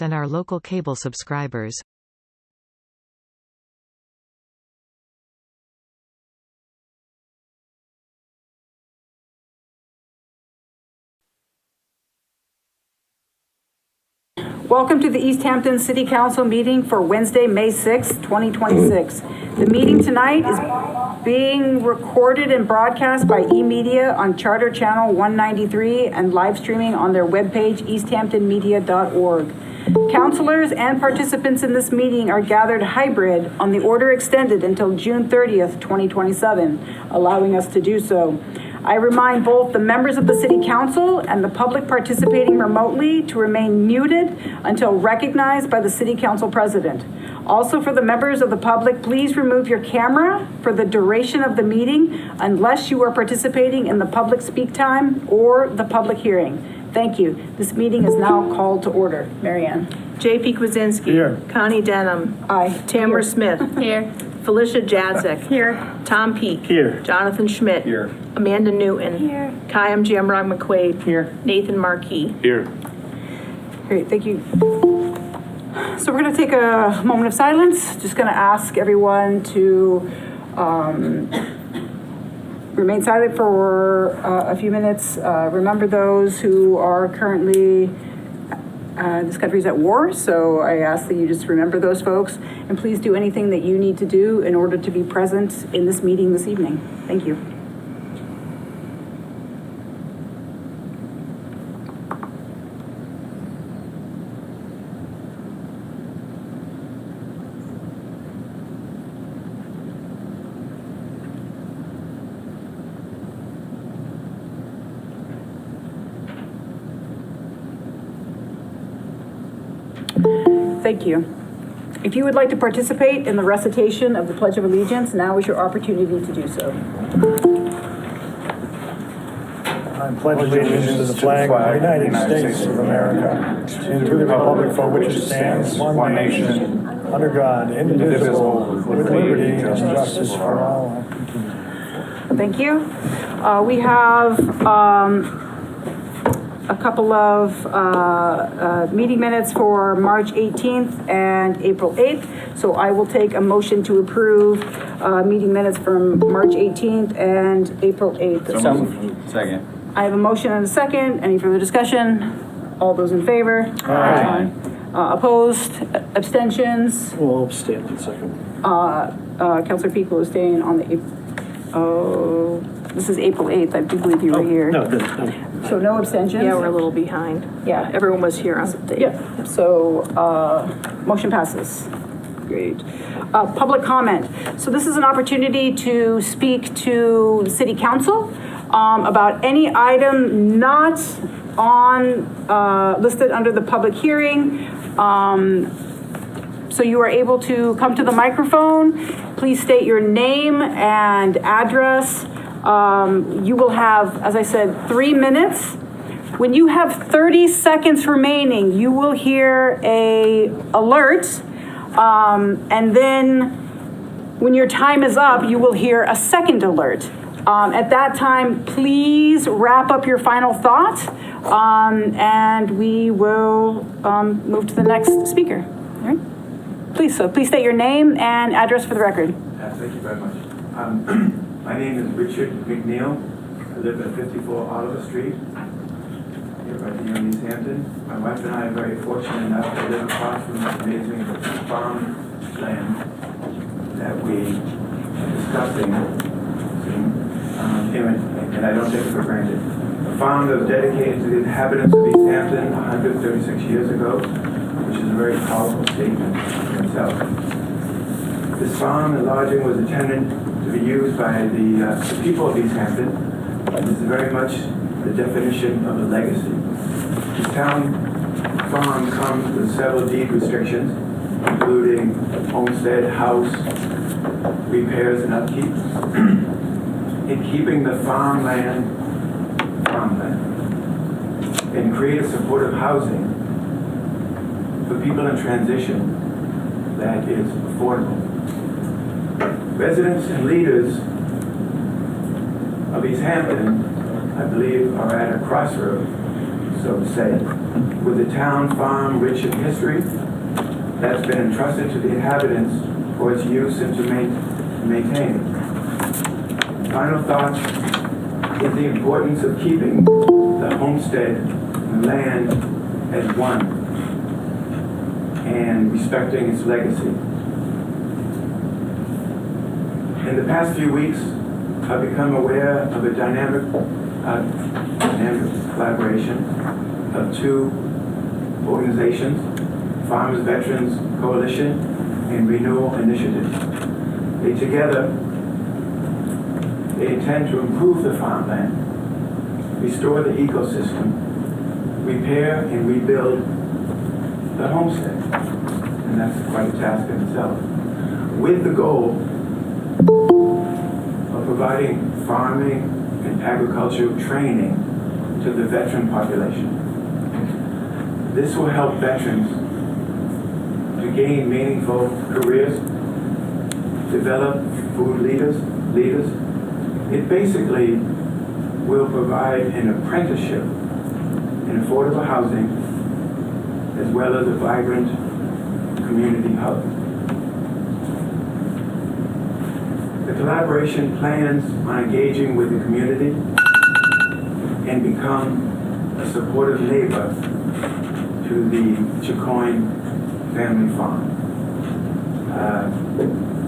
than our local cable subscribers. Welcome to the Easthampton City Council meeting for Wednesday, May 6, 2026. The meeting tonight is being recorded and broadcast by eMedia on Charter Channel 193 and live streaming on their webpage, easthamptonmedia.org. Councilors and participants in this meeting are gathered hybrid on the order extended until June 30th, 2027, allowing us to do so. I remind both the members of the City Council and the public participating remotely to remain muted until recognized by the City Council President. Also, for the members of the public, please remove your camera for the duration of the meeting unless you are participating in the public speak time or the public hearing. Thank you. This meeting is now called to order. Mary Ann. J.P. Kwasinski. Here. Connie Denham. Aye. Tamara Smith. Here. Felicia Jadzik. Here. Tom Peake. Here. Jonathan Schmidt. Here. Amanda Newton. Here. Kayam Jamrog McQuaid. Here. Nathan Markey. Here. Great, thank you. So we're going to take a moment of silence. Just going to ask everyone to remain silent for a few minutes. Remember those who are currently, this country's at war, so I ask that you just remember those folks, and please do anything that you need to do in order to be present in this meeting this evening. Thank you. Thank you. If you would like to participate in the recitation of the Pledge of Allegiance, now is your opportunity to do so. I pledge allegiance to the flag of the United States of America and to the republic for which it stands, one nation, under God, indivisible, with liberty and justice for all. Thank you. We have a couple of meeting minutes for March 18th and April 8th. So I will take a motion to approve meeting minutes from March 18th and April 8th. Second. I have a motion and a second. Any further discussion? All those in favor? Aye. Opposed? Abstentions? We'll abstain on the second. Councilor Peake will abstain on the this is April 8th. I do believe you were here. No. So no abstentions? Yeah, we're a little behind. Yeah. Everyone was here on the date. Yeah, so motion passes. Great. Public comment. So this is an opportunity to speak to the City Council about any item not on listed under the public hearing. So you are able to come to the microphone. Please state your name and address. You will have, as I said, 3 minutes. When you have 30 seconds remaining, you will hear a alert. And then when your time is up, you will hear a second alert. At that time, please wrap up your final thought, and we will move to the next speaker. All right? Please state your name and address for the record. Thank you very much. My name is Richard McNeil. I live at 54 Oliver Street, here right here in Easthampton. My wife and I are very fortunate enough to live across from this amazing farm land that we are discussing, and I don't take it for granted. A farm that was dedicated to the inhabitants of Easthampton 136 years ago, which is a very powerful statement in itself. This farm and lodging was intended to be used by the people of Easthampton. This is very much the definition of a legacy. This town farm comes with several deed restrictions, including homestead, house, repairs, and upkeep. In keeping the farmland, and create a supportive housing for people in transition that is affordable. Residents and leaders of Easthampton, I believe, are at a crossroad, so to say. with a town farm rich in history that's been entrusted to the inhabitants for its use and to maintain. Final thought is the importance of keeping the homestead land as one and respecting its legacy. In the past few weeks, I've become aware of a dynamic collaboration of two organizations, Farmers Veterans Coalition and Renewal Initiative. They intend to improve the farmland, restore the ecosystem, repair and rebuild the homestead, and that's quite a task in itself, with the goal of providing farming and agricultural training to the veteran population. This will help veterans to gain meaningful careers, develop food leaders. It basically will provide an apprenticeship in affordable housing as well as a vibrant community hub. The collaboration plans on engaging with the community and become a supportive neighbor to the Chicoine family farm.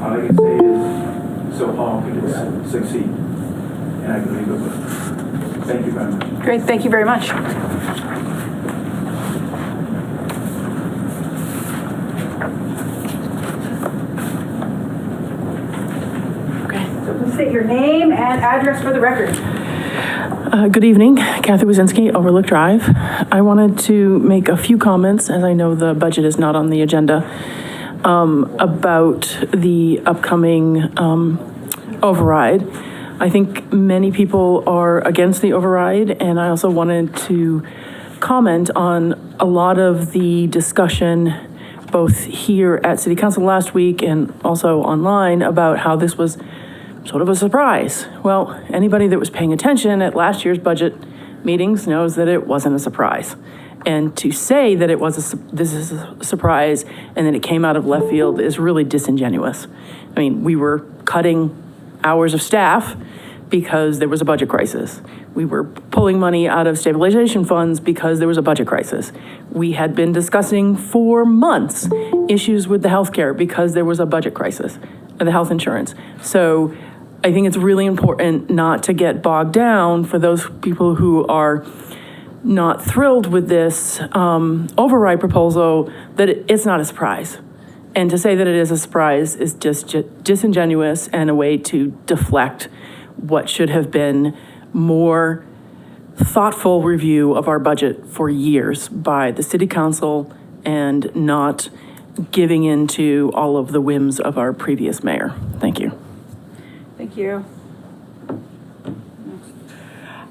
All I can say is, so all can succeed. And I believe it will. Thank you very much. Great, thank you very much. Okay, so please state your name and address for the record. Good evening, Kathy Wazinski, Overlook Drive. I wanted to make a few comments, as I know the budget is not on the agenda, about the upcoming override. I think many people are against the override, and I also wanted to comment on a lot of the discussion both here at City Council last week and also online about how this was sort of a surprise. Well, anybody that was paying attention at last year's budget meetings knows that it wasn't a surprise. And to say that this is a surprise and that it came out of left field is really disingenuous. I mean, we were cutting hours of staff because there was a budget crisis. We were pulling money out of stabilization funds because there was a budget crisis. We had been discussing for months issues with the healthcare because there was a budget crisis, and the health insurance. So I think it's really important not to get bogged down for those people who are not thrilled with this override proposal, that it's not a surprise. And to say that it is a surprise is just disingenuous and a way to deflect what should have been more thoughtful review of our budget for years by the City Council and not giving into all of the whims of our previous mayor. Thank you. Thank you.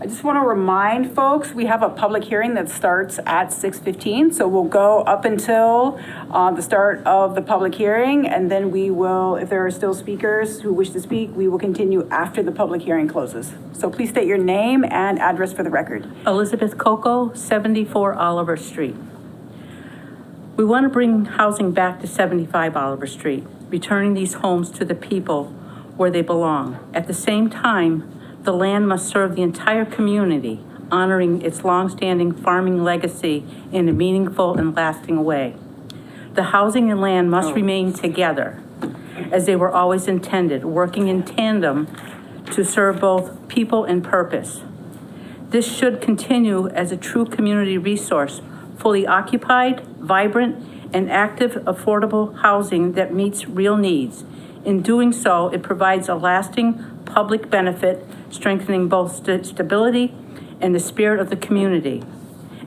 I just want to remind folks, we have a public hearing that starts at 6:15, so we'll go up until the start of the public hearing, and then we will, if there are still speakers who wish to speak, we will continue after the public hearing closes. So please state your name and address for the record. Elizabeth Coco, 74 Oliver Street. We want to bring housing back to 75 Oliver Street, returning these homes to the people where they belong. At the same time, the land must serve the entire community, honoring its longstanding farming legacy in a meaningful and lasting way. The housing and land must remain together, as they were always intended, working in tandem to serve both people and purpose. This should continue as a true community resource, fully occupied, vibrant, and active, affordable housing that meets real needs. In doing so, it provides a lasting public benefit, strengthening both stability and the spirit of the community.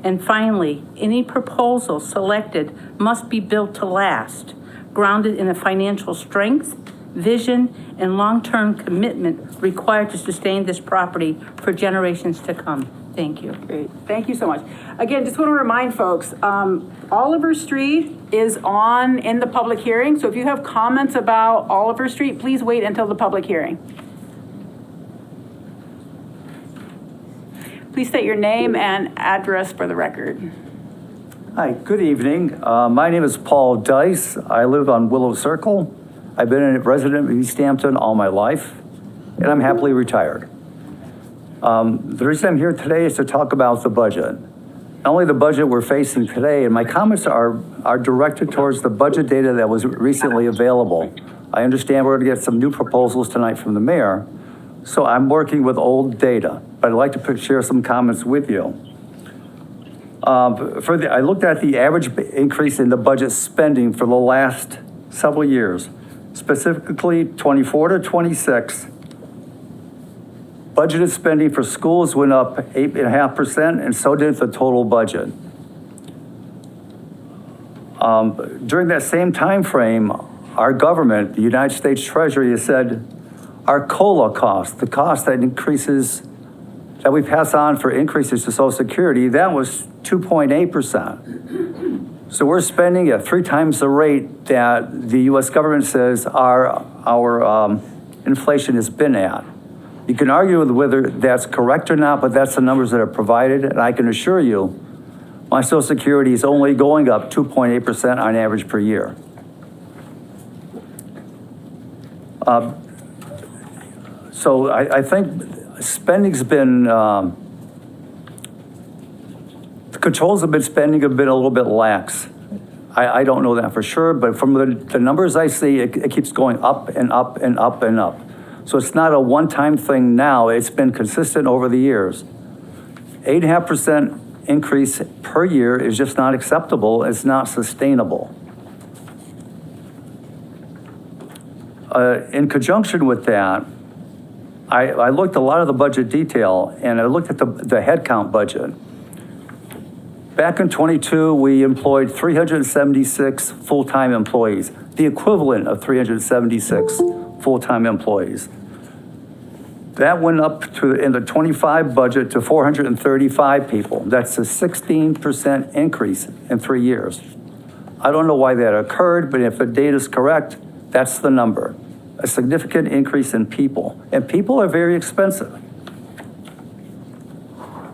And finally, any proposal selected must be built to last, grounded in a financial strength, vision, and long-term commitment required to sustain this property for generations to come. Thank you. Great, thank you so much. Again, just want to remind folks, Oliver Street is in the public hearing, so if you have comments about Oliver Street, please wait until the public hearing. Please state your name and address for the record. Hi, good evening. My name is Paul Dice. I live on Willow Circle. I've been a resident of Easthampton all my life, and I'm happily retired. The reason I'm here today is to talk about the budget. Not only the budget we're facing today, and my comments are directed towards the budget data that was recently available. I understand we're going to get some new proposals tonight from the mayor, so I'm working with old data, but I'd like to share some comments with you. I looked at the average increase in the budget spending for the last several years, specifically 24 to 26. Budgeted spending for schools went up 8.5%, and so did the total budget. During that same time frame, our government, the United States Treasury, has said our COLA cost, the cost that increases, that we pass on for increases to Social Security, that was 2.8%. So we're spending at 3 times the rate that the U.S. government says our inflation has been at. You can argue with whether that's correct or not, but that's the numbers that are provided, and I can assure you, my Social Security is only going up 2.8% on average per year. So I think spending's been, the controls have been spending have been a little bit lax. I don't know that for sure, but from the numbers I see, it keeps going up and up and up and up. So it's not a one-time thing now, it's been consistent over the years. 8.5% increase per year is just not acceptable, it's not sustainable. In conjunction with that, I looked a lot of the budget detail, and I looked at the headcount budget. Back in 22, we employed 376 full-time employees, the equivalent of 376 full-time employees. That went up to, in the 25 budget, to 435 people. That's a 16% increase in 3 years. I don't know why that occurred, but if the data is correct, that's the number. A significant increase in people, and people are very expensive.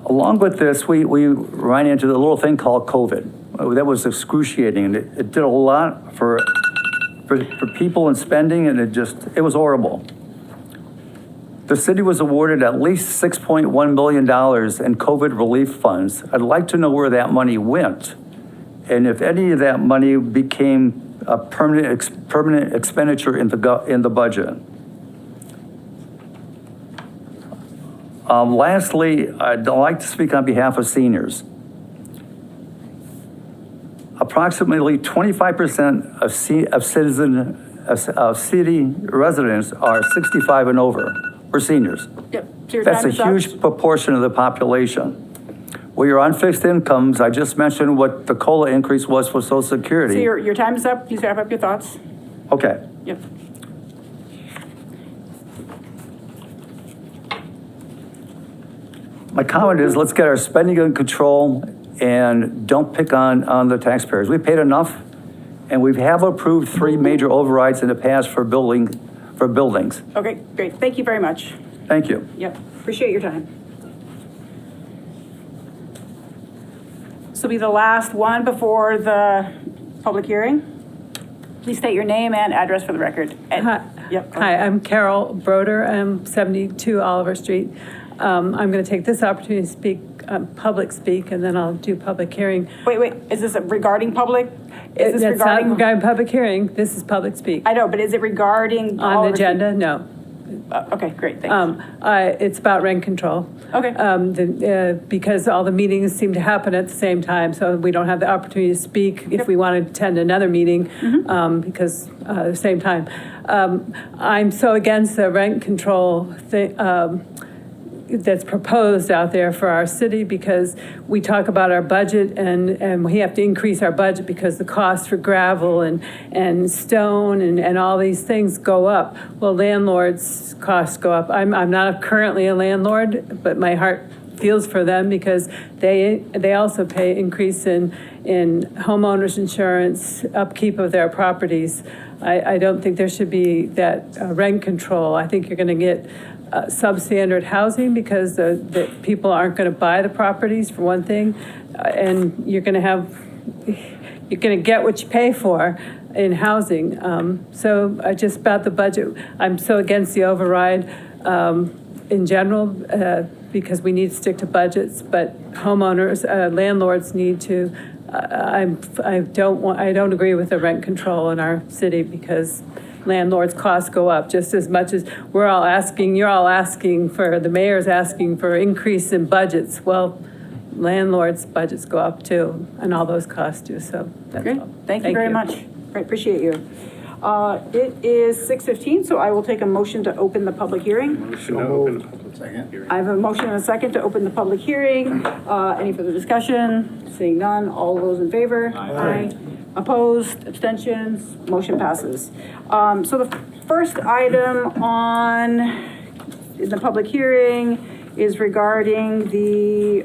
Along with this, we ran into the little thing called COVID. That was excruciating, and it did a lot for people and spending, and it was horrible. The city was awarded at least $6.1 million in COVID relief funds. I'd like to know where that money went, and if any of that money became a permanent expenditure in the budget. Lastly, I'd like to speak on behalf of seniors. Approximately 25% of city residents are 65 and over. We're seniors. Yep. So your That's time a is up. huge proportion of the population. Well, you're on fixed incomes. I just mentioned what the COLA increase was for Social Security. So your time is up. Please wrap up your thoughts. Okay. Yep. My comment is, let's get our spending under control and don't pick on the taxpayers. We paid enough, and we have approved 3 major overrides in the past for buildings. Okay, great. Thank you very much. Thank you. Yep. Appreciate your time. This will be the last one before the public hearing. Please state your name and address for the record. Hi. Yep. Hi, I'm Carol Broder. I'm 72 Oliver Street. I'm going to take this opportunity to speak, public speak, and then I'll do public hearing. Wait. Is this regarding public? Is this That's not regarding? regarding public hearing. This is public speak. I know, but is it regarding? On the agenda? No. Okay, great, thanks. It's about rent control. Okay. Because all the meetings seem to happen at the same time, so we don't have the opportunity to speak if we want to attend another meeting because at the same time. I'm so against the rent control thing that's proposed out there for our city, because we talk about our budget and we have to increase our budget because the cost for gravel and stone and all these things go up. Well, landlords' costs go up. I'm not currently a landlord, but my heart feels for them because they also pay increase in homeowners insurance, upkeep of their properties. I don't think there should be that rent control. I think you're going to get substandard housing because the people aren't going to buy the properties, for one thing, and you're going to have you're going to get what you pay for in housing. So just about the budget, I'm so against the override in general because we need to stick to budgets, but homeowners, landlords need to, I don't agree with the rent control in our city because landlords' costs go up just as much as you're all asking for, the mayor's asking for increase in budgets. Well, landlords' budgets go up too, and all those costs do, so that's Great, all. thank you very much. Great, appreciate you. It is 6:15, so I will take a motion to open the public hearing. Motion to open the public hearing. I have a motion and a second to open the public hearing. Any further discussion? Seeing none, all those in favor? Aye. Opposed, abstentions, motion passes. So the first item in the public hearing is regarding the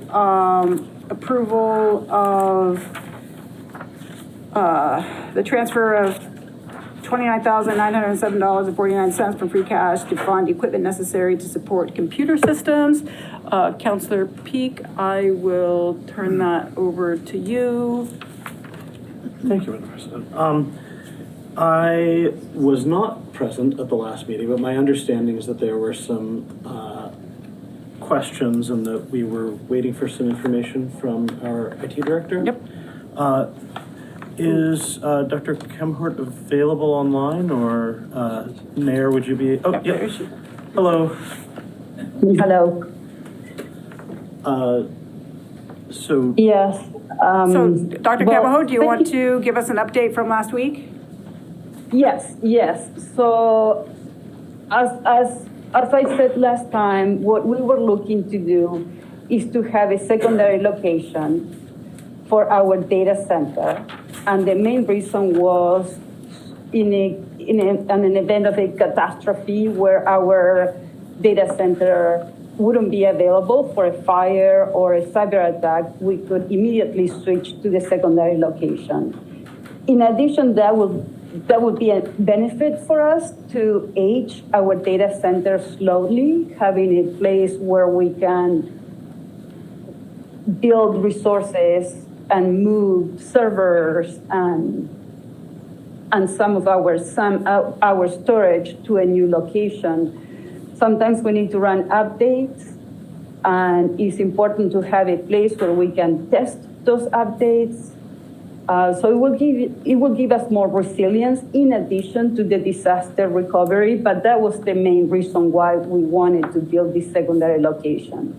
approval of the transfer of $29,907.49 from free cash to fund equipment necessary to support computer systems. Councillor Peak, I will turn that over to you. Thank you, Madam President. I was not present at the last meeting, but my understanding is that there were some questions and that we were waiting for some information from our IT director. Yep. Is Dr. Kemhort available online, or Mayor, would you be? Oh, yeah. There she is. Hello. Hello. So. Yes. So, Dr. well, Camaho, do you thank want to give us an update from last week? Yes. So, as I said last time, what we were looking to do is to have a secondary location for our data center, and the main reason was in an event of a catastrophe where our data center wouldn't be available for a fire or a cyber attack, we could immediately switch to the secondary location. In addition, that would be a benefit for us to age our data center slowly, having a place where we can build resources and move servers and some of our storage to a new location. Sometimes we need to run updates, and it's important to have a place where we can test those updates. So it will give us more resilience in addition to the disaster recovery, but that was the main reason why we wanted to build this secondary location.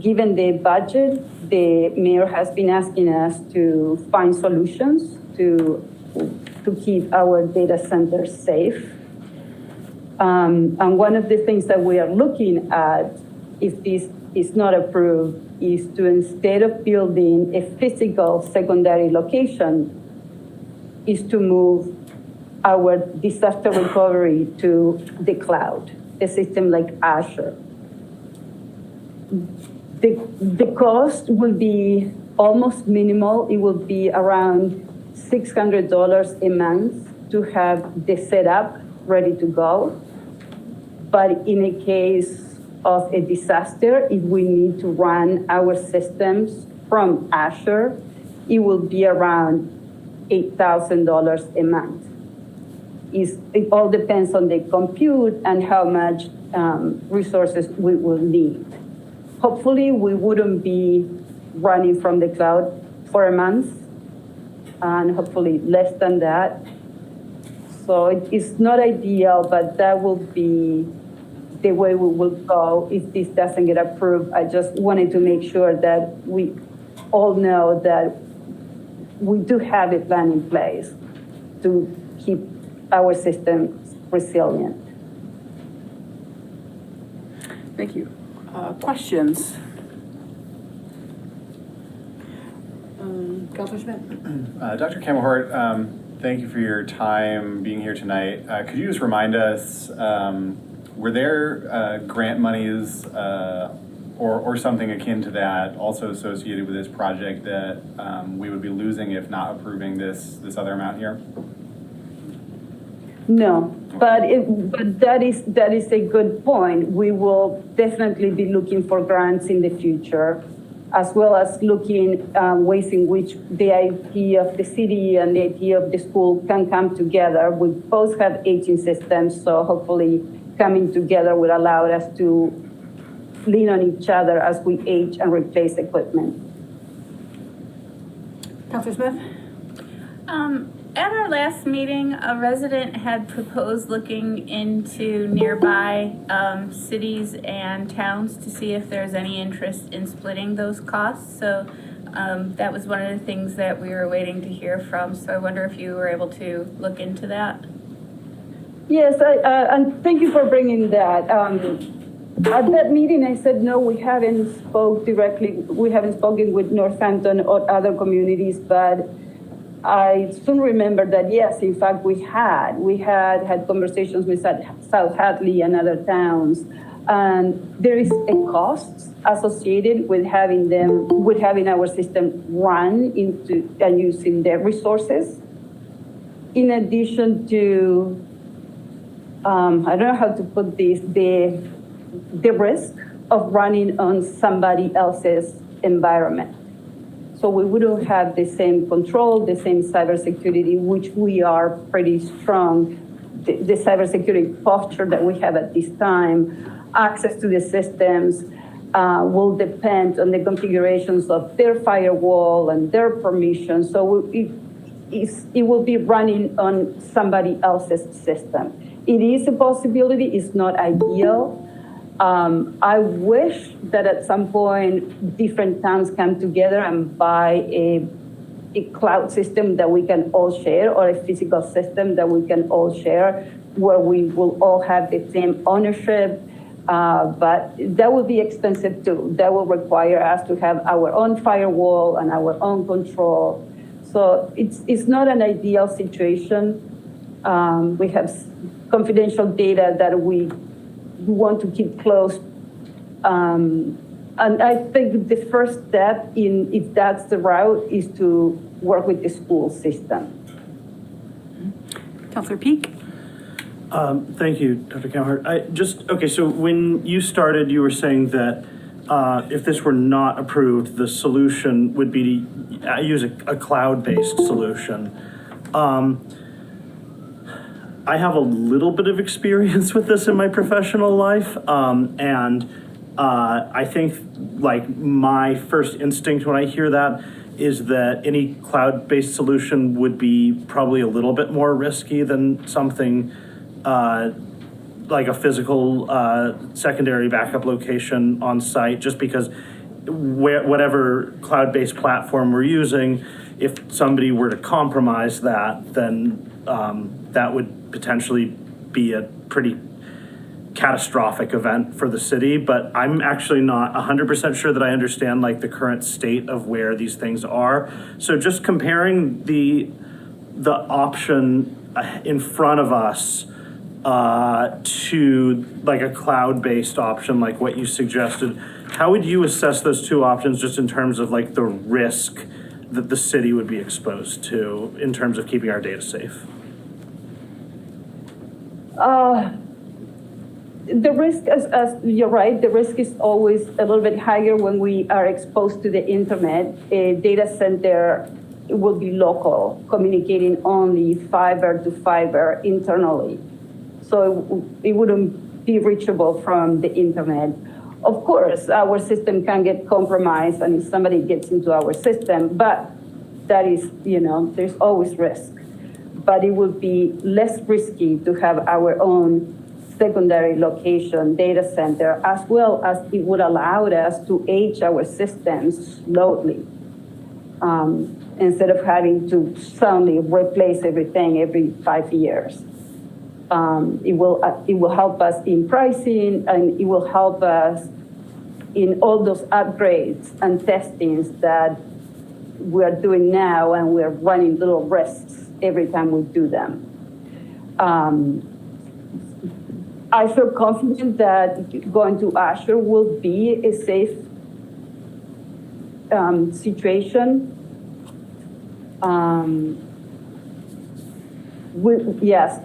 Given the budget, the mayor has been asking us to find solutions to keep our data centers safe. And one of the things that we are looking at, if this is not approved, is to, instead of building a physical secondary location, is to move our disaster recovery to the cloud, a system like Azure. The cost will be almost minimal. It will be around $600 a month to have the setup ready to go. But in a case of a disaster, if we need to run our systems from Azure, it will be around $8,000 a month. It all depends on the compute and how much resources we will need. Hopefully, we wouldn't be running from the cloud for a month, and hopefully less than that. So it's not ideal, but that will be the way we will go if this doesn't get approved. I just wanted to make sure that we all know that we do have a plan in place to keep our systems resilient. Thank you. Questions? Councilor Schmidt? Dr. Kammerhort, thank you for your time being here tonight. Could you just remind us, were there grant monies or something akin to that also associated with this project that we would be losing if not approving this other amount here? No, but that is a good point. We will definitely be looking for grants in the future. as well as looking ways in which the IT of the city and the IT of the school can come together. We both have aging systems, so hopefully coming together will allow us to lean on each other as we age and replace equipment. Councilor Smith? At our last meeting, a resident had proposed looking into nearby cities and towns to see if there's any interest in splitting those costs. So that was one of the things that we were waiting to hear from. So I wonder if you were able to look into that. Yes, and thank you for bringing that. At that meeting, I said, no, we haven't spoken with Northampton or other communities, but I soon remembered that, yes, in fact, we had conversations with South Hadley and other towns, and there is a cost associated with having our system run into and using their resources. In addition to, I don't know how to put this, the risk of running on somebody else's environment. So we wouldn't have the same control, the same cybersecurity, which we are pretty strong. The cybersecurity posture that we have at this time, access to the systems will depend on the configurations of their firewall and their permissions. So it will be running on somebody else's system. It is a possibility, it's not ideal. I wish that at some point different towns come together and buy a cloud system that we can all share, or a physical system that we can all share, where we will all have the same ownership. But that will be expensive too. That will require us to have our own firewall and our own control. So it's not an ideal situation. We have confidential data that we want to keep close. And I think the first step, if that's the route, is to work with the school system. Councilor Peak? Thank you, Dr. Kamhart. Okay, so when you started, you were saying that if this were not approved, the solution would be to use a cloud-based solution. I have a little bit of experience with this in my professional life, and I think like my first instinct when I hear that is that any cloud-based solution would be probably a little bit more risky than something like a physical secondary backup location on site, just because whatever cloud-based platform we're using, if somebody were to compromise that, then that would potentially be a pretty catastrophic event for the city. But I'm actually not 100% sure that I understand like the current state of where these things are. So just comparing the option in front of us to like a cloud-based option like what you suggested, how would you assess those two options just in terms of like the risk that the city would be exposed to in terms of keeping our data safe? The risk, as you're right, the risk is always a little bit higher when we are exposed to the internet. A data center will be local, communicating only fiber to fiber internally. So it wouldn't be reachable from the internet. Of course, our system can get compromised and if somebody gets into our system, but that is, there's always risk. But it would be less risky to have our own secondary location data center, as well as it would allow us to age our systems slowly, instead of having to suddenly replace everything every 5 years. It will help us in pricing, and it will help us in all those upgrades and testings that we are doing now, and we're running little risks every time we do them. I feel confident that going to Azure will be a safe situation. The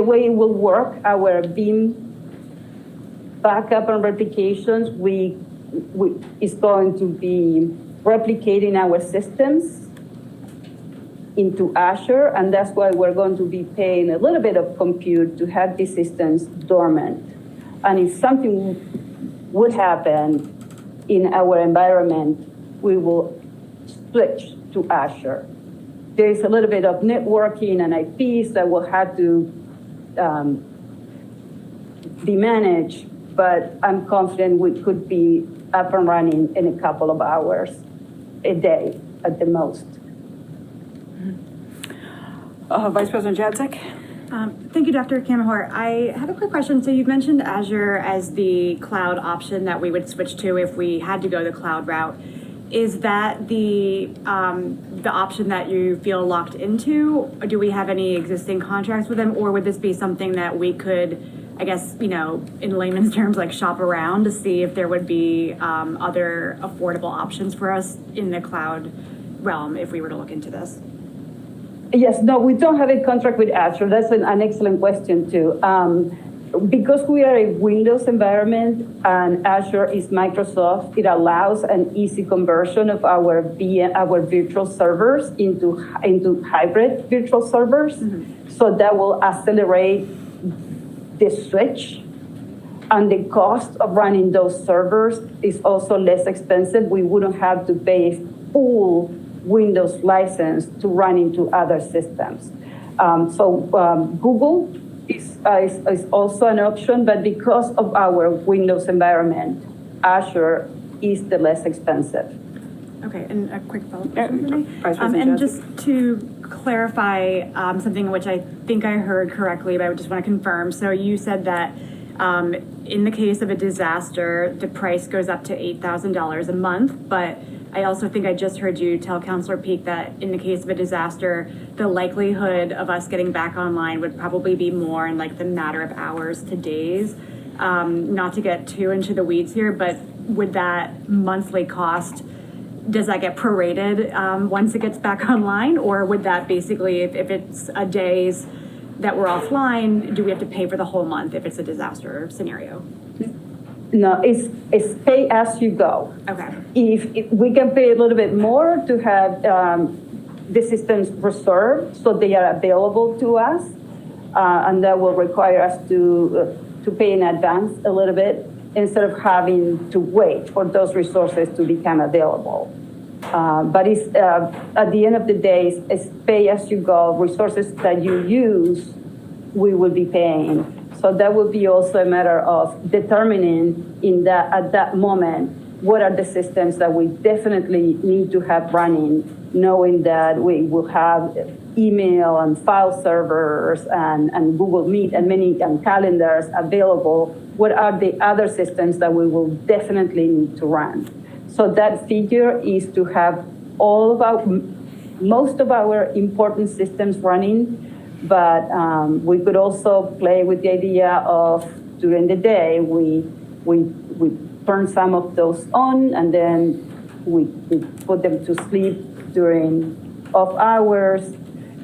way it will work, our BIM backup and replications, we is going to be replicating our systems into Azure, and that's why we're going to be paying a little bit of compute to have these systems dormant. And if something would happen in our environment, we will switch to Azure. There's a little bit of networking and IPs that will have to be managed, but I'm confident we could be up and running in a couple of hours a day at the most. Vice President Jacek? Thank you, Dr. Kamahort. I have a quick question. So you've mentioned Azure as the cloud option that we would switch to if we had to go the cloud route. Is that the option that you feel locked into? Or do we have any existing contracts with them, or would this be something that we could, I guess, you know, in layman's terms, like shop around to see if there would be other affordable options for us in the cloud realm if we were to look into this? Yes, no, we don't have a contract with Azure. That's an excellent question too. Because we are a Windows environment and Azure is Microsoft, it allows an easy conversion of our virtual servers into hybrid virtual servers. Mm-hmm. So that will accelerate the switch. And the cost of running those servers is also less expensive. We wouldn't have to pay a full Windows license to run into other systems. Google is also an option, but because of our Windows environment, Azure is the less expensive. Okay, and a quick follow-up Yeah, question for me. Vice President And Jacek. just to clarify something which I think I heard correctly, but I just want to confirm. So you said that in the case of a disaster, the price goes up to $8,000 a month, but I also think I just heard you tell Councilor Peak that in the case of a disaster, the likelihood of us getting back online would probably be more in like the matter of hours to days. Not to get too into the weeds here, but would that monthly cost, does that get prorated once it gets back online? Or would that basically, if it's a day's that we're offline, do we have to pay for the whole month if it's a disaster scenario? No, it's pay as you go. Okay. If we can pay a little bit more to have the systems reserved so they are available to us, and that will require us to pay in advance a little bit instead of having to wait for those resources to become available. But it's at the end of the day, it's pay as you go. Resources that you use, we will be paying. So that would be also a matter of determining at that moment what are the systems that we definitely need to have running, knowing that we will have email and file servers and Google Meet and calendars available. What are the other systems that we will definitely need to run? So that figure is to have most of our important systems running. But we could also play with the idea of during the day we turn some of those on and then we put them to sleep during off hours.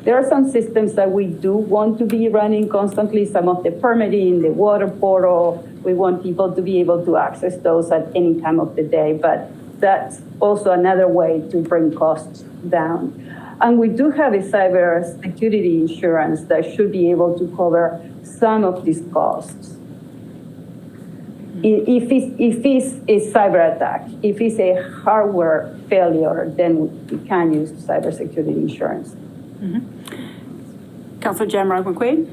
There are some systems that we do want to be running constantly. Some of the permitting, the water portal, we want people to be able to access those at any time of the day. But that's also another way to bring costs down. And we do have a cyber security insurance that should be able to cover some of these costs. If it's a cyber attack, if it's a hardware failure, then we can use cybersecurity insurance. Mm-hmm. Councilor Jamrock McQuaid?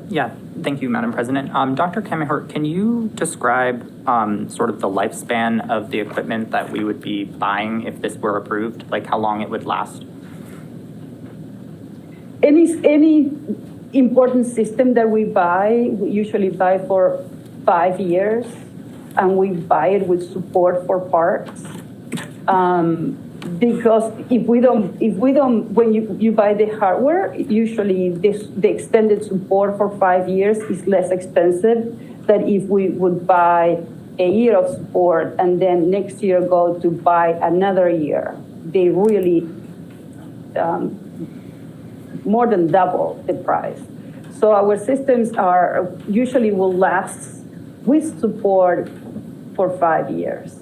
Yeah, thank you, Madam President. Dr. Kamahort, can you describe sort of the lifespan of the equipment that we would be buying if this were approved, like how long it would last? Any important system that we buy, we usually buy for 5 years, and we buy it with support for parts. Because if we don't, when you buy the hardware, usually the extended support for 5 years is less expensive than if we would buy a year of support and then next year go to buy another year. They really more than double the price. So our systems usually will last with support for 5 years.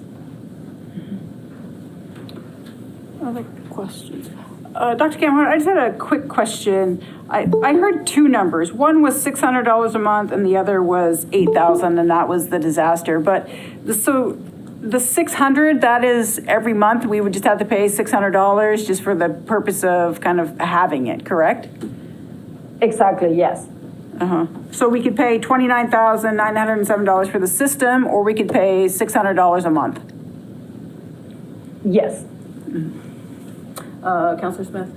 Other questions? Dr. Cameron, I just had a quick question. I heard two numbers. One was $600 a month and the other was $8,000, and that was the disaster. But so the $600, that is every month we would just have to pay $600 just for the purpose of kind of having it, correct? Exactly, yes. So we could pay $29,907 for the system, or we could pay $600 a month. Yes. Councilor Smith?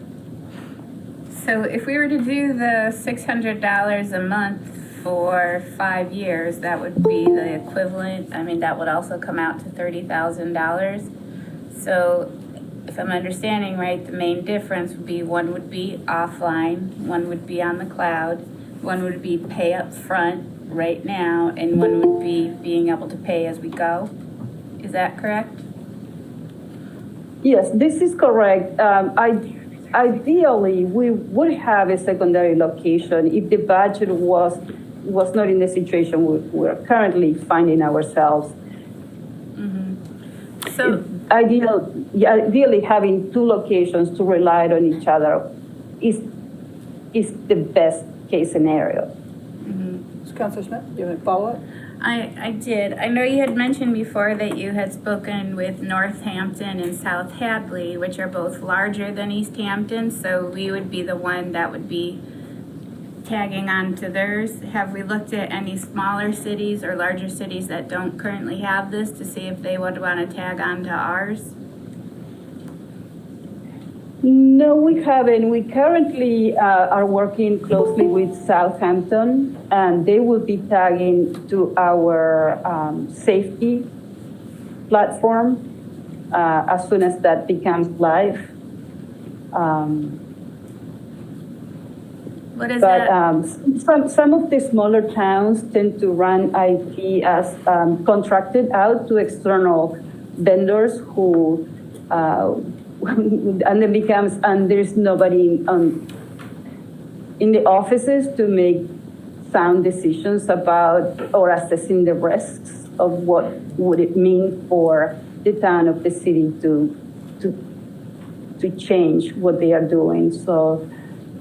So if we were to do the $600 a month for 5 years, that would be the equivalent, I mean, that would also come out to $30,000. So if I'm understanding right, the main difference would be one would be offline, one would be on the cloud, one would be pay up front right now, and one would be being able to pay as we go. Is that correct? Yes, this is correct. Ideally, we would have a secondary location if the budget was not in the situation we're currently finding ourselves. So Ideally, having two locations to rely on each other is the best case scenario. Councilor Smith, do you have a follow-up? I did. I know you had mentioned before that you had spoken with Northampton and South Hadley, which are both larger than Easthampton, so we would be the one that would be tagging on to theirs. Have we looked at any smaller cities or larger cities that don't currently have this to see if they would want to tag on to ours? No, we haven't. We currently are working closely with Southampton, and they will be tagging to our safety platform as soon as that becomes live. What is but that? some of the smaller towns tend to run IT as contracted out to external vendors who and there's nobody in the offices to make sound decisions about or assessing the risks of what would it mean for the town of the city to change what they are doing. So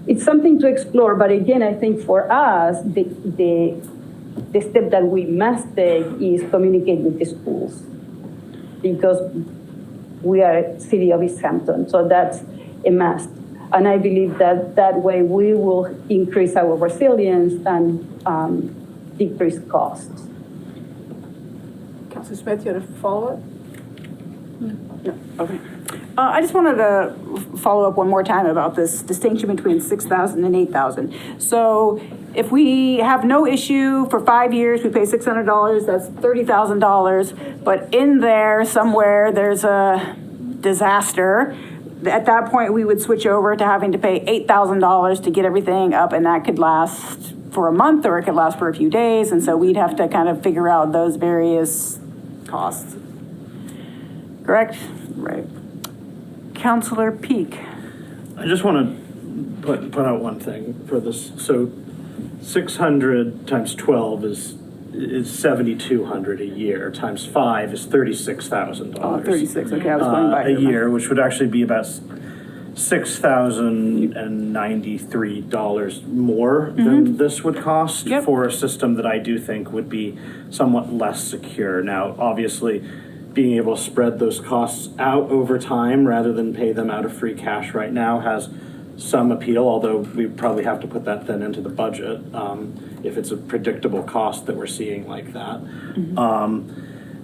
it's something to explore. But again, I think for us, the step that we must take is communicate with the schools, because we are a city of Easthampton, so that's a must. And I believe that way we will increase our resilience and decrease costs. Councilor Smith, you had a follow-up? No. Okay. I just wanted to follow up one more time about this distinction between 6,000 and 8,000. So if we have no issue for 5 years, we pay $600, that's $30,000. But in there somewhere, there's a disaster. At that point, we would switch over to having to pay $8,000 to get everything up, and that could last for a month or it could last for a few days. And so we'd have to kind of figure out those various costs. Correct? Right. Councilor Peak. I just want to put out one thing for this. So 600 times 12 is 7,200 a year. Times 5 is $36,000. Oh, 36. Okay, I was going by a year, which would actually be about $6,093 more than this would cost for a system that I do think would be somewhat less secure. Now, obviously, being able to spread those costs out over time rather than pay them out of free cash right now has some appeal, although we probably have to put that then into the budget if it's a predictable cost that we're seeing like that.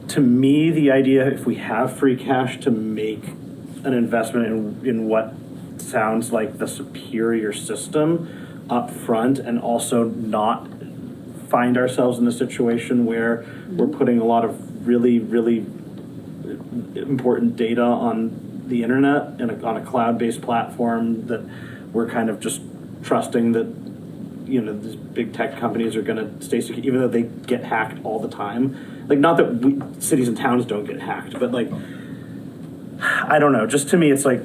To me, the idea, if we have free cash, to make an investment in what sounds like the superior system up front, and also not find ourselves in a situation where we're putting a lot of really, really important data on the internet and on a cloud-based platform that we're kind of just trusting that, you know, these big tech companies are going to stay secure, even though they get hacked all the time. Like, not that cities and towns don't get hacked, but like, I don't know. Just to me, it's like,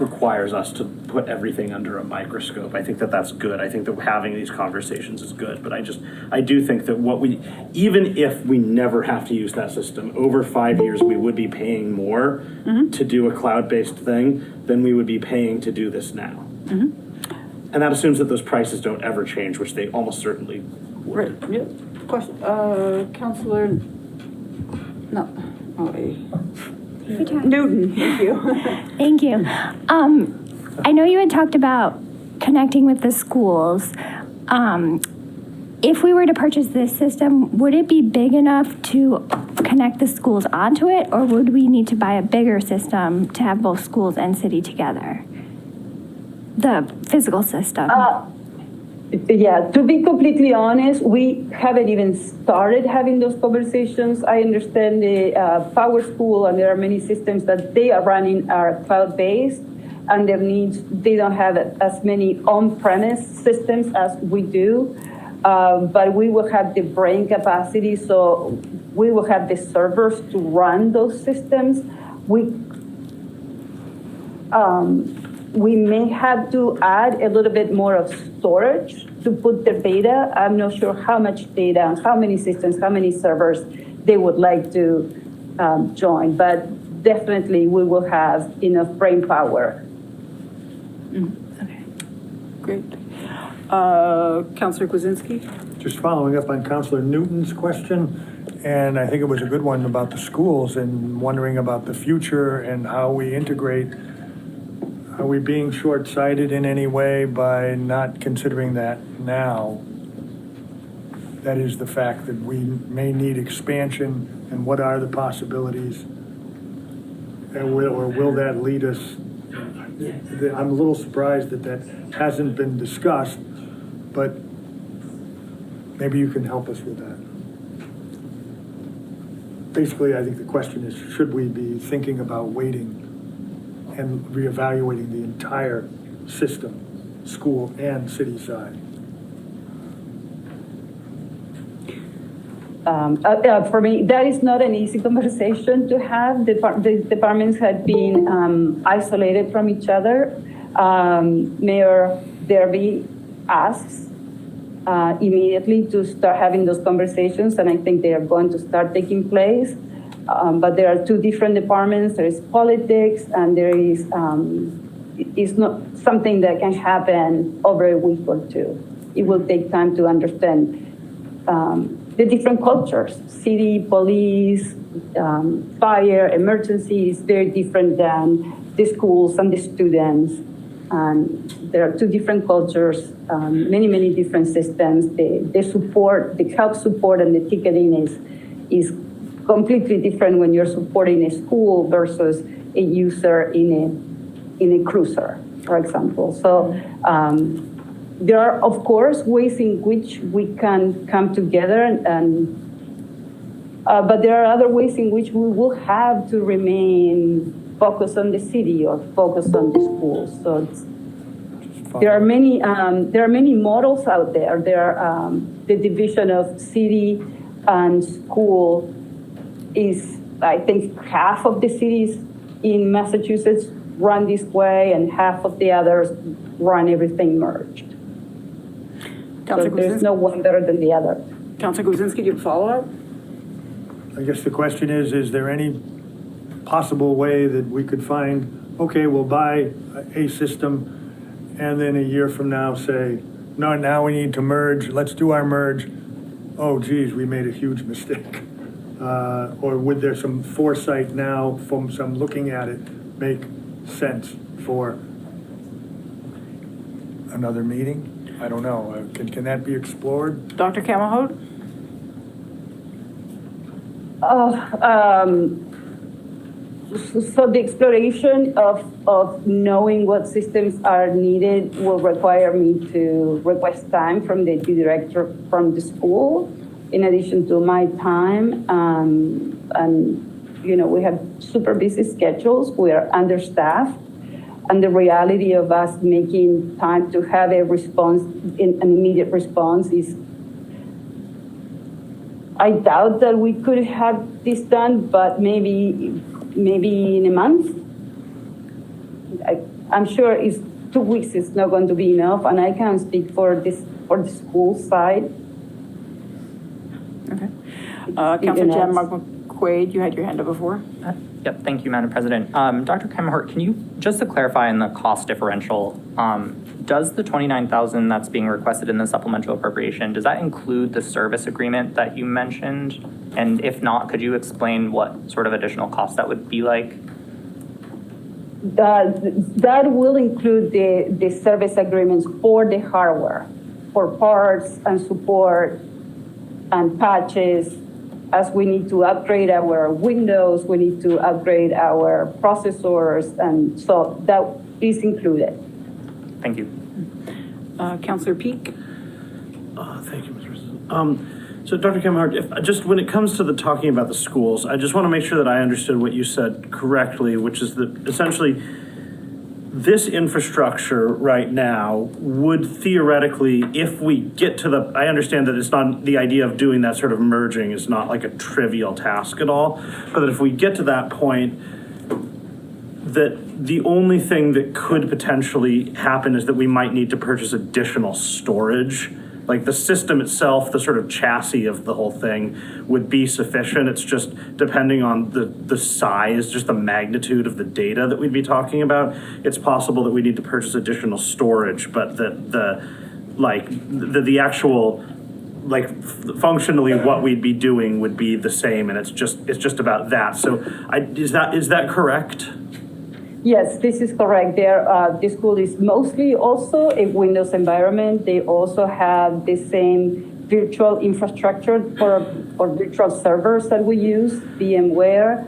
requires us to put everything under a microscope. I think that that's good. I think that having these conversations is good, but I do think that even if we never have to use that system, over 5 years, we would be paying more to do a cloud-based thing than we would be paying to do this now. And that assumes that those prices don't ever change, which they almost certainly would. Right, yeah. Question, Counselor, no, Newton, thank you. Thank you. I know you had talked about connecting with the schools. If we were to purchase this system, would it be big enough to connect the schools onto it, or would we need to buy a bigger system to have both schools and city together? The physical system. Yeah, to be completely honest, we haven't even started having those conversations. I understand the Power School, and there are many systems that they are running are cloud-based, and their needs, they don't have as many on-premise systems as we do, but we will have the brain capacity, so we will have the servers to run those systems. We may have to add a little bit more of storage to put the data. I'm not sure how much data and how many systems, how many servers they would like to join, but definitely we will have enough brain power. Okay, great. Counselor Kwasinski? Just following up on Counselor Newton's question, and I think it was a good one about the schools and wondering about the future and how we integrate. Are we being short-sighted in any way by not considering that now? That is the fact that we may need expansion, and what are the possibilities? And will that lead us? I'm a little surprised that hasn't been discussed, but maybe you can help us with that. Basically, I think the question is, should we be thinking about waiting and reevaluating the entire system, school and city side? For me, that is not an easy conversation to have. The departments have been isolated from each other. Mayor Derby asks immediately to start having those conversations, and I think they are going to start taking place. But there are two different departments. There is politics, and there is it's not something that can happen over a week or two. It will take time to understand the different cultures. City, police, fire, emergency is very different than the schools and the students. And there are two different cultures, many different systems. The support, the help support, and the ticketing is completely different when you're supporting a school versus a user in a cruiser, for example. So there are, of course, ways in which we can come together, but there are other ways in which we will have to remain focused on the city or focused on the schools. So there are many models out there. There are the division of city and school is, I think, half of the cities in Massachusetts run this way, and half of the others run everything merged. So there's no one better than the other. Counselor Kwasinski, do you have a follow-up? I guess the question is there any possible way that we could find, okay, we'll buy a system, and then a year from now say, no, now we need to merge, let's do our merge. Oh, geez, we made a huge mistake. Or would there some foresight now from some looking at it make sense for another meeting? I don't know. Can that be explored? Dr. Camelhout? So the exploration of knowing what systems are needed will require me to request time from the director from the school, in addition to my time. And, you know, we have super busy schedules. We are understaffed. And the reality of us making time to have a response, an immediate response is, I doubt that we could have this done, but maybe in a month. I'm sure 2 weeks is not going to be enough, and I can speak for the school side. Okay. Councilor Jan McQuaid, you had your hand up before. Yep, thank you, Madam President. Dr. Kemhart, can you, just to clarify in the cost differential, does the $29,000 that's being requested in the supplemental appropriation, does that include the service agreement that you mentioned? And if not, could you explain what sort of additional cost that would be like? That will include the service agreements for the hardware, for parts and support and patches. As we need to upgrade our Windows, we need to upgrade our processors, and so that is included. Thank you. Councilor Peak. Thank you, Mr. President. So Dr. Kemhart, just when it comes to the talking about the schools, I just want to make sure that I understood what you said correctly, which is that essentially this infrastructure right now would theoretically, if we get to the, I understand that it's not, the idea of doing that sort of merging is not like a trivial task at all, but that if we get to that point, that the only thing that could potentially happen is that we might need to purchase additional storage. Like the system itself, the sort of chassis of the whole thing would be sufficient. It's just depending on the size, just the magnitude of the data that we'd be talking about. It's possible that we need to purchase additional storage, but the actual, like functionally what we'd be doing would be the same, and it's just about that. So is that correct? Yes, this is correct. The school is mostly also a Windows environment. They also have the same virtual infrastructure for virtual servers that we use, VMware.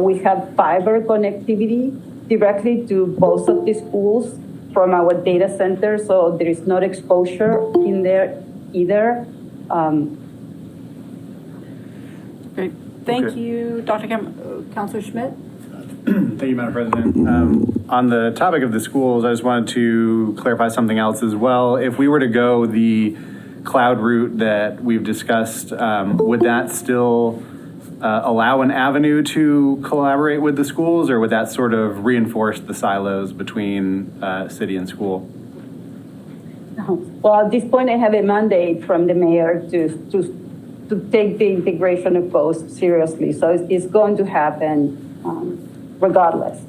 We have fiber connectivity directly to both of the schools from our data center, so there is not exposure in there either. Great. Thank you, Dr. Councilor Schmidt. Thank you, Madam President. On the topic of the schools, I just wanted to clarify something else as well. If we were to go the cloud route that we've discussed, would that still allow an avenue to collaborate with the schools, or would that sort of reinforce the silos between city and school? Well, at this point, I have a mandate from the mayor to take the integration of both seriously. So it's going to happen regardless.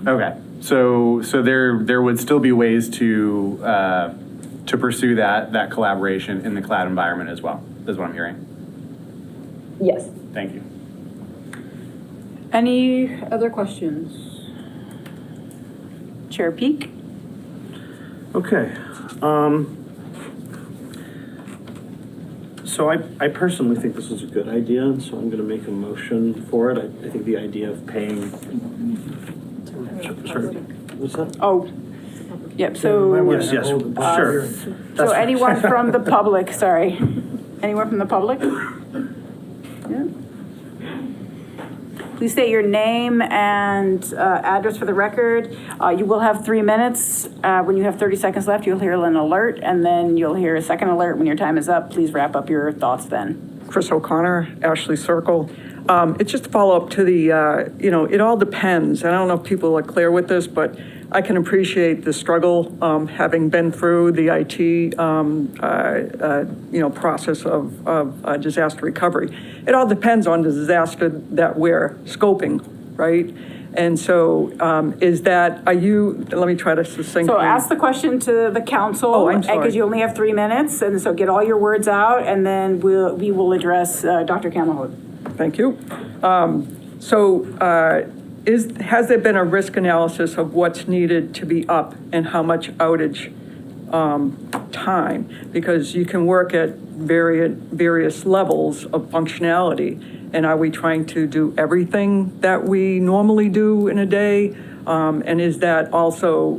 Okay, so there would still be ways to pursue that collaboration in the cloud environment as well, is what I'm hearing. Yes. Thank you. Any other questions? Chair Peak. Okay. So I personally think this is a good idea, and so I'm going to make a motion for it. I think the idea of paying. Sorry, what's that? Oh, yep. So yes, sure. So anyone from the public? Sorry, anyone from the public? Yeah. Please state your name and address for the record. You will have 3 minutes. When you have 30 seconds left, you'll hear an alert, and then you'll hear a second alert when your time is up. Please wrap up your thoughts then. Chris O'Connor, Ashley Circle. It's just a follow-up to the, it all depends. And I don't know if people are clear with this, but I can appreciate the struggle, having been through the IT, process of disaster recovery. It all depends on the disaster that we're scoping, right? And so let me try to succinctly. So ask the question to the council. Oh, I'm sorry. Because you only have 3 minutes, and so get all your words out, and then we will address Dr. Kemhart. Thank you. Has there been a risk analysis of what's needed to be up and how much outage time? Because you can work at various levels of functionality. And are we trying to do everything that we normally do in a day? And is that also,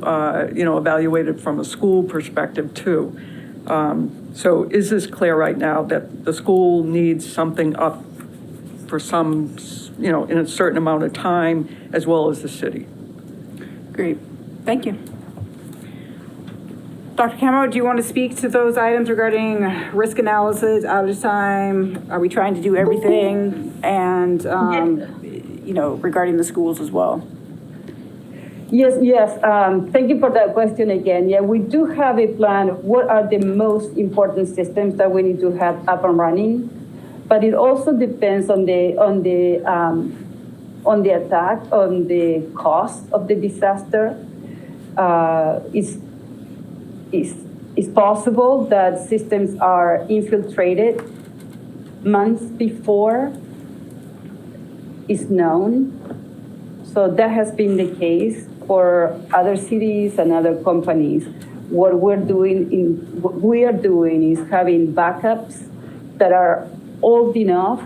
evaluated from a school perspective too? So is this clear right now that the school needs something up for some, in a certain amount of time, as well as the city? Great, thank you. Dr. Camo, do you want to speak to those items regarding risk analysis, outage time? Are we trying to do everything? And, regarding the schools as well? Yes. Thank you for that question again. Yeah, we do have a plan. What are the most important systems that we need to have up and running? But it also depends on the attack, on the cost of the disaster. It's possible that systems are infiltrated months before it's known. So that has been the case for other cities and other companies. What we are doing is having backups that are old enough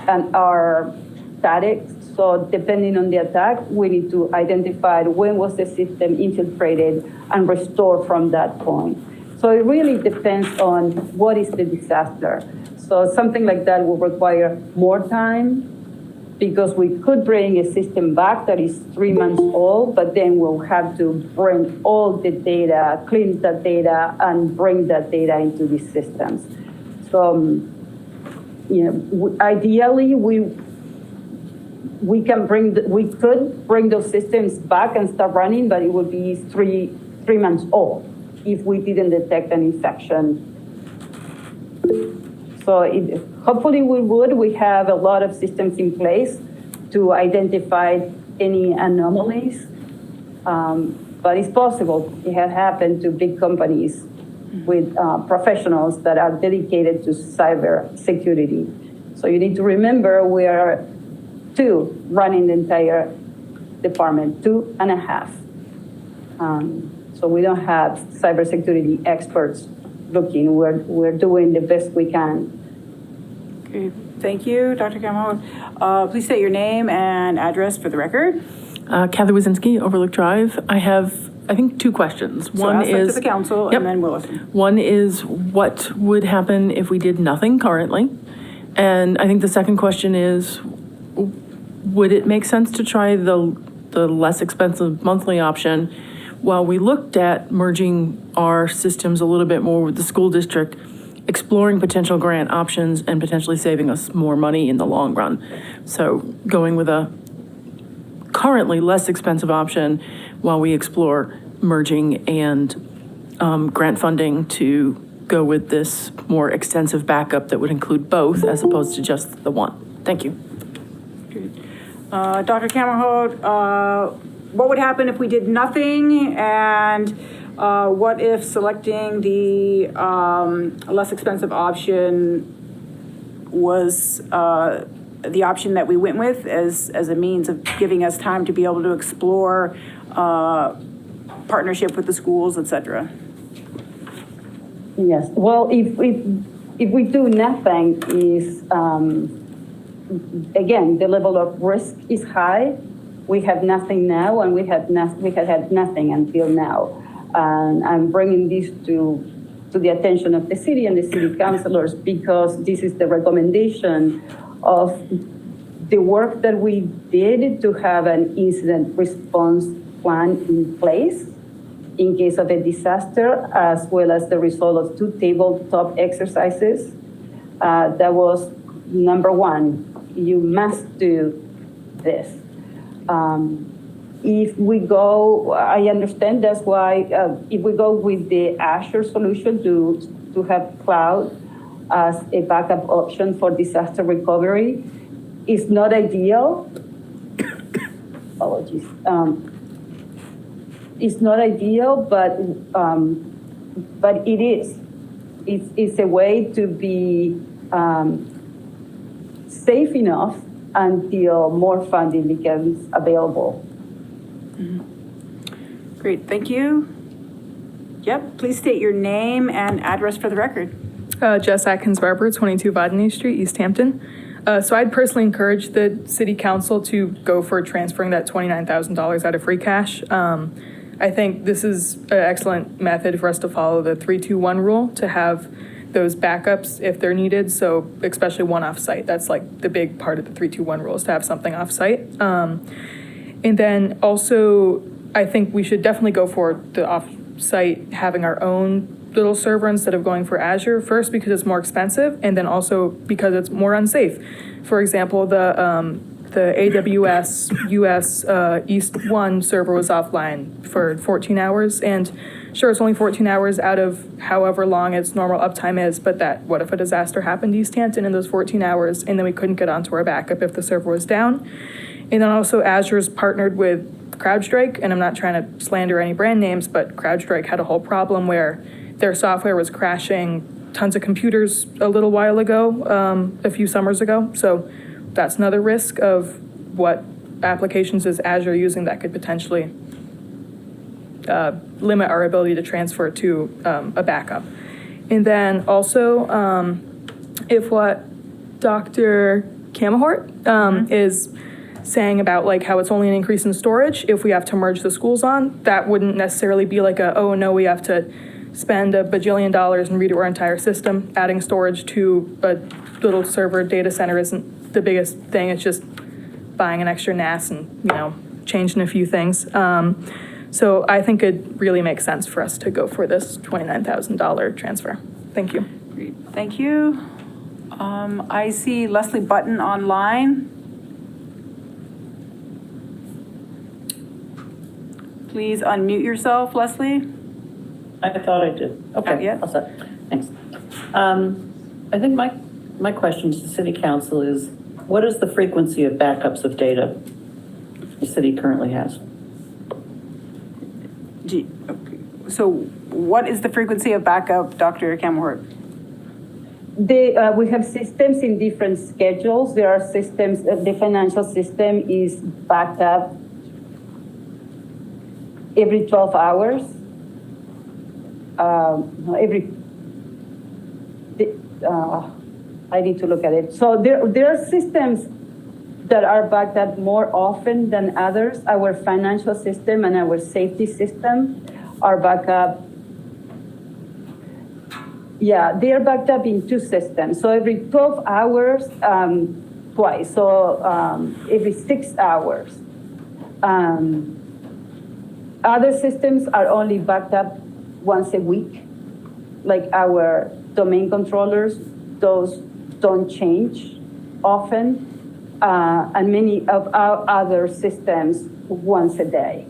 and are static. So depending on the attack, we need to identify when was the system infiltrated and restore from that point. So it really depends on what is the disaster. So something like that will require more time, because we could bring a system back that is 3 months old, but then we'll have to bring all the data, clean that data, and bring that data into these systems. So, ideally, we could bring those systems back and start running, but it would be three months old if we didn't detect an infection. So hopefully we have a lot of systems in place to identify any anomalies. But it's possible. It has happened to big companies with professionals that are dedicated to cyber security. So you need to remember we are 2 running the entire department, 2.5. So we don't have cybersecurity experts looking. We're doing the best we can. Okay, thank you, Dr. Camahort. Please state your name and address for the record. Kathy Wazinski, Overlook Drive. I have, I think, 2 questions. One is to the council, and then we'll listen. One is, what would happen if we did nothing currently? And I think the second question is, would it make sense to try the less expensive monthly option while we looked at merging our systems a little bit more with the school district, exploring potential grant options and potentially saving us more money in the long run? So going with a currently less expensive option while we explore merging and grant funding to go with this more extensive backup that would include both as opposed to just the one. Thank you. Dr. Camahort, what would happen if we did nothing, and what if selecting the less expensive option was the option that we went with as a means of giving us time to be able to explore partnership with the schools, et cetera? Yes. Well, if we do nothing, is again, the level of risk is high. We have nothing now, and we had nothing until now. And I'm bringing this to the attention of the city and the city councilors, because this is the recommendation of the work that we did to have an incident response plan in place in case of a disaster, as well as the result of 2 tabletop exercises. That was number 1. You must do this. If we go, I understand that's why, if we go with the Azure solution to have cloud as a backup option for disaster recovery, it's not ideal. Apologies. It's not ideal, but it is. It's a way to be safe enough until more funding becomes available. Great, thank you. Yep, please state your name and address for the record. Jess Atkins Barber, 22 Bodney Street, Easthampton. So I'd personally encourage the city council to go for transferring that $29,000 out of free cash. I think this is an excellent method for us to follow the 3-2-1 rule to have those backups if they're needed. So especially one off-site. That's like the big part of the 3-2-1 rule, is to have something off-site. And then also, I think we should definitely go for the off-site having our own little server instead of going for Azure, first because it's more expensive, and then also because it's more unsafe. For example, the the AWS US East 1 server was offline for 14 hours. And sure, it's only 14 hours out of however long its normal uptime is, but what if a disaster happened in Easthampton in those 14 hours and then we couldn't get onto our backup if the server was down? And then also Azure's partnered with CrowdStrike, and I'm not trying to slander any brand names, but CrowdStrike had a whole problem where their software was crashing tons of computers a little while ago, a few summers ago. So that's another risk of what applications is Azure using that could potentially limit our ability to transfer to a backup. And then also, if what Dr. Kamahort is saying about like how it's only an increase in storage, if we have to merge the schools on, that wouldn't necessarily be like oh no, we have to spend $1 bajillion and redo our entire system. Adding storage to a little server data center isn't the biggest thing. It's just buying an extra NAS and, changing a few things. So I think it really makes sense for us to go for this $29,000 transfer. Thank you. Great. Thank you. I see Leslie Button online. Please unmute yourself, Leslie. I thought I did. Okay. Yeah. All set. Thanks. I think my question to the City Council is, what is the frequency of backups of data the city currently has? So what is the frequency of backup, Dr. Kamahort? We have systems in different schedules. There are systems, the financial system is backed up every 12 hours. I need to look at it. So there are systems that are backed up more often than others. Our financial system and our safety system are backed up. Yeah, they are backed up in two systems. So every 12 hours, twice. So every 6 hours. Other systems are only backed up once a week, like our domain controllers. Those don't change often, and many of our other systems once a day.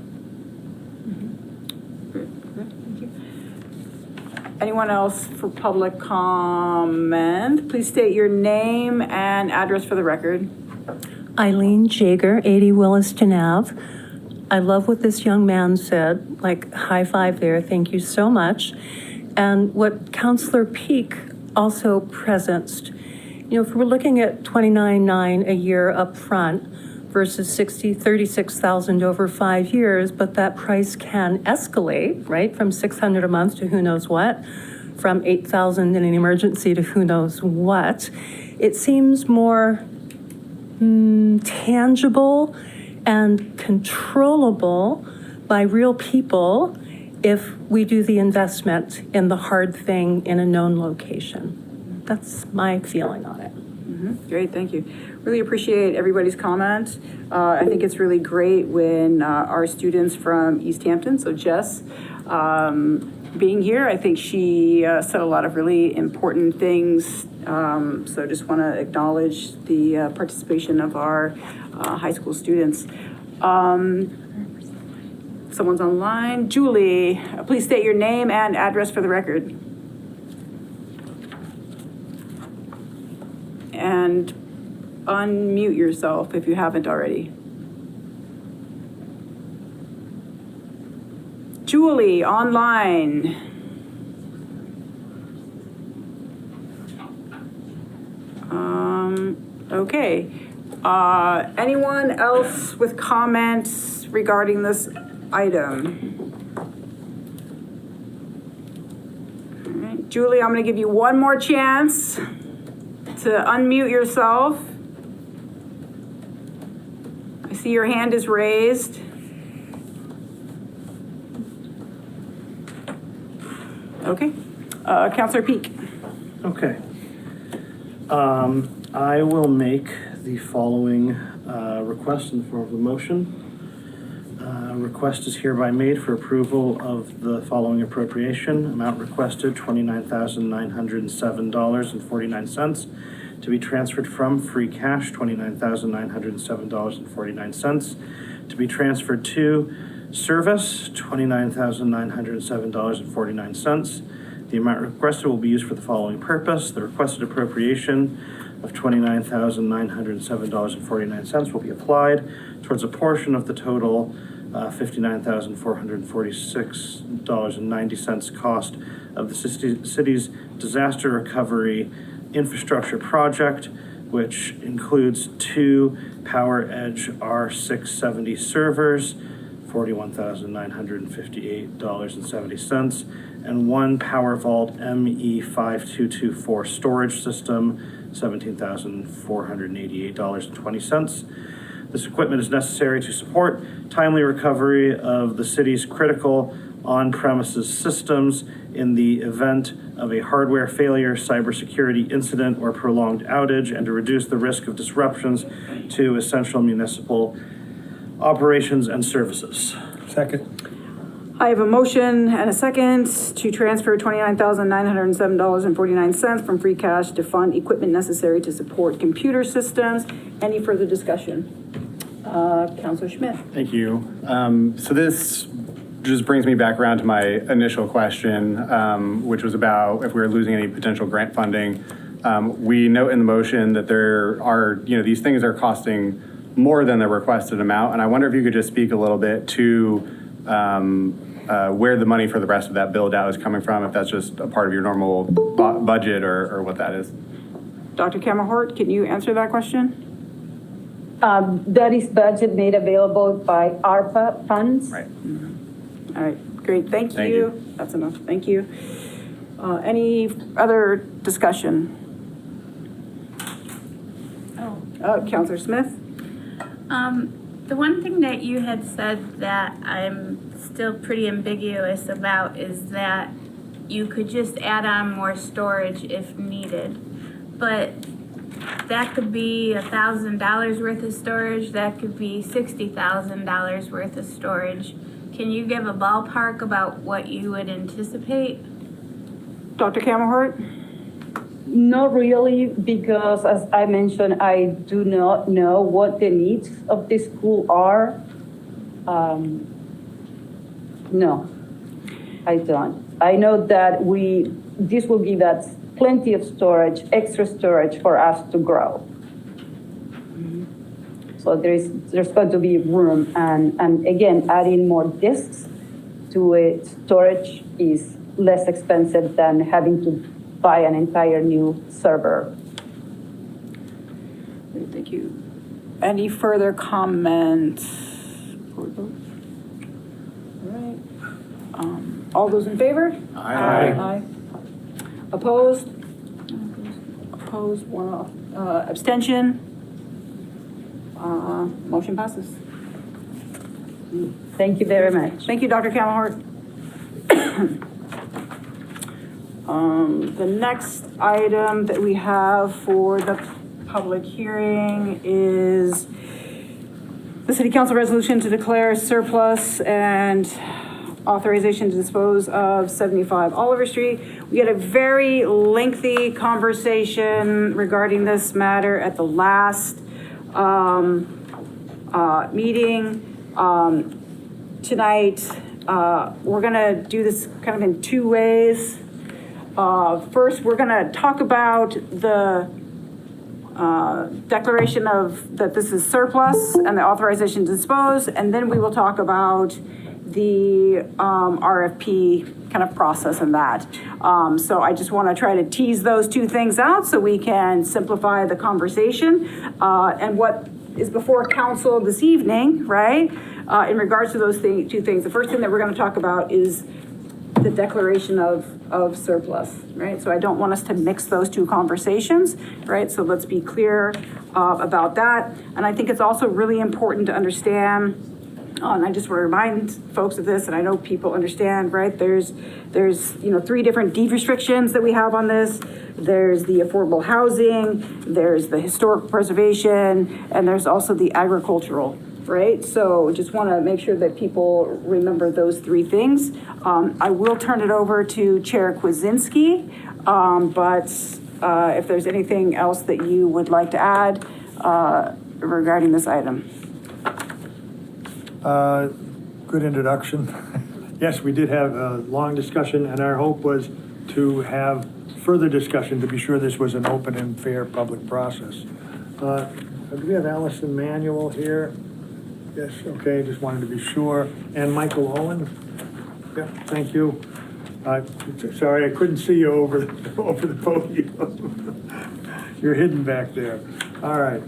Anyone else for public comment? Please state your name and address for the record. Eileen Jager, 80 Williston Ave. I love what this young man said, like high five there, thank you so much. And what Councillor Peak also presenced, if we're looking at $29,900 a year up front versus $36,000 over 5 years, but that price can escalate, right, from $600 a month to who knows what, from $8,000 in an emergency to who knows what. It seems more tangible and controllable by real people if we do the investment in the hard thing in a known location. That's my feeling on it. Great, thank you. Really appreciate everybody's comment. I think it's really great when our students from Easthampton, so Jess, being here, I think she said a lot of really important things. So just want to acknowledge the participation of our high school students. Someone's online. Julie, please state your name and address for the record. And unmute yourself if you haven't already. Julie, online. Okay. Anyone else with comments regarding this item? All right. Julie, I'm going to give you one more chance to unmute yourself. I see your hand is raised. Okay. Councillor Peak. Okay. I will make the following request in the form of a motion. Request is hereby made for approval of the following appropriation. Amount requested, $29,907.49 to be transferred from free cash, $29,907.49, to be transferred to service, $29,907.49. The amount requested will be used for the following purpose. The requested appropriation of $29,907.49 will be applied towards a portion of the total $59,446.90 cost of the city's disaster recovery infrastructure project, which includes 2 PowerEdge R670 servers, $41,958.70, and 1 PowerVault ME5224 storage system, $17,488.20. This equipment is necessary to support timely recovery of the city's critical on-premises systems in the event of a hardware failure, cybersecurity incident, or prolonged outage, and to reduce the risk of disruptions to essential municipal operations and services. Second. I have a motion and a second to transfer $29,907.49 from free cash to fund equipment necessary to support computer systems. Any further discussion? Councilor Schmidt. Thank you. So this just brings me back around to my initial question, which was about if we were losing any potential grant funding. We note in the motion that there are, these things are costing more than the requested amount. And I wonder if you could just speak a little bit to where the money for the rest of that build out is coming from, if that's just a part of your normal budget or what that is. Dr. Kammerhort, can you answer that question? That is budget made available by ARPA funds. Right. All right, great, thank you. That's enough, thank you. Any other discussion? Councilor Smith? The one thing that you had said that I'm still pretty ambiguous about is that you could just add on more storage if needed. But that could be $1,000 worth of storage, that could be $60,000 worth of storage. Can you give a ballpark about what you would anticipate? Dr. Kammerhort? Not really, because as I mentioned, I do not know what the needs of the school are. No, I don't. I know that this will give us plenty of storage, extra storage for us to grow. So there's going to be room, and again, adding more disks to it, storage is less expensive than having to buy an entire new server. Thank you. Any further comments? All right. All those in favor? Aye. Opposed? Opposed, one off. Abstention? Motion passes. Thank you very much. Thank you, Dr. Kammerhort. The next item that we have for the public hearing is the City Council resolution to declare surplus and authorization to dispose of 75 Oliver Street. We had a very lengthy conversation regarding this matter at the last meeting. Tonight, we're gonna do this kind of in 2 ways. First, we're gonna talk about the declaration of that this is surplus and the authorization to dispose, and then we will talk about the RFP kind of process and that. So I just want to try to tease those 2 things out so we can simplify the conversation. And what is before council this evening, right, in regards to those 2 things. The first thing that we're going to talk about is the declaration of surplus, right? So I don't want us to mix those 2 conversations, right? So let's be clear about that. And I think it's also really important to understand, and I just want to remind folks of this, and I know people understand, right? There's 3 different deed restrictions that we have on this. There's the affordable housing, there's the historic preservation, and there's also the agricultural, right? So just want to make sure that people remember those 3 things. I will turn it over to Chair Kwasinski, but if there's anything else that you would like to add regarding this item. Good introduction. Yes, we did have a long discussion, and our hope was to have further discussion to be sure this was an open and fair public process. Do we have Allison Manuel here? Yes, okay, just wanted to be sure. And Michael Owen? Yeah, thank you. Sorry, I couldn't see you over the podium. You're hidden back there. All right.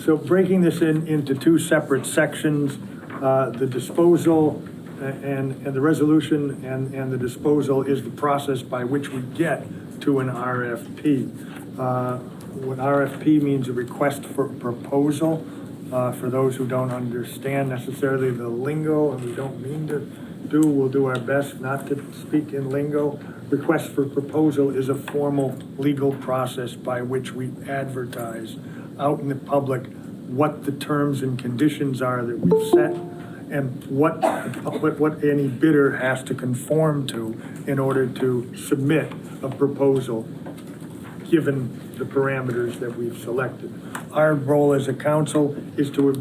So breaking this into two separate sections, the disposal and the resolution and the disposal is the process by which we get to an RFP. What RFP means, a request for proposal. For those who don't understand necessarily the lingo, and we don't mean to we'll do our best not to speak in lingo. Request for proposal is a formal legal process by which we advertise out in the public what the terms and conditions are that we've set and what any bidder has to conform to in order to submit a proposal given the parameters that we've selected. Our role as a council is to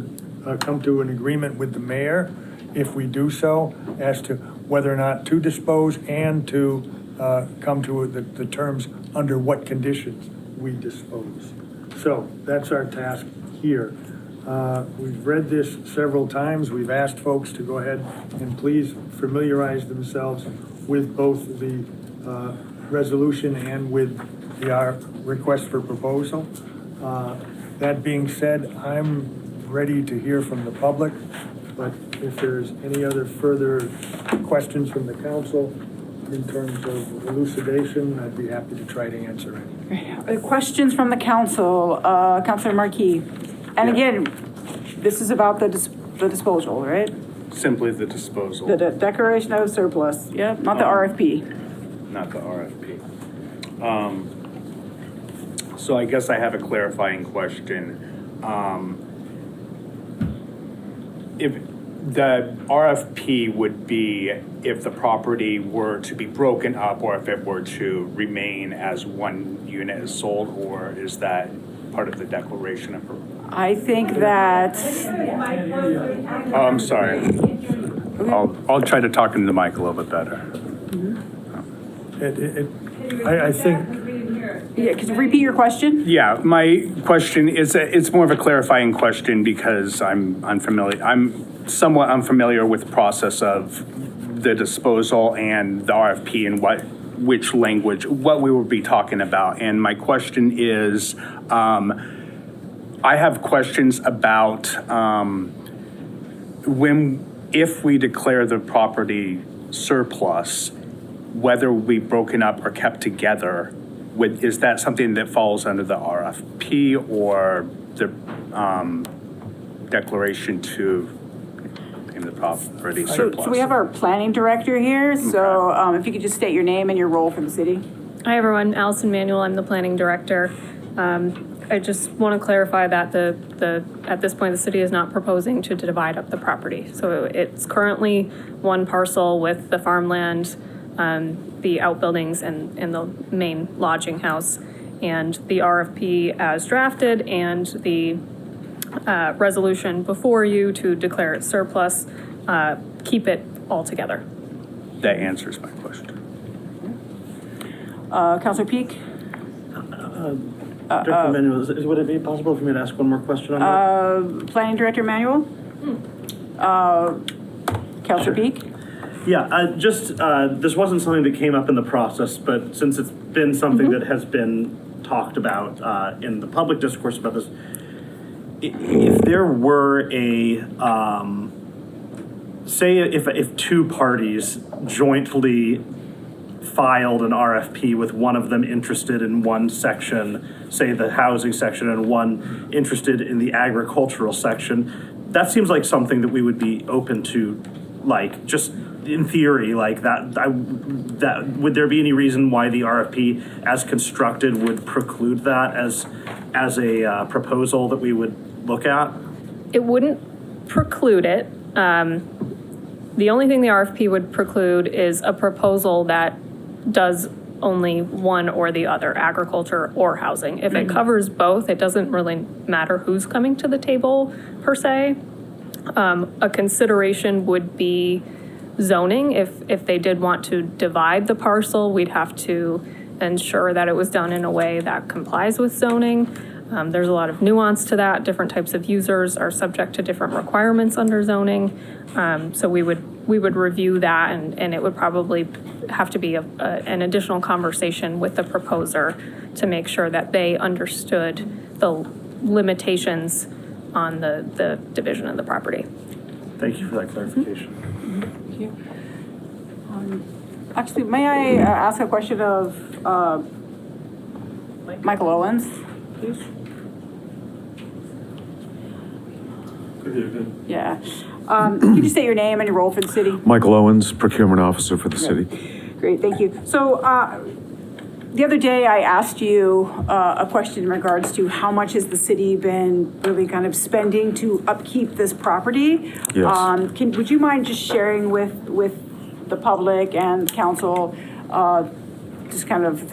come to an agreement with the mayor, if we do so, as to whether or not to dispose and to come to the terms under what conditions we dispose. So that's our task here. We've read this several times. We've asked folks to go ahead and please familiarize themselves with both the resolution and with our request for proposal. That being said, I'm ready to hear from the public, but if there's any other further questions from the council in terms of elucidation, I'd be happy to try to answer any. Questions from the council, Councilor Marquis. And again, this is about the disposal, right? Simply the disposal. The declaration of surplus, yeah, not the RFP. Not the RFP. So I guess I have a clarifying question. If the RFP would be if the property were to be broken up or if it were to remain as one unit is sold, or is that part of the declaration of? I think that. Oh, I'm sorry. I'll try to talk into the mic a little bit better. I think. Yeah, could you repeat your question? Yeah, my question is, it's more of a clarifying question because I'm somewhat unfamiliar with the process of the disposal and the RFP and which language, what we will be talking about. And my question is, I have questions about if we declare the property surplus, whether we broken up or kept together. Is that something that falls under the RFP or the declaration to obtain the property surplus? So we have our planning director here. So if you could just state your name and your role for the city. Hi everyone, Allison Manuel. I'm the planning director. I just want to clarify that at this point the city is not proposing to divide up the property. So it's currently one parcel with the farmland, the outbuildings and the main lodging house, and the RFP as drafted and the resolution before you to declare it surplus, keep it all together. That answers my question. Councilor Peak? Director Manuel, would it be possible for me to ask one more question on that? Planning Director Manuel? Councilor Peak? Yeah, this wasn't something that came up in the process, but since it's been something that has been talked about in the public discourse about this, if there were say if two parties jointly filed an RFP with one of them interested in one section, say the housing section, and one interested in the agricultural section, that seems like something that we would be open to, like, just in theory, like that would there be any reason why the RFP as constructed would preclude that as a proposal that we would look at? It wouldn't preclude it. The only thing the RFP would preclude is a proposal that does only one or the other, agriculture or housing. If it covers both, it doesn't really matter who's coming to the table per se. A consideration would be zoning. If they did want to divide the parcel, we'd have to ensure that it was done in a way that complies with zoning. There's a lot of nuance to that. Different types of users are subject to different requirements under zoning. So we would review that, and it would probably have to be an additional conversation with the proposer to make sure that they understood the limitations on the division of the property. Thank you for that clarification. Thank you. Actually, may I ask a question of Michael Owens, please? Yeah. Can you state your name and your role for the city? Michael Owens, Procurement Officer for the city. Great, thank you. So the other day I asked you a question in regards to how much has the city been really kind of spending to upkeep this property? Yes. Would you mind just sharing with the public and council just kind of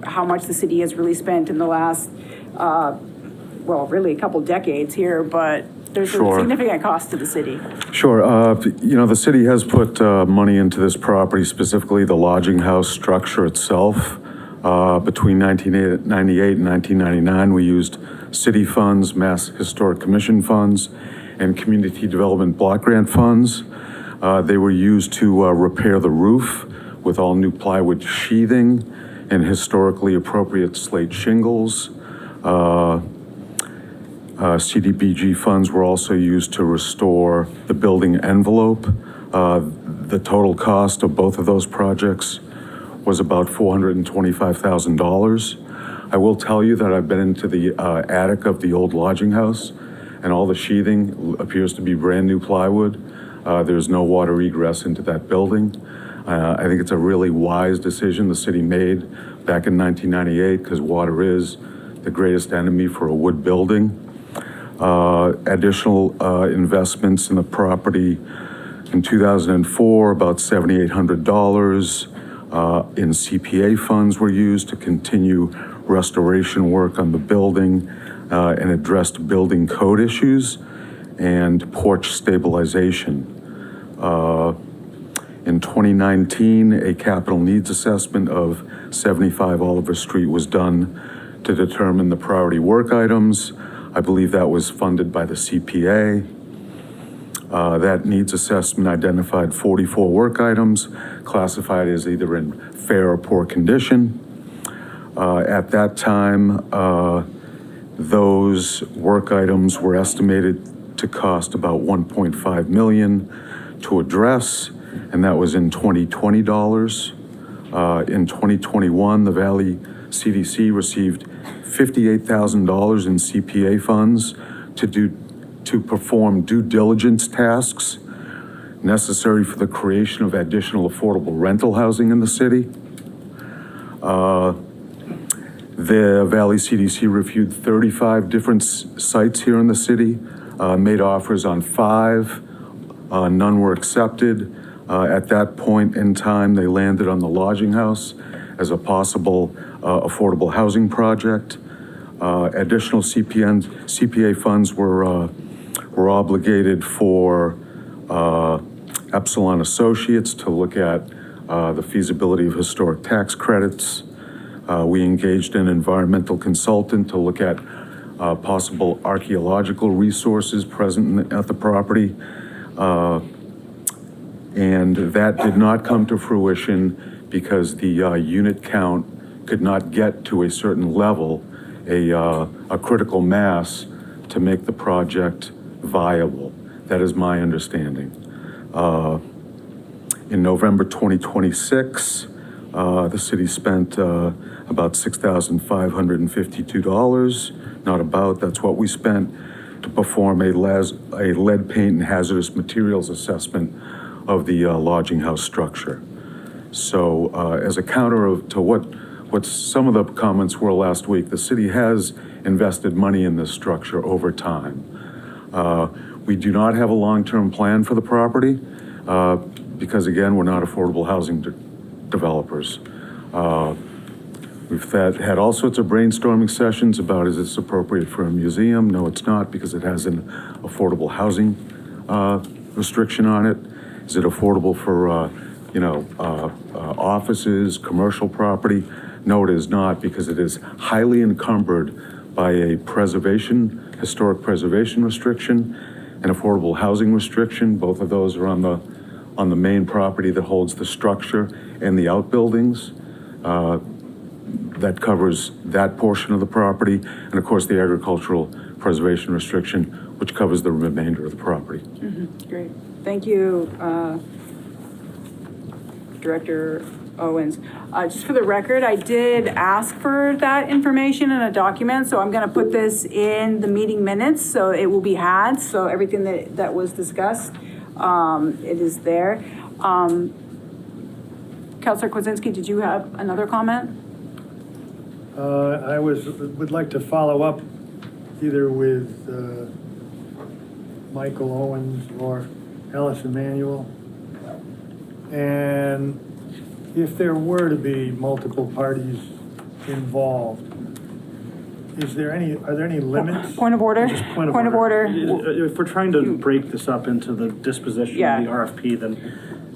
how much the city has really spent in the last, well, really a couple decades here, but there's Sure. a significant cost to the city. Sure. The city has put money into this property, specifically the lodging house structure itself. Between 1998 and 1999, we used city funds, Mass Historic Commission funds, and community development block grant funds. They were used to repair the roof with all new plywood sheathing and historically appropriate slate shingles. CDBG funds were also used to restore the building envelope. The total cost of both of those projects was about $425,000. I will tell you that I've been into the attic of the old lodging house, and all the sheathing appears to be brand new plywood. There's no water egress into that building. I think it's a really wise decision the city made back in 1998, because water is the greatest enemy for a wood building. Additional investments in the property in 2004, about $7,800 in CPA funds were used to continue restoration work on the building and addressed building code issues and porch stabilization. In 2019, a capital needs assessment of 75 Oliver Street was done to determine the priority work items. I believe that was funded by the CPA. That needs assessment identified 44 work items classified as either in fair or poor condition. At that time, those work items were estimated to cost about $1.5 million to address, and that was in 2020 dollars. In 2021, the Valley CDC received $58,000 in CPA funds to perform due diligence tasks necessary for the creation of additional affordable rental housing in the city. The Valley CDC reviewed 35 different sites here in the city, made offers on 5, none were accepted. At that point in time, they landed on the lodging house as a possible affordable housing project. Additional CPA funds were obligated for Epsilon Associates to look at the feasibility of historic tax credits. We engaged an environmental consultant to look at possible archaeological resources present at the property. And that did not come to fruition because the unit count could not get to a certain level, a critical mass, to make the project viable. That is my understanding. In November 2026, the city spent about $6,552, not about, that's what we spent, to perform a lead paint and hazardous materials assessment of the lodging house structure. So as a counter to what some of the comments were last week, the city has invested money in this structure over time. We do not have a long-term plan for the property because, again, we're not affordable housing developers. We've had all sorts of brainstorming sessions about is this appropriate for a museum? No, it's not, because it has an affordable housing restriction on it. Is it affordable for, offices, commercial property? No, it is not, because it is highly encumbered by a historic preservation restriction, an affordable housing restriction. Both of those are on the main property that holds the structure and the outbuildings. That covers that portion of the property, and of course, the agricultural preservation restriction, which covers the remainder of the property. Great. Thank you, Director Owens. Just for the record, I did ask for that information in a document, so I'm going to put this in the meeting minutes, so it will be had. So everything that was discussed, it is there. Councilor Kwasinski, did you have another comment? I would like to follow up either with Michael Owens or Alice Emanuel. And if there were to be multiple parties involved, are there any limits? Point of order? Just point of order. If we're trying to break this up into the disposition of the RFP, then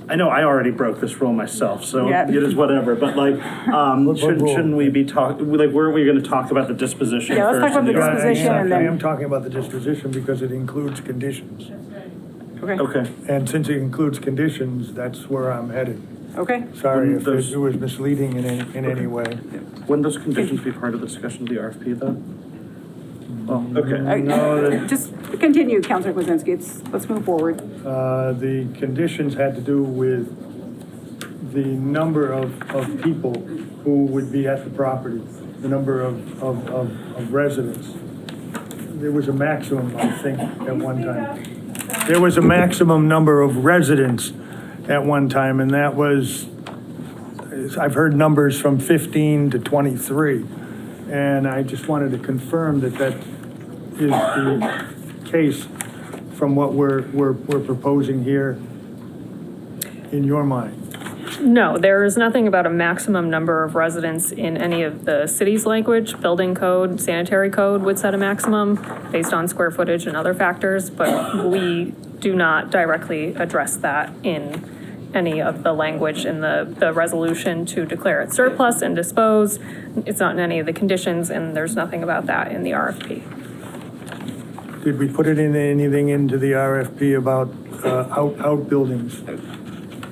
I know I already broke this rule myself, so it is whatever, but like, shouldn't we be weren't we gonna talk about the disposition first? Let's talk about the disposition and then. I am talking about the disposition because it includes conditions. Okay. And since it includes conditions, that's where I'm headed. Okay. Sorry if it was misleading in any way. Wouldn't those conditions be part of the discussion of the RFP though? Oh, okay. Just continue, Councilor Kwasinski. Let's move forward. The conditions had to do with the number of people who would be at the property, the number of residents. There was a maximum, I think, at one time. There was a maximum number of residents at one time, and that was, I've heard numbers from 15 to 23. And I just wanted to confirm that is the case from what we're proposing here in your mind. No, there is nothing about a maximum number of residents in any of the city's language. Building code, sanitary code would set a maximum based on square footage and other factors, but we do not directly address that in any of the language in the resolution to declare it surplus and dispose. It's not in any of the conditions, and there's nothing about that in the RFP. Did we put anything into the RFP about outbuildings,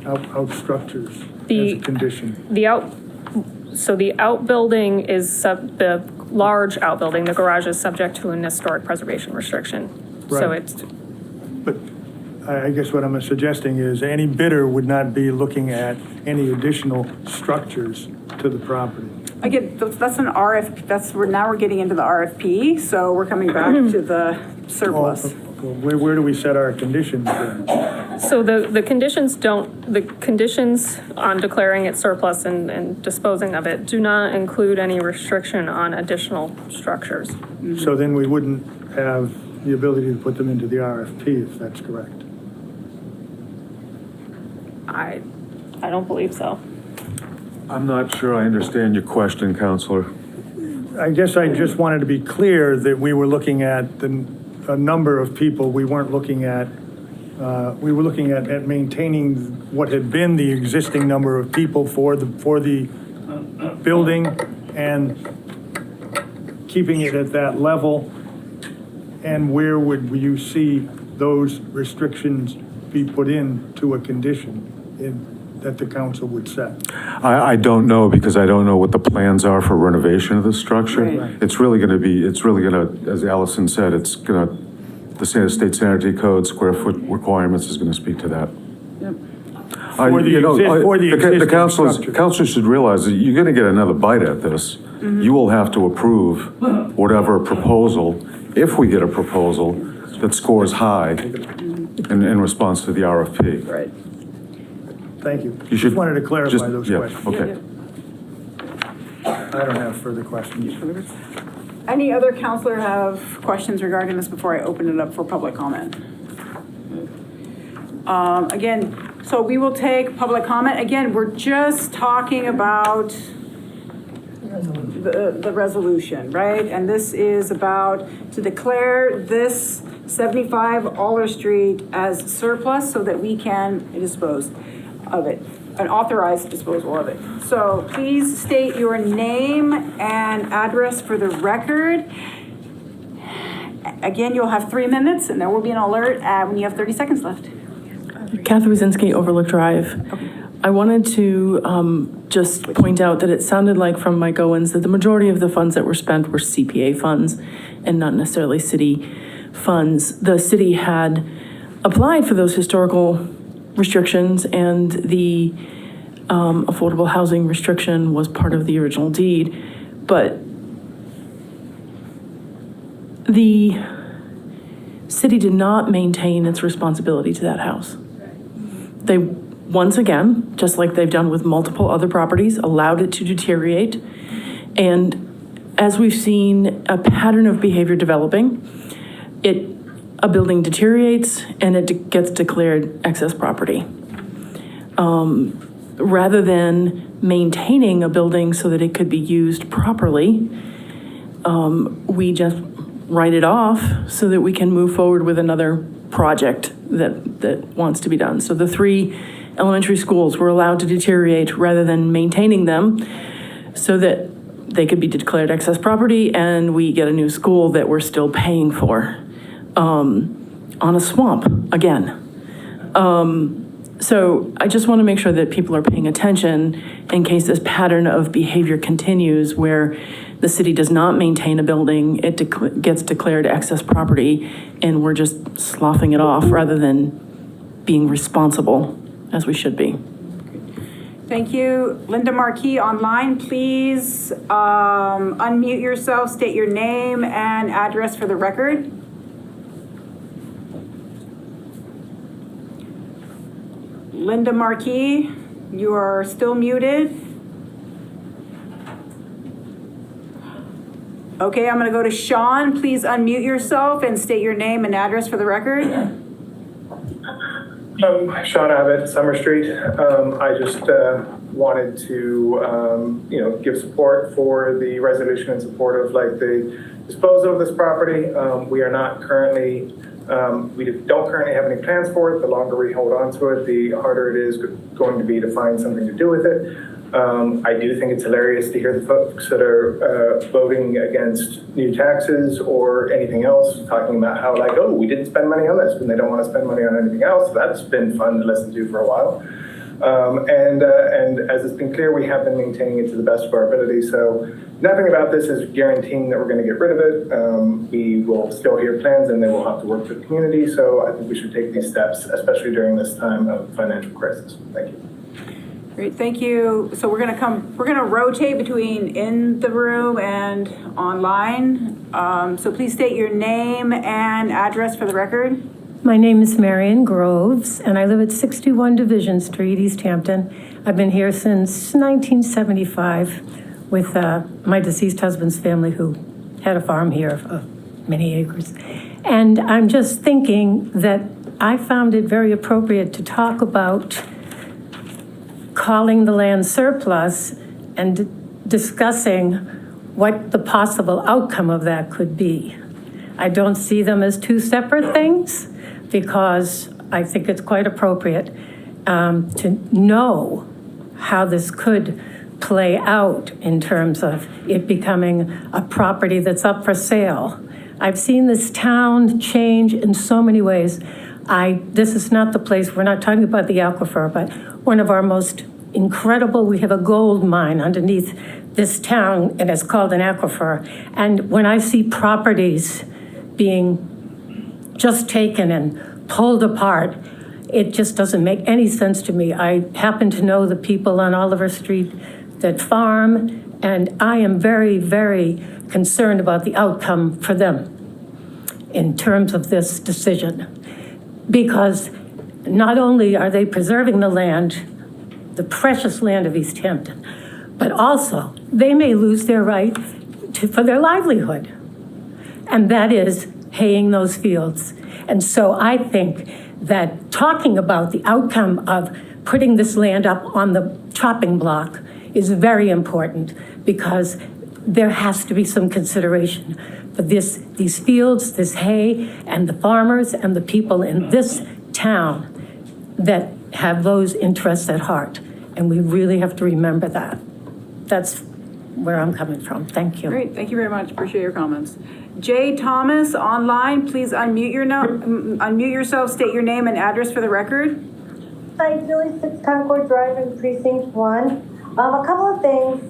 out structures as a condition? So the outbuilding is the large outbuilding, the garage is subject to an historic preservation restriction. Right. So it's. But I guess what I'm suggesting is any bidder would not be looking at any additional structures to the property. Again, that's an RFP. Now we're getting into the RFP, so we're coming back to the surplus. Where do we set our conditions then? So the conditions on declaring it surplus and disposing of it do not include any restriction on additional structures. So then we wouldn't have the ability to put them into the RFP, if that's correct. I don't believe so. I'm not sure I understand your question, Counselor. I guess I just wanted to be clear that we were looking at a number of people. We weren't looking at, we were looking at maintaining what had been the existing number of people for the building and keeping it at that level. And where would you see those restrictions be put into a condition that the council would set? I don't know, because I don't know what the plans are for renovation of the structure. Right. It's really going to, as Allison said, the state sanitary code square foot requirements is going to speak to that. Yep. The council should realize that you're going to get another bite at this. Mm-hmm. You will have to approve whatever proposal, if we get a proposal that scores high in response to the RFP. Right. Thank you. You Just wanted to clarify those questions. Okay. I don't have further questions. Any other counselor have questions regarding this before I open it up for public comment? Again, So we will take public comment. Again, we're just talking about the resolution, right? And this is about to declare this 75 Aller Street as surplus so that we can dispose of it, an authorized disposal of it. So please state your name and address for the record. Again, you'll have 3 minutes and there will be an alert when you have 30 seconds left. Kathy Wazinski, Overlook Drive. I wanted to just point out that it sounded like from Mike Owens that the majority of the funds that were spent were CPA funds and not necessarily city funds. The city had applied for those historical restrictions and the affordable housing restriction was part of the original deed, but the city did not maintain its responsibility to that house. They, once again, just like they've done with multiple other properties, allowed it to deteriorate. And as we've seen a pattern of behavior developing, a building deteriorates and it gets declared excess property. Rather than maintaining a building so that it could be used properly, we just write it off so that we can move forward with another project that wants to be done. So the 3 elementary schools were allowed to deteriorate rather than maintaining them so that they could be declared excess property and we get a new school that we're still paying for on a swamp again. So I just want to make sure that people are paying attention in case this pattern of behavior continues where the city does not maintain a building, it gets declared excess property, and we're just sloughing it off rather than being responsible as we should be. Thank you. Linda Marquis online, please unmute yourself, state your name and address for the record. Linda Marquis, you are still muted. Okay, I'm going to go to Sean. Please unmute yourself and state your name and address for the record. Sean Abbott, Summer Street. I just wanted to, give support for the resolution in support of the disposal of this property. We are not currently, we don't currently have any plans for it. The longer we hold on to it, the harder it is going to be to find something to do with it. I do think it's hilarious to hear the folks that are voting against new taxes or anything else talking about how oh, we didn't spend money on this and they don't want to spend money on anything else. That's been fun to listen to for a while. And as it's been clear, we have been maintaining it to the best of our ability. So nothing about this is guaranteeing that we're going to get rid of it. We will still hear plans and then we'll have to work with the community. So I think we should take these steps, especially during this time of financial crisis. Thank you. Great, thank you. So we're gonna rotate between in the room and online. So please state your name and address for the record. My name is Marion Groves, and I live at 61 Division Street, Easthampton. I've been here since 1975 with my deceased husband's family who had a farm here of many acres. And I'm just thinking that I found it very appropriate to talk about calling the land surplus and discussing what the possible outcome of that could be. I don't see them as two separate things because I think it's quite appropriate to know how this could play out in terms of it becoming a property that's up for sale. I've seen this town change in so many ways. This is not the place, we're not talking about the aquifer, but one of our most incredible, we have a gold mine underneath this town and it's called an aquifer. And when I see properties being just taken and pulled apart, it just doesn't make any sense to me. I happen to know the people on Oliver Street that farm, and I am very, very concerned about the outcome for them in terms of this decision. Because not only are they preserving the land, the precious land of Easthampton, but also they may lose their right for their livelihood. And that is haying those fields. And so I think that talking about the outcome of putting this land up on the chopping block is very important, because there has to be some consideration for these fields, this hay, and the farmers and the people in this town that have those interests at heart. And we really have to remember that. That's where I'm coming from. Thank you. Great, thank you very much. Appreciate your comments. Jay Thomas, online, please unmute yourself, state your name and address for the record. Hi, Julie, 6 Concord Drive in Precinct 1. A couple of things.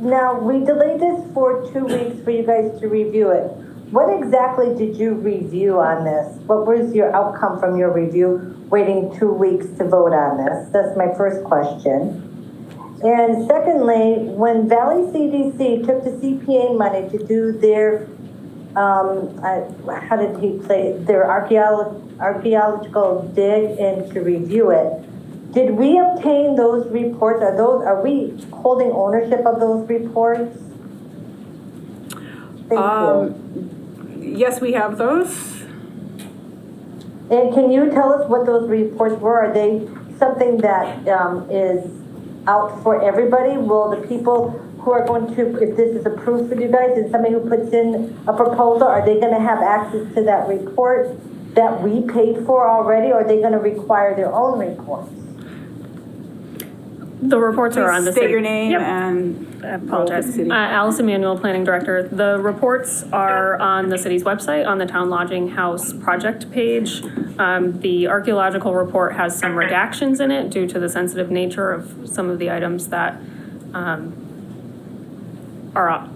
Now, we delayed this for 2 weeks for you guys to review it. What exactly did you review on this? What was your outcome from your review, waiting 2 weeks to vote on this? That's my first question. And secondly, when Valley CDC took the CPA money to do their, how did he say, their archaeological dig and to review it, did we obtain those reports? Are we holding ownership of those reports? Thank you. Yes, we have those. And can you tell us what those reports were? Are they something that is out for everybody? Will the people who are going to, if this is approved for you guys, and somebody who puts in a proposal, are they going to have access to that report that we paid for already, or are they going to require their own reports? The reports are on the city. State your name Yep. and I apologize. Allison Manuel, Planning Director. The reports are on the city's website on the Town Lodging House project page. The archaeological report has some redactions in it due to the sensitive nature of some of the items that are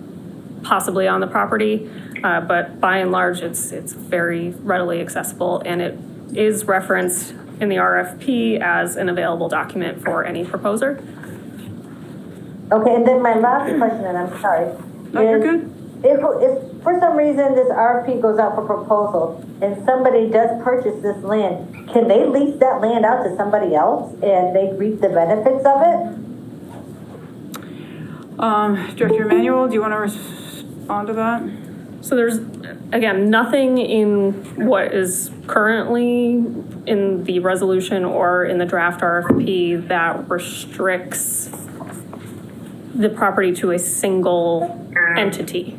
possibly on the property. But by and large, it's very readily accessible, and it is referenced in the RFP as an available document for any proposer. Okay, and then my last question, and I'm sorry. No, you're good. If for some reason this RFP goes out for proposal and somebody does purchase this land, can they lease that land out to somebody else and they reap the benefits of it? Director Emanuel, do you want to respond to that? So there's, again, nothing in what is currently in the resolution or in the draft RFP that restricts the property to a single entity.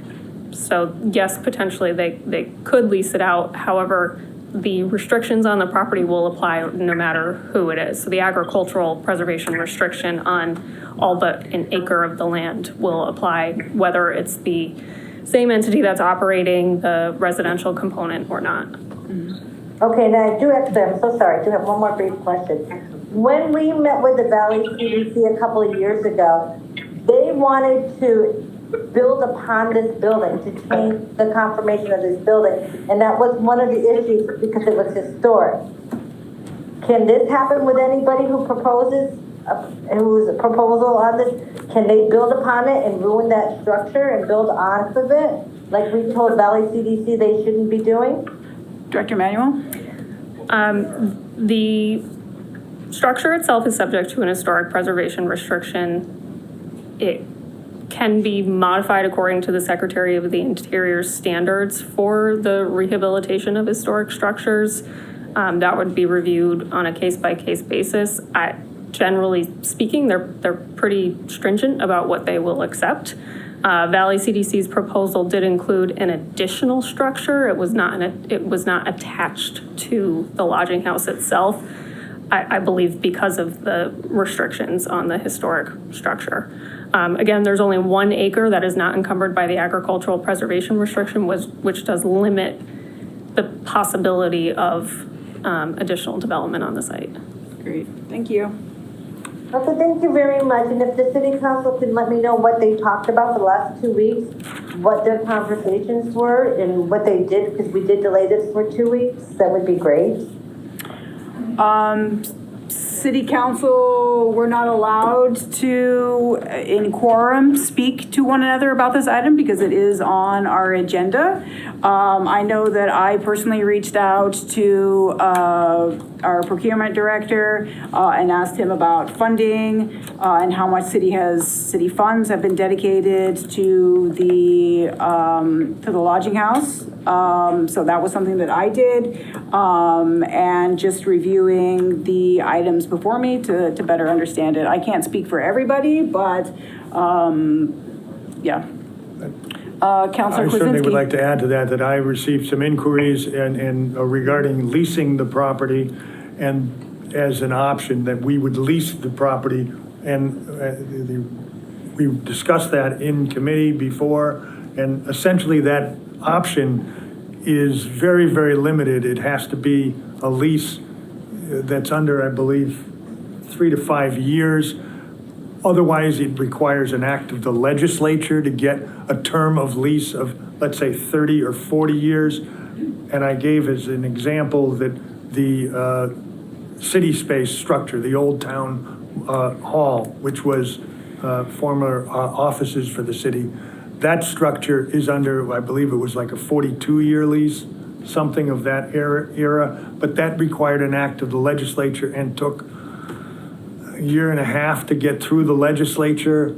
So yes, potentially they could lease it out. However, the restrictions on the property will apply no matter who it is. So the agricultural preservation restriction on all but an acre of the land will apply, whether it's the same entity that's operating the residential component or not. Okay, now I do actually, I'm so sorry, I do have one more brief question. When we met with the Valley CDC a couple of years ago, they wanted to build upon this building, to change the conformation of this building, and that was one of the issues because it was historic. Can this happen with anybody who proposes, who's a proposal on this? Can they build upon it and ruin that structure and build off of it, like we told Valley CDC they shouldn't be doing? Director Emanuel? The structure itself is subject to an historic preservation restriction. It can be modified according to the Secretary of the Interior's standards for the rehabilitation of historic structures. That would be reviewed on a case-by-case basis. Generally speaking, they're pretty stringent about what they will accept. Valley CDC's proposal did include an additional structure. It was not attached to the lodging house itself, I believe because of the restrictions on the historic structure. Again, there's only 1 acre that is not encumbered by the agricultural preservation restriction, which does limit the possibility of additional development on the site. Great, thank you. Okay, thank you very much. And if the city council can let me know what they talked about for the last 2 weeks, what their conversations were and what they did, because we did delay this for 2 weeks, that would be great. City council, we're not allowed to, in quorum, speak to one another about this item because it is on our agenda. I know that I personally reached out to our procurement director and asked him about funding and how much city funds have been dedicated to the lodging house. So that was something that I did. And just reviewing the items before me to better understand it. I can't speak for everybody, but, yeah. Counselor I certainly would like Kwasinski. to add to that, that I received some inquiries and regarding leasing the property, and as an option, that we would lease the property, and we discussed that in committee before, and essentially that option is very, very limited. It has to be a lease that's under, I believe, 3 to 5 years. Otherwise, it requires an act of the legislature to get a term of lease of, let's say, 30 or 40 years. And I gave as an example that the city space structure, the Old Town Hall, which was former offices for the city, that structure is under, I believe it was like a 42-year lease, something of that era, but that required an act of the legislature and took a year and a half to get through the legislature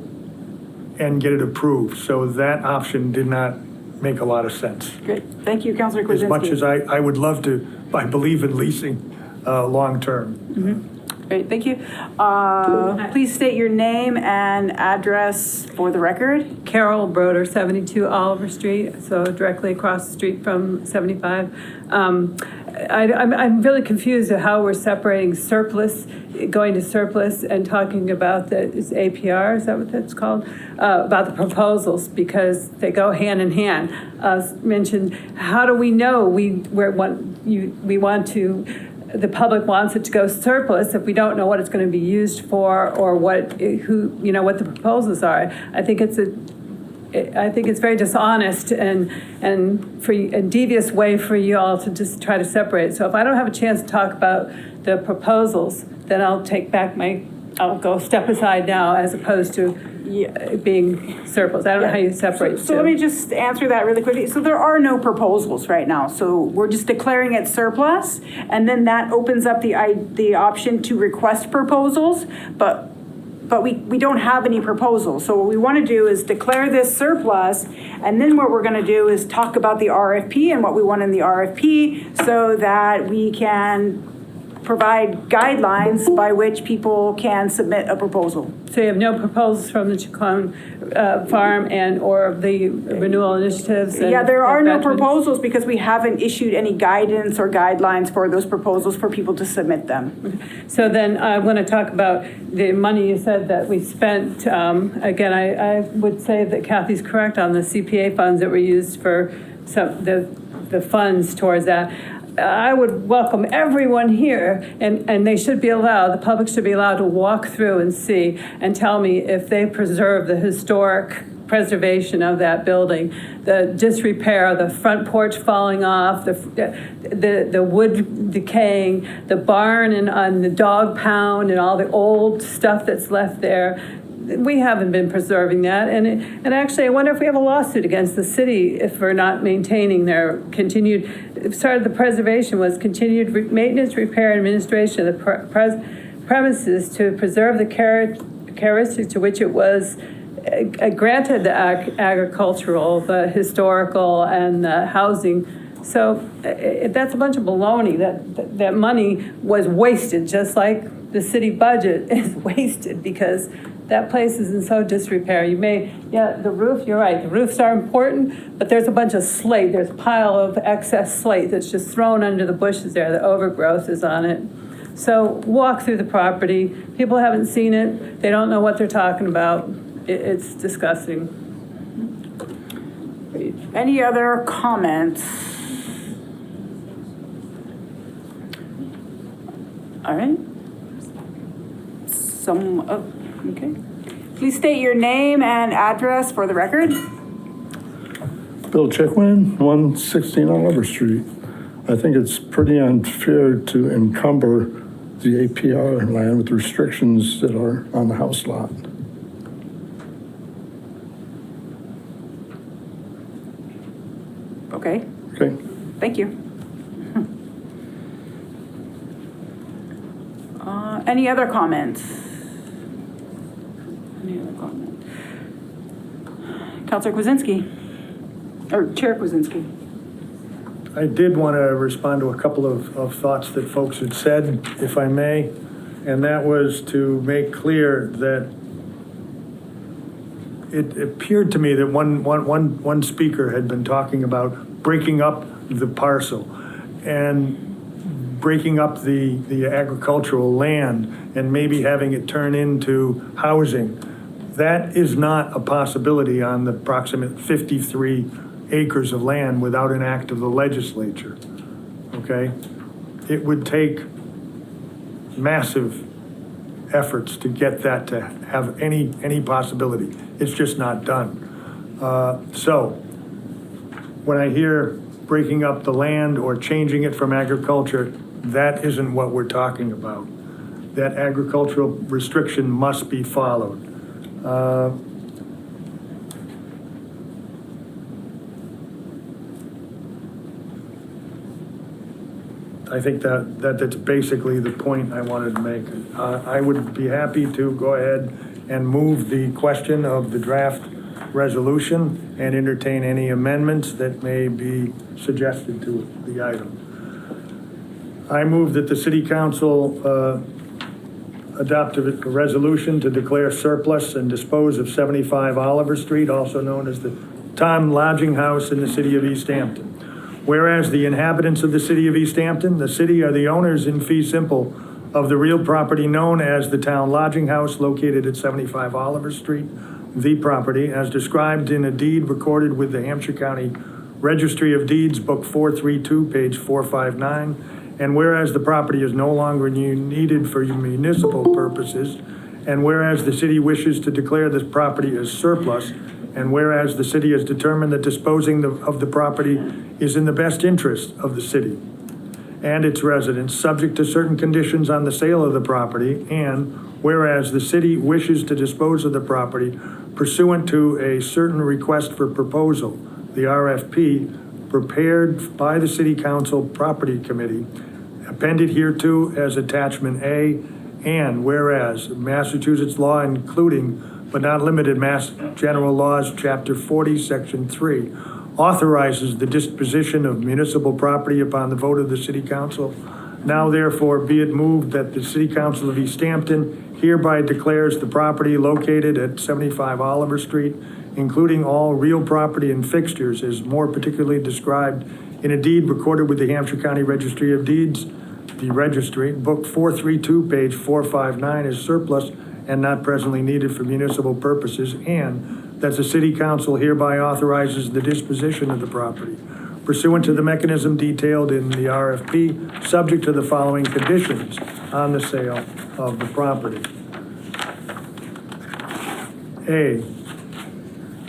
and get it approved. So that option did not make a lot of sense. Great. Thank you, Counselor Kwasinski. As much as I would love to, I believe in leasing long-term. Great, thank you. Please state your name and address for the record. Carol Broder, 72 Oliver Street, so directly across the street from 75. I'm really confused at how we're separating surplus, going to surplus, and talking about is APR, is that what that's called? About the proposals, because they go hand in hand. Mentioned, how do we know the public wants it to go surplus if we don't know what it's going to be used for, or what the proposals are? I think it's very dishonest and for a devious way for you all to just try to separate. So if I don't have a chance to talk about the proposals, then I'll go step aside now, as opposed to being surplus. I don't know how you separate. So let me just answer that really quickly. So there are no proposals right now. So we're just declaring it surplus, and then that opens up the option to request proposals, but we don't have any proposals. So what we want to do is declare this surplus, and then what we're going to do is talk about the RFP and what we want in the RFP, so that we can provide guidelines by which people can submit a proposal. So you have no proposals from the Chacon Farm or the renewal initiatives? Yeah, there are no proposals because we haven't issued any guidance or guidelines for those proposals for people to submit them. So then I want to talk about the money you said that we spent. Again, I would say that Kathy's correct on the CPA funds that were used for the funds towards that. I would welcome everyone here, and they should be allowed, the public should be allowed to walk through and see and tell me if they preserve the historic preservation of that building, the disrepair, the front porch falling off, the wood decaying, the barn and the dog pound and all the old stuff that's left there. We haven't been preserving that, and actually I wonder if we have a lawsuit against the city if we're not maintaining their started the preservation was continued maintenance, repair, and administration of the premises to preserve the characteristics to which it was granted the agricultural, the historical, and the housing. So that's a bunch of baloney. That money was wasted, just like the city budget is wasted, because that place is in so disrepair. The roof, you're right, the roofs are important, but there's a bunch of slate. There's a pile of excess slate that's just thrown under the bushes there. The overgrowth is on it. So walk through the property. People haven't seen it. They don't know what they're talking about. It's disgusting. Any other comments? All right. Okay. Please state your name and address for the record. Bill Chickwin, 116 Oliver Street. I think it's pretty unfair to encumber the APR land with restrictions that are on the house lot. Okay. Okay. Thank you. Any other comments? Counselor Kwasinski, or Chair Kwasinski. I did want to respond to a couple of thoughts that folks had said, if I may, and that was to make clear that it appeared to me that one speaker had been talking about breaking up the parcel and breaking up the agricultural land and maybe having it turn into housing. That is not a possibility on the approximate 53 acres of land without an act of the legislature, okay? It would take massive efforts to get that to have any possibility. It's just not done. So when I hear breaking up the land or changing it from agriculture, that isn't what we're talking about. That agricultural restriction must be followed. I think that's basically the point I wanted to make. I would be happy to go ahead and move the question of the draft resolution and entertain any amendments that may be suggested to the item. I move that the City Council adopt a resolution to declare surplus and dispose of 75 Oliver Street, also known as the Tom Lodging House in the city of Easthampton. Whereas the inhabitants of the city of Easthampton, the city are the owners in fee simple of the real property known as the Town Lodging House located at 75 Oliver Street, the property as described in a deed recorded with the Hampshire County Registry of Deeds, Book 432, page 459. And whereas the property is no longer needed for municipal purposes, and whereas the city wishes to declare this property as surplus, and whereas the city has determined that disposing of the property is in the best interest of the city and its residents, subject to certain conditions on the sale of the property, and whereas the city wishes to dispose of the property pursuant to a certain request for proposal, the RFP, prepared by the City Council Property Committee, appended hereto as Attachment A, and whereas Massachusetts law, including but not limited Mass General Laws, Chapter 40, Section 3, authorizes the disposition of municipal property upon the vote of the City Council. Now therefore be it moved that the City Council of Easthampton hereby declares the property located at 75 Oliver Street, including all real property and fixtures as more particularly described in a deed recorded with the Hampshire County Registry of Deeds, the registry, Book 432, page 459, is surplus and not presently needed for municipal purposes, and that the City Council hereby authorizes the disposition of the property pursuant to the mechanism detailed in the RFP, subject to the following conditions on the sale of the property. A,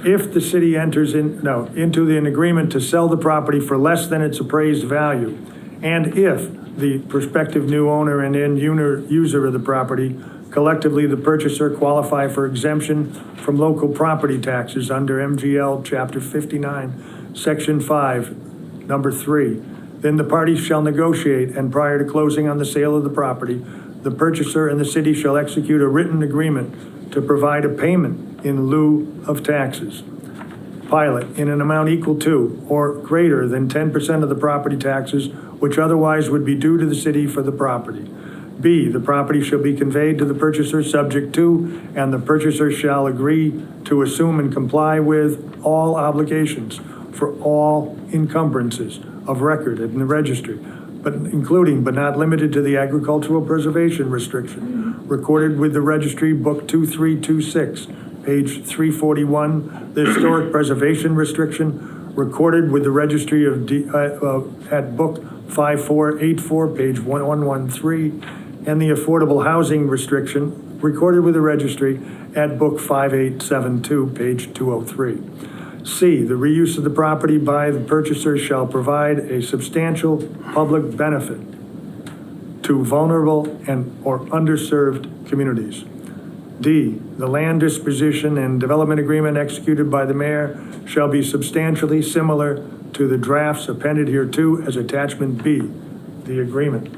if the city enters into an agreement to sell the property for less than its appraised value, and if the prospective new owner and end user of the property, collectively the purchaser, qualify for exemption from local property taxes under MGL Chapter 59, Section 5, Number 3, then the parties shall negotiate, and prior to closing on the sale of the property, the purchaser and the city shall execute a written agreement to provide a payment in lieu of taxes. Pilot, in an amount equal to or greater than 10% of the property taxes which otherwise would be due to the city for the property. B, the property shall be conveyed to the purchaser subject to, and the purchaser shall agree to assume and comply with all obligations for all encumbrances of record in the registry, but including but not limited to the agricultural preservation restriction recorded with the registry, Book 2326, page 341, the historic preservation restriction recorded with the registry at Book 5484, page 1113, and the affordable housing restriction recorded with the registry at Book 5872, page 203. C, the reuse of the property by the purchaser shall provide a substantial public benefit to vulnerable and or underserved communities. D, the land disposition and development agreement executed by the mayor shall be substantially similar to the drafts appended hereto as Attachment B, the agreement.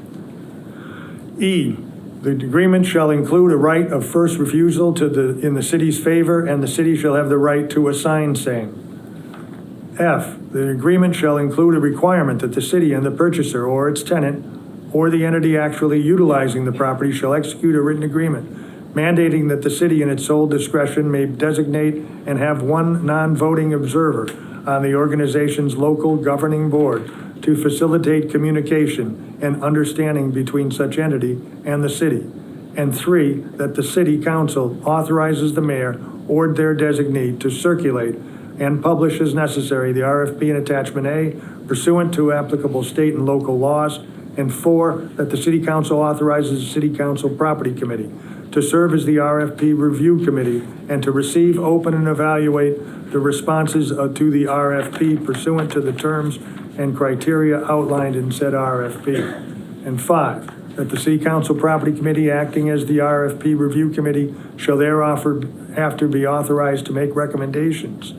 E, the agreement shall include a right of first refusal in the city's favor, and the city shall have the right to assign same. F, the agreement shall include a requirement that the city and the purchaser or its tenant or the entity actually utilizing the property shall execute a written agreement mandating that the city in its sole discretion may designate and have one non-voting observer on the organization's local governing board to facilitate communication and understanding between such entity and the city. And 3, that the city council authorizes the mayor or their designee to circulate and publish as necessary the RFP in attachment A pursuant to applicable state and local laws. And 4, that the city council authorizes the city council property committee to serve as the RFP review committee and to receive, open, and evaluate the responses to the RFP pursuant to the terms and criteria outlined in said RFP. And 5, that the city council property committee acting as the RFP review committee shall thereafter be authorized to make recommendations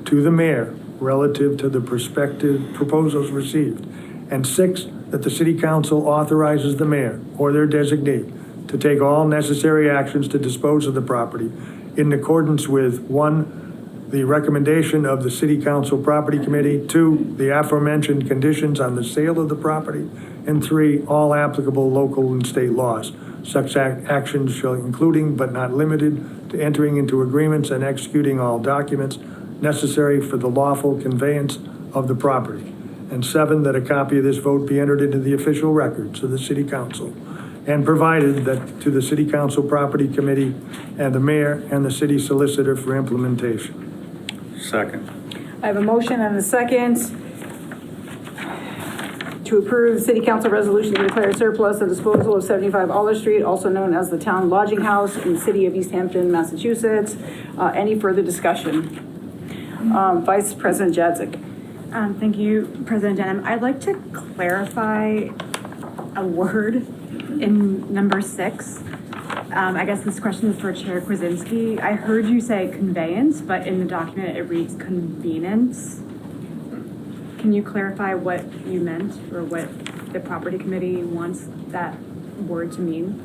to the mayor relative to the prospective proposals received. And 6, that the city council authorizes the mayor or their designee to take all necessary actions to dispose of the property in accordance with 1, the recommendation of the city council property committee, 2, the aforementioned conditions on the sale of the property, and 3, all applicable local and state laws. Such actions shall including but not limited to entering into agreements and executing all documents necessary for the lawful conveyance of the property. And 7, that a copy of this vote be entered into the official records of the city council and provided that to the city council property committee and the mayor and the city solicitor for implementation. Second. I have a motion and a second to approve city council resolution to declare surplus the disposal of 75 Olive Street, also known as the Town Lodging House in the city of Easthampton, Massachusetts. Any further discussion? Vice President Jadzik. Thank you, President Denham. I'd like to clarify a word in number 6. I guess this question is for Chair Krasinski. I heard you say conveyance, but in the document it reads convenience. Can you clarify what you meant or what the property committee wants that word to mean?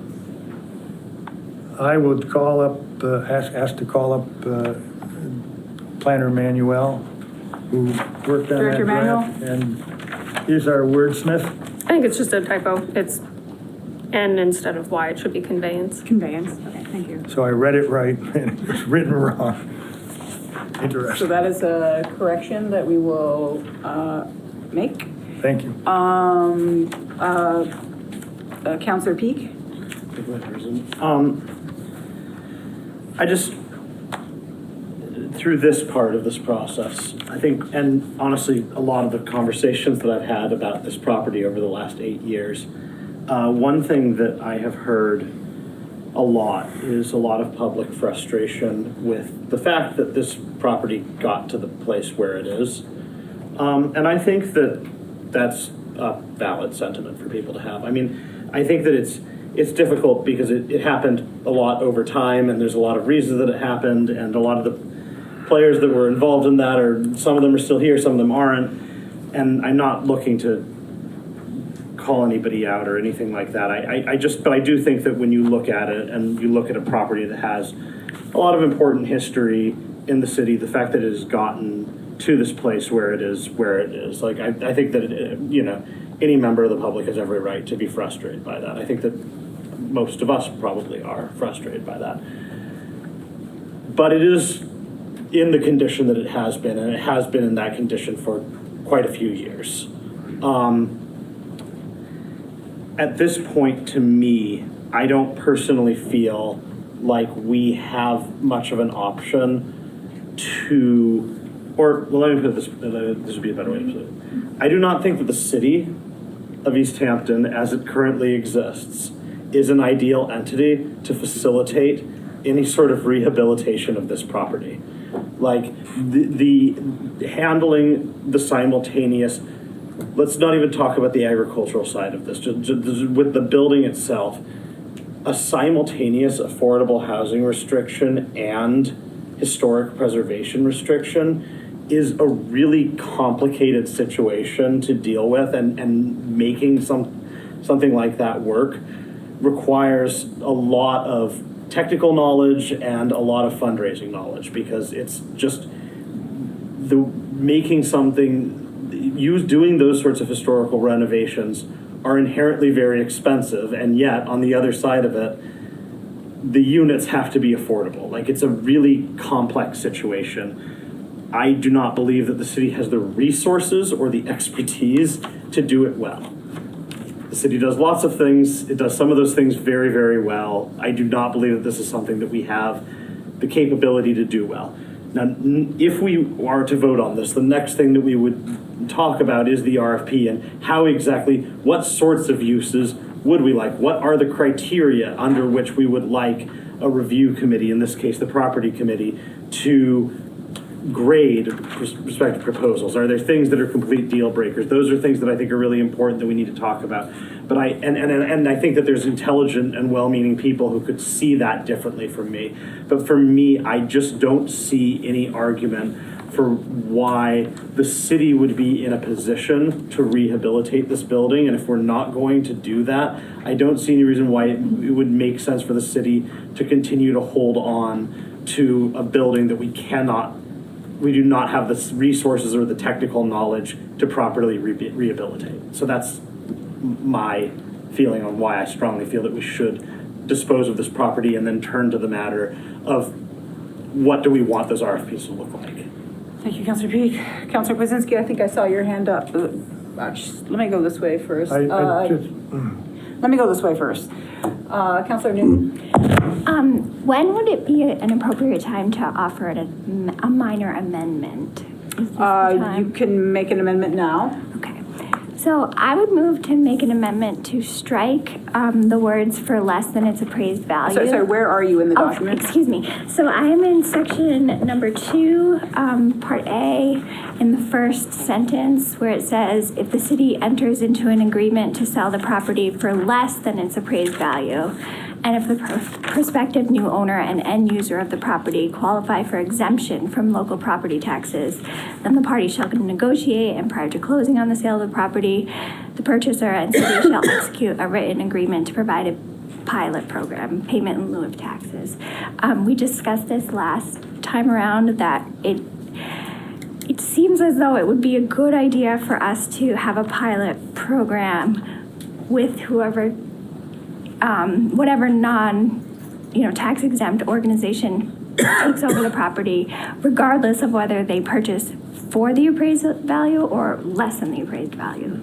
I would call up, ask to call up Planner Manuel, who worked on Director that Manuel? draft, and he's our wordsmith. I think it's just a typo. It's N instead of Y. It should be conveyance. Conveyance, okay, thank you. So I read it right, and it was written wrong. So Interesting. that is a correction that we will make. Thank you. Councilor Peak? I just, through this part of this process, I think, and honestly, a lot of the conversations that I've had about this property over the last 8 years, one thing that I have heard a lot is a lot of public frustration with the fact that this property got to the place where it is. And I think that that's a valid sentiment for people to have. I mean, I think that it's difficult because it happened a lot over time, and there's a lot of reasons that it happened, and a lot of the players that were involved in that, or some of them are still here, some of them aren't, and I'm not looking to call anybody out or anything like that. But I do think that when you look at it and you look at a property that has a lot of important history in the city, the fact that it has gotten to this place where it is, like, I think that, any member of the public has every right to be frustrated by that. I think that most of us probably are frustrated by that. But it is in the condition that it has been, and it has been in that condition for quite a few years. At this point, to me, I don't personally feel like we have much of an option to, or well, let me put it this would be a better way to put it. I do not think that the city of Easthampton, as it currently exists, is an ideal entity to facilitate any sort of rehabilitation of this property. Like the handling the simultaneous, let's not even talk about the agricultural side of this, just with the building itself, a simultaneous affordable housing restriction and historic preservation restriction is a really complicated situation to deal with, and making something like that work requires a lot of technical knowledge and a lot of fundraising knowledge, because it's just making something, doing those sorts of historical renovations are inherently very expensive, and yet, on the other side of it, the units have to be affordable. Like, it's a really complex situation. I do not believe that the city has the resources or the expertise to do it well. The city does lots of things. It does some of those things very, very well. I do not believe that this is something that we have the capability to do well. Now, if we are to vote on this, the next thing that we would talk about is the RFP and how exactly, what sorts of uses would we like? What are the criteria under which we would like a review committee, in this case, the property committee, to grade prospective proposals? Are there things that are complete deal breakers? Those are things that I think are really important that we need to talk about. But I think that there's intelligent and well-meaning people who could see that differently from me. But for me, I just don't see any argument for why the city would be in a position to rehabilitate this building. And if we're not going to do that, I don't see any reason why it would make sense for the city to continue to hold on to a building that we do not have the resources or the technical knowledge to properly rehabilitate. So that's my feeling on why I strongly feel that we should dispose of this property and then turn to the matter of what do we want those RFPs to look like. Thank you, Councilor Peak. Councilor Kwasinski, I think I saw your hand up. Let me go this way first. Let me go this way first. Councilor Newton. When would it be an appropriate time to offer a minor amendment? Is this the time? You can make an amendment now. Okay. So I would move to make an amendment to strike the words "for less than its appraised value." Sorry, where are you in the document? Excuse me. So I am in section number 2, part A, in the first sentence, where it says, if the city enters into an agreement to sell the property for less than its appraised value, and if the prospective new owner and end user of the property qualify for exemption from local property taxes, then the party shall negotiate, and prior to closing on the sale of the property, the purchaser and city shall execute a written agreement to provide a pilot program, payment in lieu of taxes. We discussed this last time around, that it seems as though it would be a good idea for us to have a pilot program with whoever, whatever tax exempt organization takes over the property, regardless of whether they purchase for the appraised value or less than the appraised value.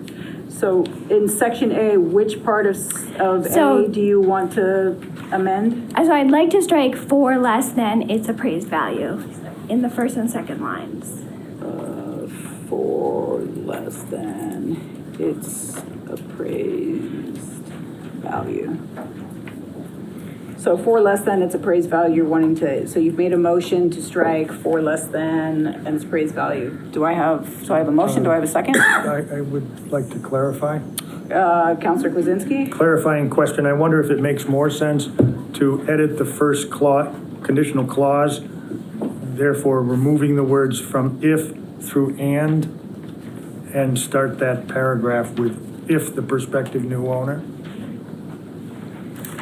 So in section A, which part of A do you want to amend? So I'd like to strike "for less than its appraised value" in the first and second lines. For less than its appraised value. So for less than its appraised value, you're wanting to, so you've made a motion to strike "for less than" and its appraised value. Do I have a motion? Do I have a second? I would like to clarify. Councilor Kwasinski? Clarifying question. I wonder if it makes more sense to edit the first conditional clause, therefore removing the words from "if" through and start that paragraph with "if the prospective new owner."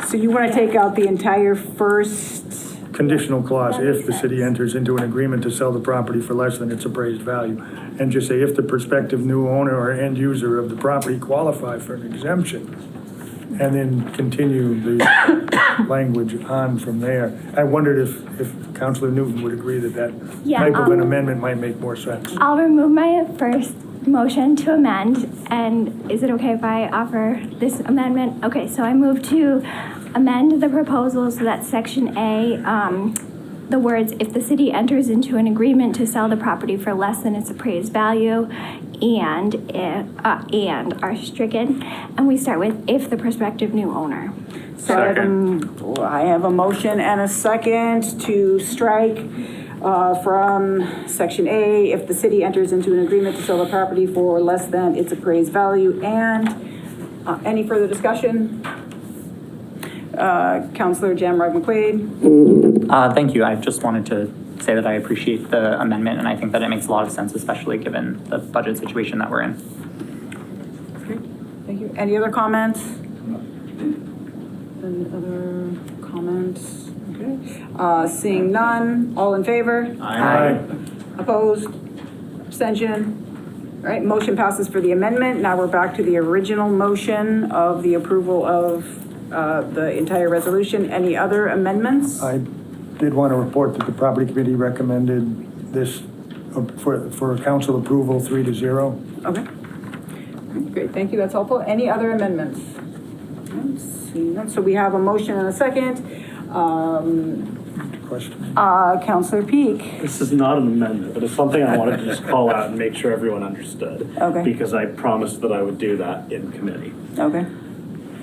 So you want to take out the entire first? Conditional clause, if the city enters into an agreement to sell the property for less than its appraised value, and just say if the prospective new owner or end user of the property qualify for an exemption, and then continue the language on from there. I wondered if Councilor Newton would agree that type of an amendment might make more sense. I'll remove my first motion to amend, and is it okay if I offer this amendment? Okay, so I move to amend the proposal so that section A, the words "if the city enters into an agreement to sell the property for less than its appraised value" and are stricken, and we start with "if the prospective new owner." So I have a motion and a second to strike from section A, if the city enters into an agreement to sell the property for less than its appraised value, and any further discussion? Councilor Jamrog McQuaid. Thank you. I just wanted to say that I appreciate the amendment, and I think that it makes a lot of sense, especially given the budget situation that we're in. Great. Thank you. Any other comments? Any other comments? Okay. Seeing none, all in favor? Aye. Opposed? Abstention? All right, motion passes for the amendment. Now we're back to the original motion of the approval of the entire resolution. Any other amendments? I did want to report that the property committee recommended this for council approval 3-0. Okay. Great, thank you, that's helpful. Any other amendments? Seeing none. So we have a motion and a second. Question. Counselor Peak. This is not an amendment, but it's something I wanted to just call out and make sure everyone understood. Okay. Because I promised that I would do that in committee. Okay.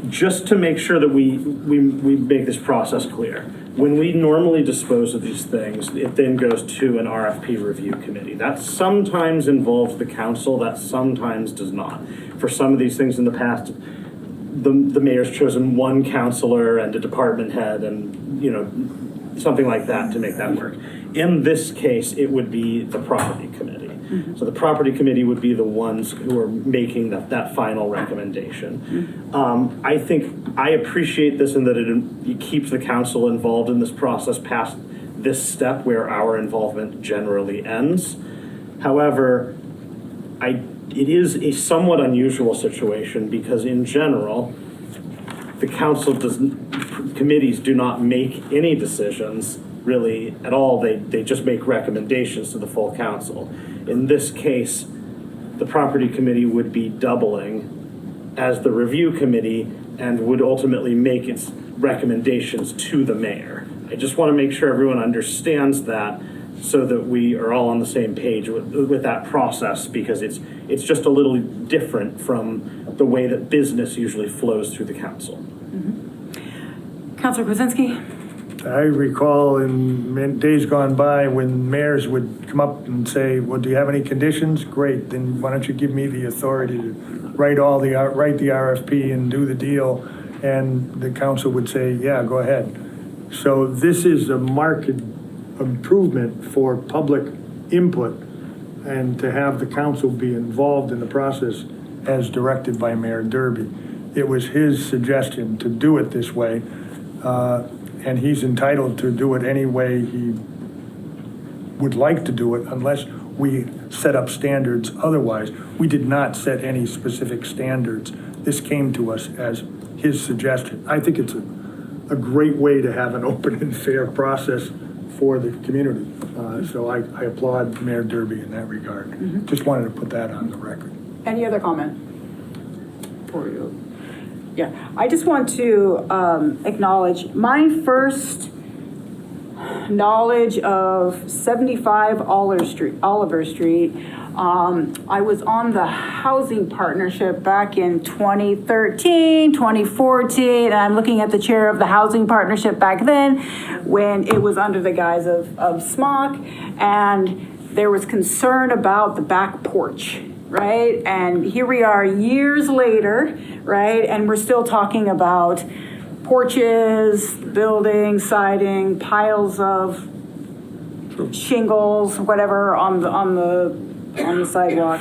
Just to make sure that we make this process clear. When we normally dispose of these things, it then goes to an RFP review committee. That sometimes involves the council, that sometimes does not. For some of these things in the past, the mayor's chosen one counselor and a department head and, you know, something like that to make that work. In this case, it would be the property committee. Mm-hmm. So the property committee would be the ones who are making that final recommendation. I think I appreciate this in that it keeps the council involved in this process past this step where our involvement generally ends. However, it is a somewhat unusual situation because in general, the council committees do not make any decisions really at all. They just make recommendations to the full council. In this case, the property committee would be doubling as the review committee and would ultimately make its recommendations to the mayor. I just want to make sure everyone understands that so that we are all on the same page with that process, because it's just a little different from the way that business usually flows through the council. Mm-hmm. Councilor Kwasinski? I recall in days gone by when mayors would come up and say, well, do you have any conditions? Great, then why don't you give me the authority to write the RFP and do the deal? And the council would say, yeah, go ahead. So this is a marked improvement for public input and to have the council be involved in the process as directed by Mayor Derby. It was his suggestion to do it this way. And he's entitled to do it any way he would like to do it unless we set up standards otherwise. We did not set any specific standards. This came to us as his suggestion. I think it's a great way to have an open and fair process for the community. So I applaud Mayor Derby in that regard. Mm-hmm. Just wanted to put that on the record. Any other comment for you? Yeah, I just want to acknowledge my first knowledge of 75 Oliver Street. I was on the housing partnership back in 2013, 2014, and I'm looking at the chair of the housing partnership back then when it was under the guise of SMOC, and there was concern about the back porch. Right? And here we are years later, right? And we're still talking about porches, buildings, siding, piles of shingles, whatever on the sidewalk.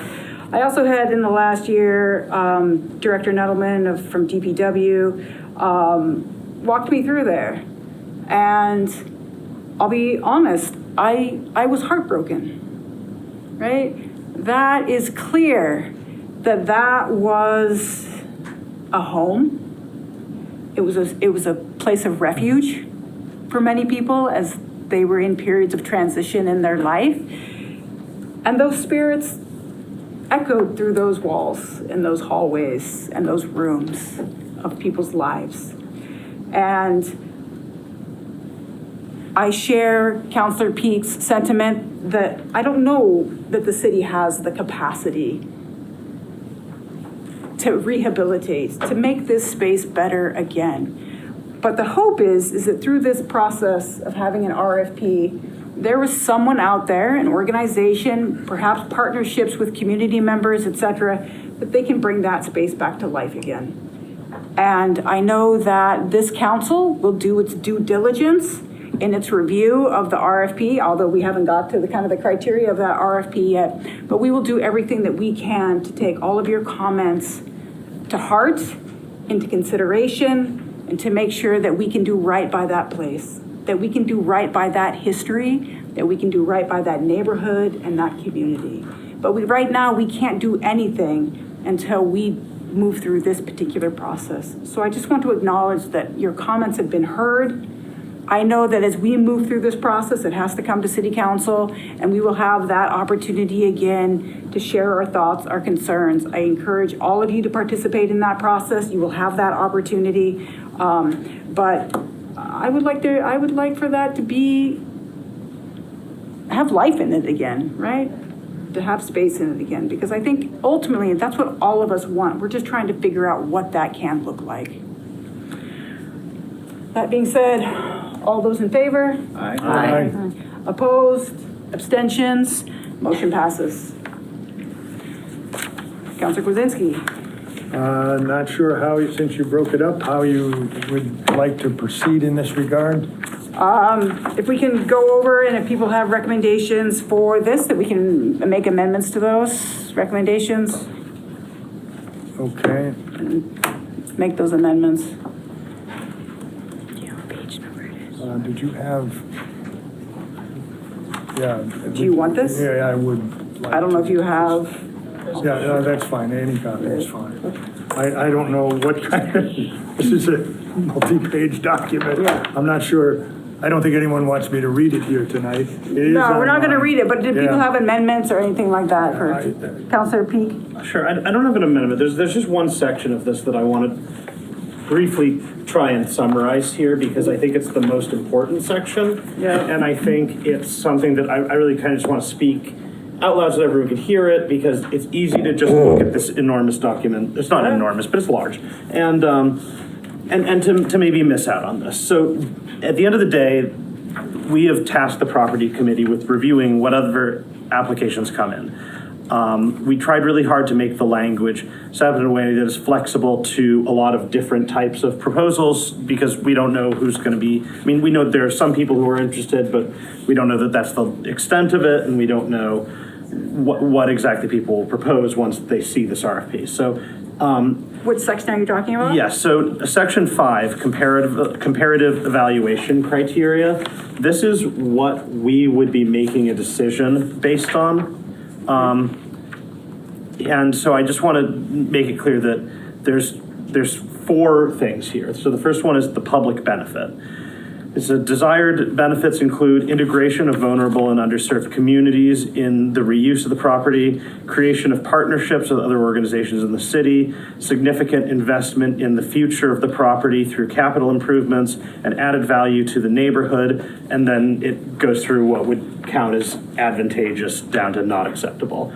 I also had in the last year, Director Nettleman from DPW walked me through there. And I'll be honest, I was heartbroken, right? That is clear that was a home. It was a place of refuge for many people as they were in periods of transition in their life. And those spirits echoed through those walls and those hallways and those rooms of people's lives. And I share Councilor Peak's sentiment that I don't know that the city has the capacity to rehabilitate, to make this space better again. But the hope is that through this process of having an RFP, there was someone out there, an organization, perhaps partnerships with community members, et cetera, that they can bring that space back to life again. And I know that this council will do its due diligence in its review of the RFP, although we haven't got to the criteria of that RFP yet. But we will do everything that we can to take all of your comments to heart, into consideration, and to make sure that we can do right by that place, that we can do right by that history, that we can do right by that neighborhood and that community. But right now, we can't do anything until we move through this particular process. So I just want to acknowledge that your comments have been heard. I know that as we move through this process, it has to come to city council, and we will have that opportunity again to share our thoughts, our concerns. I encourage all of you to participate in that process. You will have that opportunity. But I would like for that to have life in it again, right? To have space in it again, because I think ultimately that's what all of us want. We're just trying to figure out what that can look like. That being said, all those in favor? Aye. Aye. Opposed? Abstentions? Motion passes. Counselor Kwasinski. Not sure how, since you broke it up, how you would like to proceed in this regard? If we can go over and if people have recommendations for this, that we can make amendments to those recommendations. Okay. And make those amendments. Did you have? Yeah. Do you want this? Yeah, I would. I don't know if you have. Yeah, no, that's fine. Any copy is fine. I don't know what kind of, this is a multi-page document. Yeah. I'm not sure. I don't think anyone wants me to read it here tonight. No, we're not going to read it, but do people have amendments or anything like that for Counselor Peak? Sure, I don't have an amendment. There's just one section of this that I want to briefly try and summarize here because I think it's the most important section. Yeah. And I think it's something that I really kind of just want to speak out loud so that everyone can hear it because it's easy to just look at this enormous document. It's not enormous, but it's large. And to maybe miss out on this. So at the end of the day, we have tasked the property committee with reviewing what other applications come in. We tried really hard to make the language set up in a way that is flexible to a lot of different types of proposals because we don't know who's going to be, I mean, we know there are some people who are interested, but we don't know that that's the extent of it, and we don't know what exactly people will propose once they see this RFP. So, which section are you talking about? yes, so Section 5, comparative evaluation criteria. This is what we would be making a decision based on. And so I just want to make it clear that there's four things here. So the first one is the public benefit. It's the desired benefits include integration of vulnerable and underserved communities in the reuse of the property, creation of partnerships with other organizations in the city, significant investment in the future of the property through capital improvements and added value to the neighborhood. And then it goes through what would count as advantageous down to not acceptable.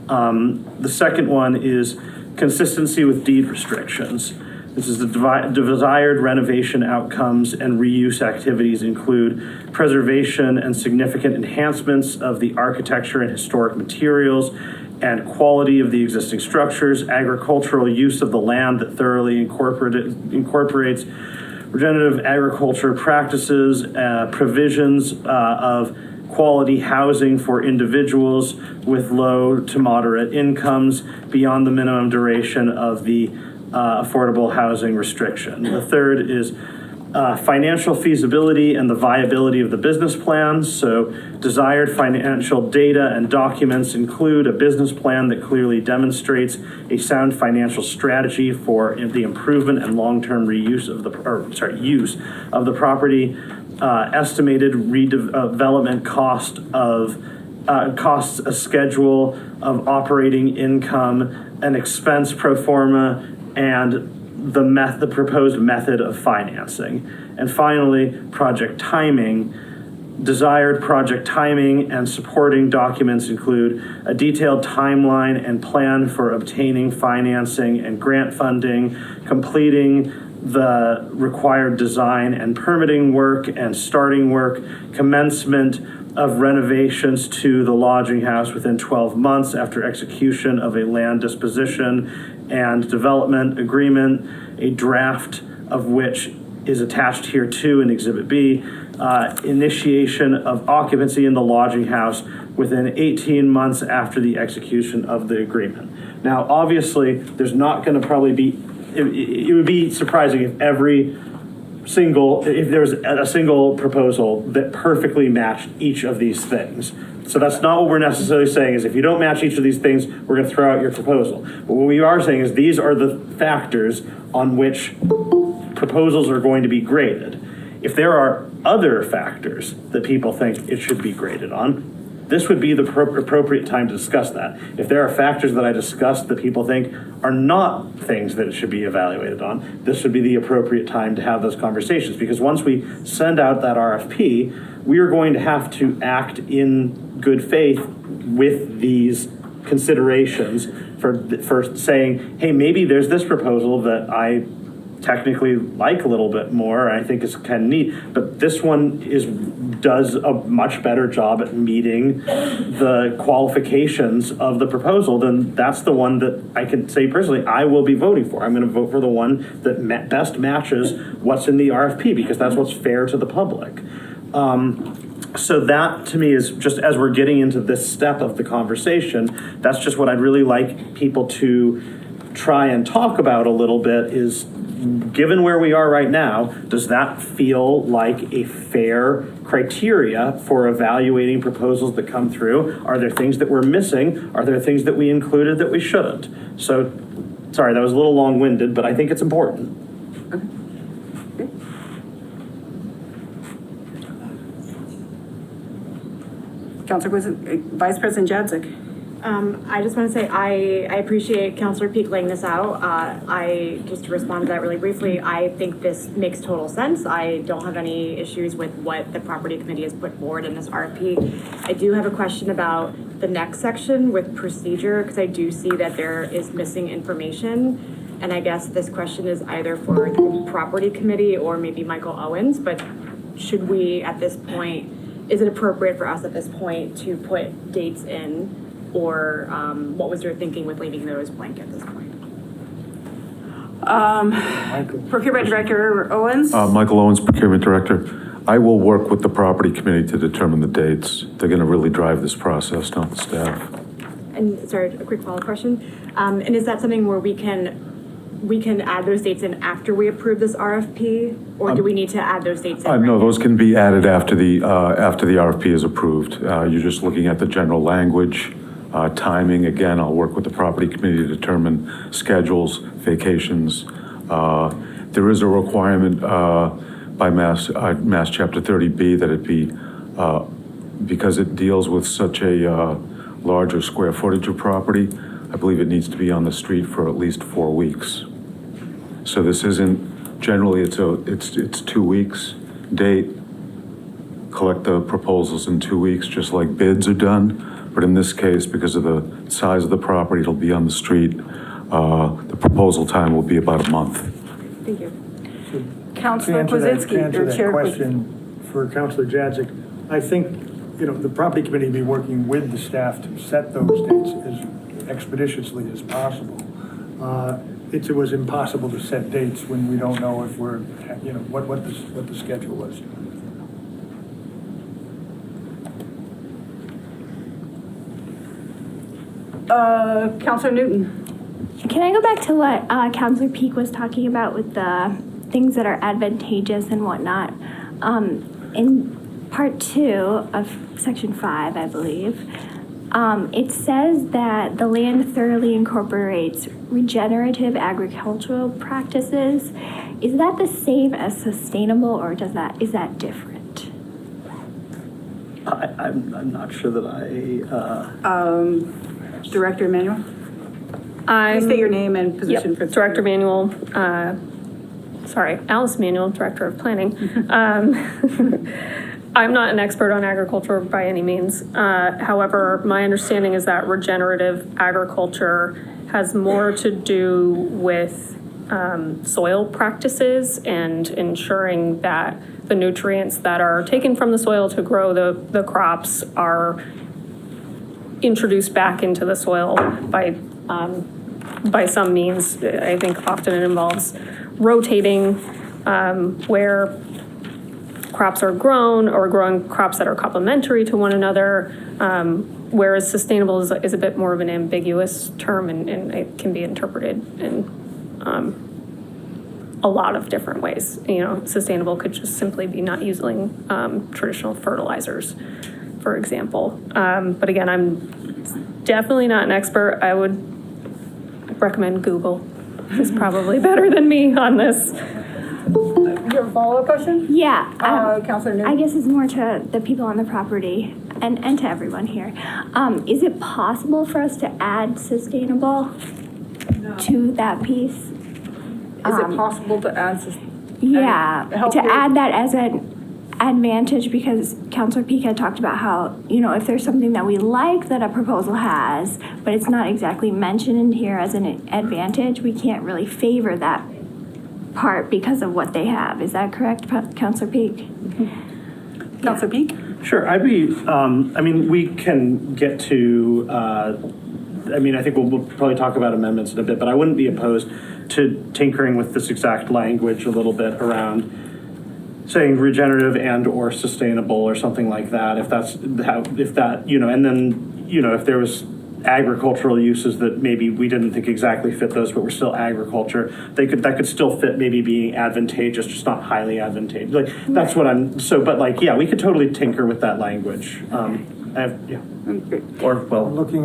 The second one is consistency with deed restrictions. This is the desired renovation outcomes and reuse activities include preservation and significant enhancements of the architecture and historic materials and quality of the existing structures, agricultural use of the land that thoroughly incorporates regenerative agriculture practices, provisions of quality housing for individuals with low to moderate incomes beyond the minimum duration of the affordable housing restriction. The third is financial feasibility and the viability of the business plan. So desired financial data and documents include a business plan that clearly demonstrates a sound financial strategy for the improvement and long-term use of the property, estimated redevelopment costs, a schedule of operating income, an expense pro forma, and the proposed method of financing. And finally, project timing. Desired project timing and supporting documents include a detailed timeline and plan for obtaining financing and grant funding, completing the required design and permitting work and starting work, commencement of renovations to the lodging house within 12 months after execution of a land disposition and development agreement, a draft of which is attached here too in Exhibit B, initiation of occupancy in the lodging house within 18 months after the execution of the agreement. Now, obviously, there's not going to probably be, it would be surprising if there was a single proposal that perfectly matched each of these things. So that's not what we're necessarily saying, is if you don't match each of these things, we're gonna throw out your proposal. But what we are saying is these are the factors on which proposals are going to be graded. If there are other factors that people think it should be graded on, this would be the appropriate time to discuss that. If there are factors that I discussed that people think are not things that it should be evaluated on, this would be the appropriate time to have those conversations. Because once we send out that RFP, we are going to have to act in good faith with these considerations for saying, hey, maybe there's this proposal that I technically like a little bit more, I think it's kind of neat, but this one does a much better job at meeting the qualifications of the proposal, then that's the one that I can say personally, I will be voting for. I'm going to vote for the one that best matches what's in the RFP, because that's what's fair to the public. So that, to me, is just as we're getting into this step of the conversation, that's just what I'd really like people to try and talk about a little bit is, given where we are right now, does that feel like a fair criteria for evaluating proposals that come through? Are there things that we're missing? Are there things that we included that we shouldn't? So, sorry, that was a little long-winded, but I think it's important. Councilor Vice President Jadzik. I just want to say I appreciate Councilor Peak laying this out. Just to respond to that really briefly, I think this makes total sense. I don't have any issues with what the property committee has put forward in this RFP. I do have a question about the next section with procedure, because I do see that there is missing information. And I guess this question is either for the property committee or maybe Michael Owens, but should we at this point, is it appropriate for us at this point to put dates in? Or what was your thinking with leaving those blank at this point? Procurement Director Owens? Michael Owens, Procurement Director. I will work with the property committee to determine the dates. They're going to really drive this process, not the staff. And sorry, a quick follow-up question. And is that something where we can add those dates in after we approve this RFP? Or do we need to add those dates in? No, those can be added after the RFP is approved. You're just looking at the general language. Timing, again, I'll work with the property committee to determine schedules, vacations. There is a requirement by Mass Chapter 30B that it be, because it deals with such a larger square footage of property, I believe it needs to be on the street for at least 4 weeks. So this isn't, generally it's 2 weeks, date, collect the proposals in 2 weeks, just like bids are done. But in this case, because of the size of the property, it'll be on the street. The proposal time will be about a month. Thank you. To Councilor answer Kwasinski, that question for Councilor Jadzik, I think, the property committee will be working with the staff to set those dates as expeditiously as possible. It was impossible to set dates when we don't know if we're, what the schedule was. Councilor Newton. Can I go back to what Councilor Peak was talking about with the things that are advantageous and whatnot? In part 2 of section 5, I believe, it says that the land thoroughly incorporates regenerative agricultural practices. Is that the same as sustainable, or is that different? I'm not sure that I... Director Emanuel? Please state your name and position. Yep. Director Manuel, Alice Manuel, Director of Planning. I'm not an expert on agriculture by any means. However, my understanding is that regenerative agriculture has more to do with soil practices and ensuring that the nutrients that are taken from the soil to grow the crops are introduced back into the soil by some means. I think often it involves rotating where crops are grown, or growing crops that are complementary to one another, whereas sustainable is a bit more of an ambiguous term, and it can be interpreted in a lot of different ways. Sustainable could just simply be not using traditional fertilizers. for example. But again, I'm definitely not an expert. I would recommend Google is probably better than me on this. You have a follow-up question? Yeah. Councilor Newman? I guess it's more to the people on the property and to everyone here. Is it possible for us to add sustainable to that piece? Is it possible to add? Yeah, help to with- add that as an advantage, because Councilor Peak had talked about how, if there's something that we like that a proposal has, but it's not exactly mentioned in here as an advantage, we can't really favor that part because of what they have. Is that correct, Councilor Peak? Councilor Peak? Sure, we can get to, I think we'll probably talk about amendments in a bit, but I wouldn't be opposed to tinkering with this exact language a little bit around saying regenerative and or sustainable or something like that, if there was agricultural uses that maybe we didn't think exactly fit those, but were still agriculture, that could still fit maybe being advantageous, just not highly advantageous. That's what we could totally tinker with that language. Looking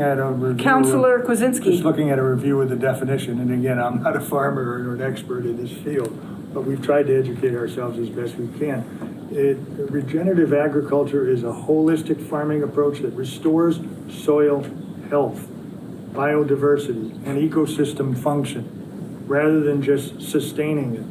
at a review. Councilor Kwasinski. Just looking at a review of the definition, and again, I'm not a farmer or an expert in this field, but we've tried to educate ourselves as best we can. Regenerative agriculture is a holistic farming approach that restores soil health, biodiversity, and ecosystem function, rather than just sustaining it.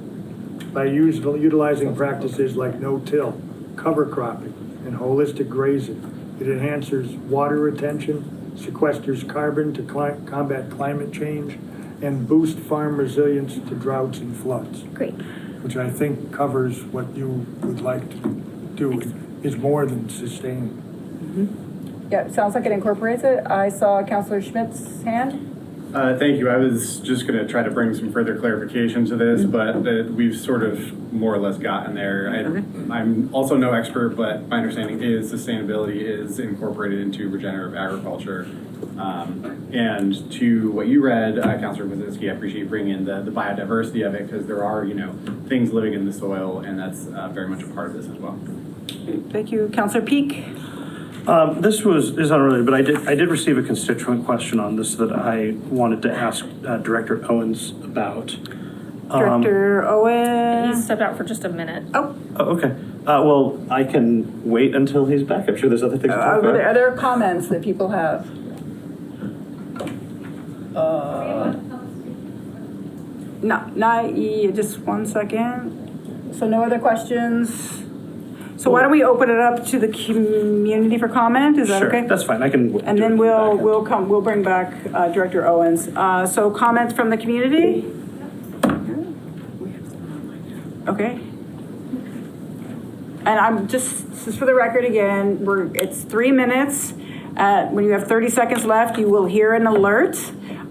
By utilizing practices like no-till, cover cropping, and holistic grazing, it enhances water retention, sequesters carbon to combat climate change, and boost farm resilience to droughts and floods. Great. Which I think covers what you would like to do, is more than sustaining. Yeah, it sounds like it incorporates it. I saw Councilor Schmidt's hand. Thank you. I was just going to try to bring some further clarification to this, but we've sort of more or less gotten there. I'm also no expert, but my understanding is sustainability is incorporated into regenerative agriculture. And to what you read, Councilor Kwasinski, I appreciate bringing in the biodiversity of it, because there are, things living in the soil, and that's very much a part of this as well. Thank you. Councilor Peak? This is unrelated, but I did receive a constituent question on this that I wanted to ask Director Owens about. Director Owens? He stepped out for just a minute. Oh, okay. Well, I can wait until he's back. I'm sure there's other things to talk about. are there comments that people have? Just 1 second. So no other questions? So why don't we open it up to the community for comment? Is that okay? Sure, that's fine. I can. And then we'll bring back Director Owens. So comments from the community? Okay. And I'm just for the record again, it's 3 minutes. When you have 30 seconds left, you will hear an alert.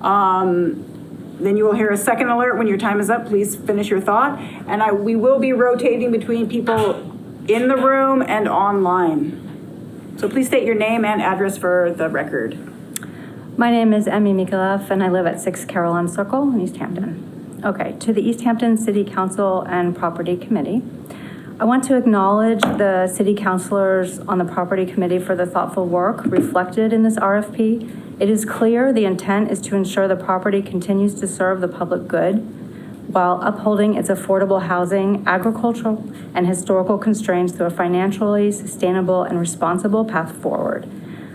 Then you will hear a second alert when your time is up. Please finish your thought. And we will be rotating between people in the room and online. So please state your name and address for the record. My name is Emmy Mikalev, and I live at 6 Caroline Circle in Easthampton. Okay, to the Easthampton City Council and Property Committee. I want to acknowledge the city councilors on the Property Committee for the thoughtful work reflected in this RFP. It is clear the intent is to ensure the property continues to serve the public good while upholding its affordable housing, agricultural, and historical constraints through a financially sustainable and responsible path forward.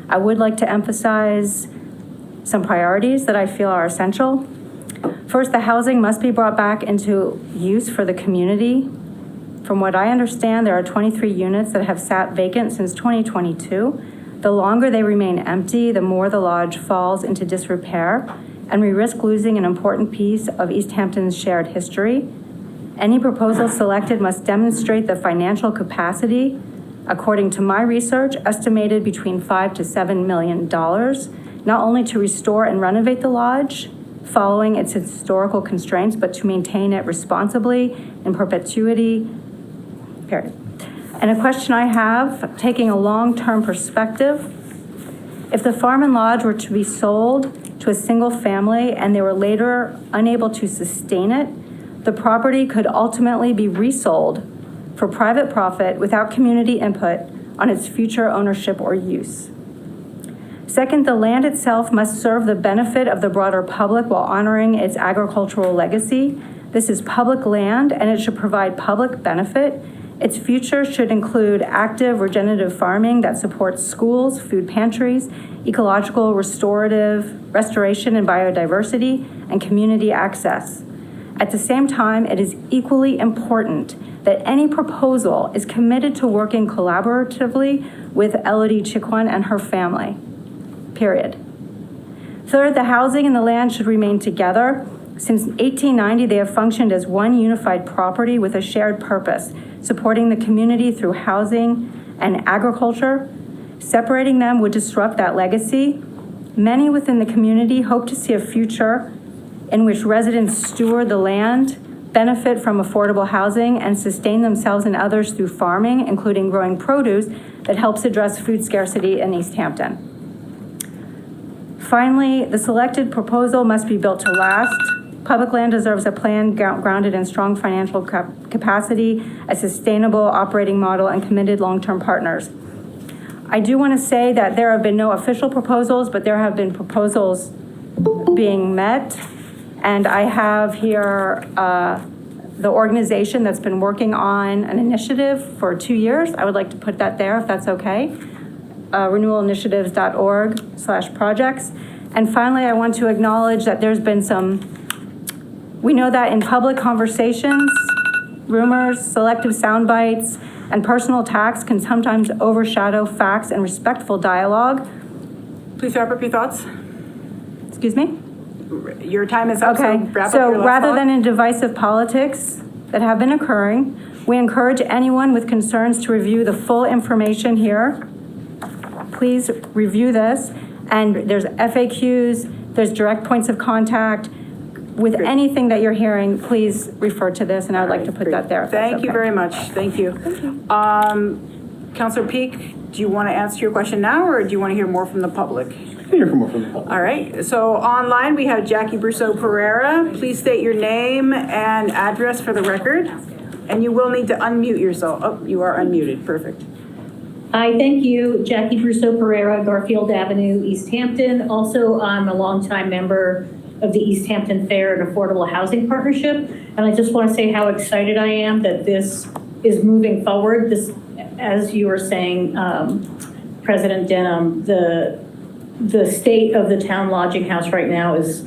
I would like to emphasize some priorities that I feel are essential. First, the housing must be brought back into use for the community. From what I understand, there are 23 units that have sat vacant since 2022. The longer they remain empty, the more the lodge falls into disrepair, and we risk losing an important piece of Easthampton's shared history. Any proposal selected must demonstrate the financial capacity, according to my research, estimated between $5 to $7 million, not only to restore and renovate the lodge following its historical constraints, but to maintain it responsibly in perpetuity, period. And a question I have, taking a long-term perspective, if the farm and lodge were to be sold to a single family and they were later unable to sustain it, the property could ultimately be resold for private profit without community input on its future ownership or use. Second, the land itself must serve the benefit of the broader public while honoring its agricultural legacy. This is public land and it should provide public benefit. Its future should include active regenerative farming that supports schools, food pantries, ecological restoration and biodiversity, and community access. At the same time, it is equally important that any proposal is committed to working collaboratively with Elodie Chiquan and her family, period. Third, the housing and the land should remain together. Since 1890, they have functioned as one unified property with a shared purpose, supporting the community through housing and agriculture. Separating them would disrupt that legacy. Many within the community hope to see a future in which residents steward the land, benefit from affordable housing, and sustain themselves and others through farming, including growing produce that helps address food scarcity in Easthampton. Finally, the selected proposal must be built to last. Public land deserves a plan grounded in strong financial capacity, a sustainable operating model, and committed long-term partners. I do want to say that there have been no official proposals, but there have been proposals being met. And I have here the organization that's been working on an initiative for 2 years. I would like to put that there if that's okay. renewalinitiatives.org/projects. And finally, I want to acknowledge that there's been we know that in public conversations, rumors, selective sound bites, and personal attacks can sometimes overshadow facts and respectful dialogue. Please wrap up your thoughts. Excuse me? Your time is up, Okay, so wrap up so your last rather thought. than in divisive politics that have been occurring, we encourage anyone with concerns to review the full information here. Please review this, and there's FAQs, there's direct points of contact. With anything that you're hearing, please refer to this, and I would like to put that there. if that's Thank you okay. very much. Thank you. Councilor Peak, do you want to answer your question now, or do you want to hear more from the public? Hear from more from the public. All right, so online we have Jackie Brousseau Pereira. Please state your name and address for the record, and you will need to unmute yourself. Oh, you are unmuted, perfect. Hi, thank you. Jackie Brousseau Pereira, Garfield Avenue, Easthampton. Also, I'm a longtime member of the Easthampton Fair and Affordable Housing Partnership. And I just want to say how excited I am that this is moving forward. This, as you were saying, President Denham, the state of the town lodging house right now is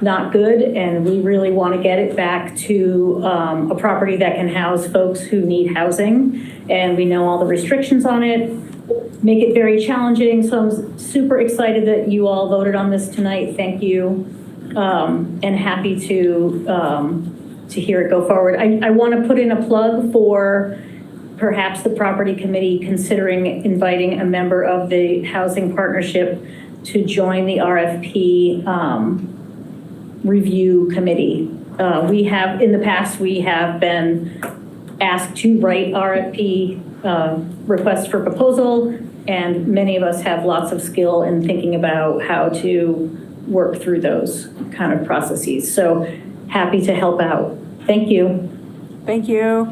not good, and we really want to get it back to a property that can house folks who need housing. And we know all the restrictions on it make it very challenging. So I'm super excited that you all voted on this tonight. Thank you, and happy to hear it go forward. I want to put in a plug for perhaps the property committee considering inviting a member of the housing partnership to join the RFP review committee. We have, in the past, we have been asked to write RFP requests for proposal, and many of us have lots of skill in thinking about how to work through those kind of processes. So happy to help out. Thank you. Thank you.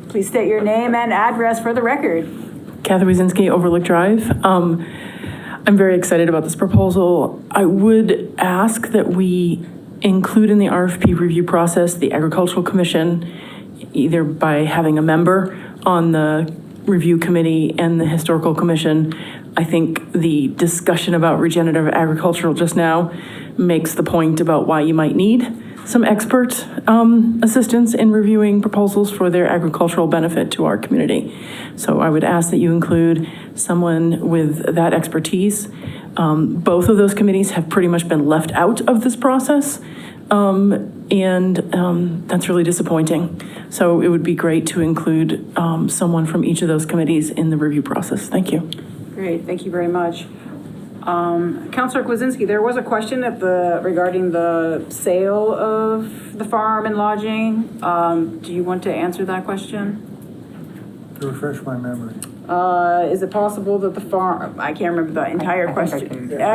Please state your name and address for the record. Kathy Wazinski, Overlook Drive. I'm very excited about this proposal. I would ask that we include in the RFP review process the Agricultural Commission, either by having a member on the review committee and the Historical Commission. I think the discussion about regenerative agriculture just now makes the point about why you might need some expert assistance in reviewing proposals for their agricultural benefit to our community. So I would ask that you include someone with that expertise. Both of those committees have pretty much been left out of this process, and that's really disappointing. So it would be great to include someone from each of those committees in the review process. Thank you. Great, thank you very much. Councilor Kwasinski, there was a question regarding the sale of the farm and lodging. Do you want to answer that question? To refresh my memory. Is it possible that the farm, I can't remember the entire question. Councilor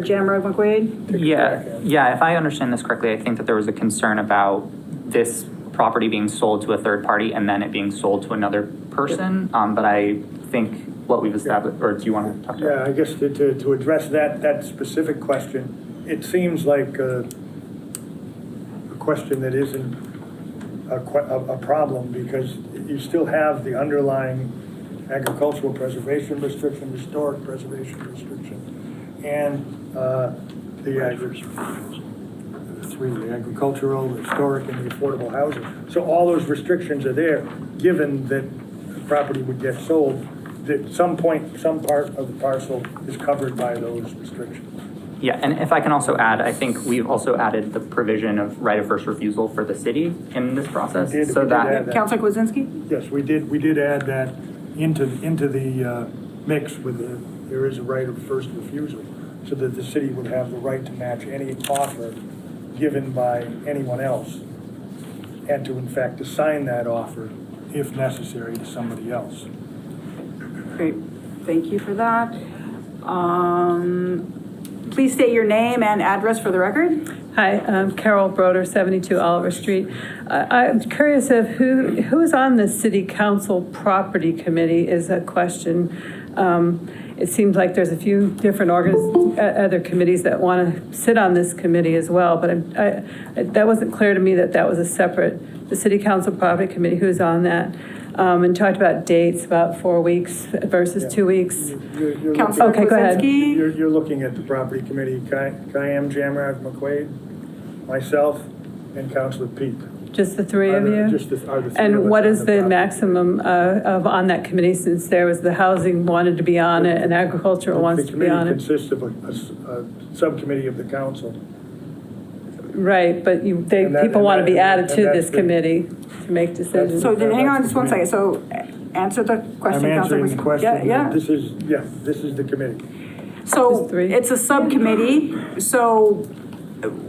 Jamrock McQuaid? Yeah, if I understand this correctly, I think that there was a concern about this property being sold to a third party and then it being sold to another person. But I think what we've established, or do you want to talk about? Yeah, I guess to address that specific question, it seems like a question that isn't a problem, because you still have the underlying agricultural preservation restriction, historic preservation restriction, and the agricultural, historic, and the affordable housing. So all those restrictions are there, given that the property would get sold, that some part of the parcel is covered by those restrictions. Yeah, and if I can also add, I think we've also added the provision of right of first refusal for the city in this process. So that Councilor Kwasinski? Yes, we did add that into the mix with there is a right of first refusal, so that the city would have the right to match any offer given by anyone else, and to in fact assign that offer, if necessary, to somebody else. Great, thank you for that. Please state your name and address for the record. Hi, I'm Carol Broder, 72 Oliver Street. I'm curious of who's on the City Council Property Committee is a question. It seems like there's a few different other committees that want to sit on this committee as well, but that wasn't clear to me that was a separate, the City Council Property Committee, who's on that. And talked about dates, about 4 weeks versus 2 weeks. Councilor Okay, go ahead. You're looking at the property committee, Kayam Jamrad McQuaid, myself, and Councilor Peak. Just the three of you? Just the three of us And what on is the property. maximum on that committee, since there was the housing wanted to be on it and agricultural wants to be on The it? committee consists of a subcommittee of the council. Right, but people want to be added to this committee to make decisions. So then hang on just one second. So answer the question, I'm Councilor. answering the question. Yeah. This is the committee. So it's a subcommittee, so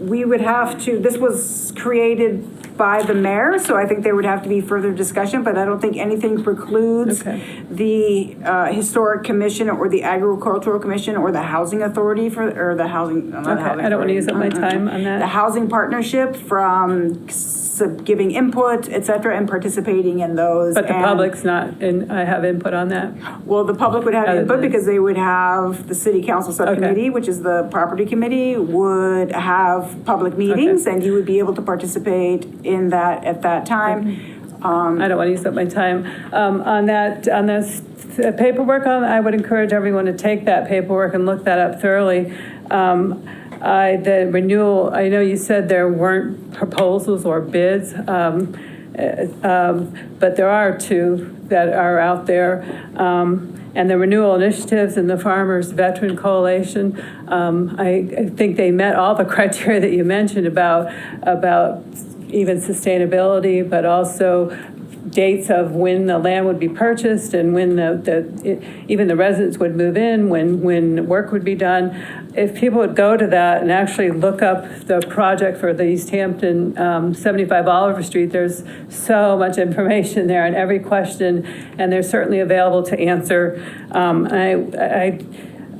we would have to, this was created by the mayor, so I think there would have to be further discussion, but I don't think anything precludes the Historic Commission or the Agricultural Commission or the Housing Authority or the Housing. Okay, I don't want to use up my time on that. The Housing Partnership from giving input, et cetera, and participating in those. But the And- public's not, and I have input on that. Well, the public would have Other input than- because they would have the city council subcommittee, which is the property committee, would have public meetings, and you would be able to participate in that at that time. I don't want to use up my time. On this paperwork, I would encourage everyone to take that paperwork and look that up thoroughly. The renewal, I know you said there weren't proposals or bids, but there are two that are out there. And the renewal initiatives and the Farmers Veteran Coalition, I think they met all the criteria that you mentioned about even sustainability, but also dates of when the land would be purchased and when even the residents would move in, when work would be done. If people would go to that and actually look up the project for the Easthampton 75 Oliver Street, there's so much information there on every question, and they're certainly available to answer.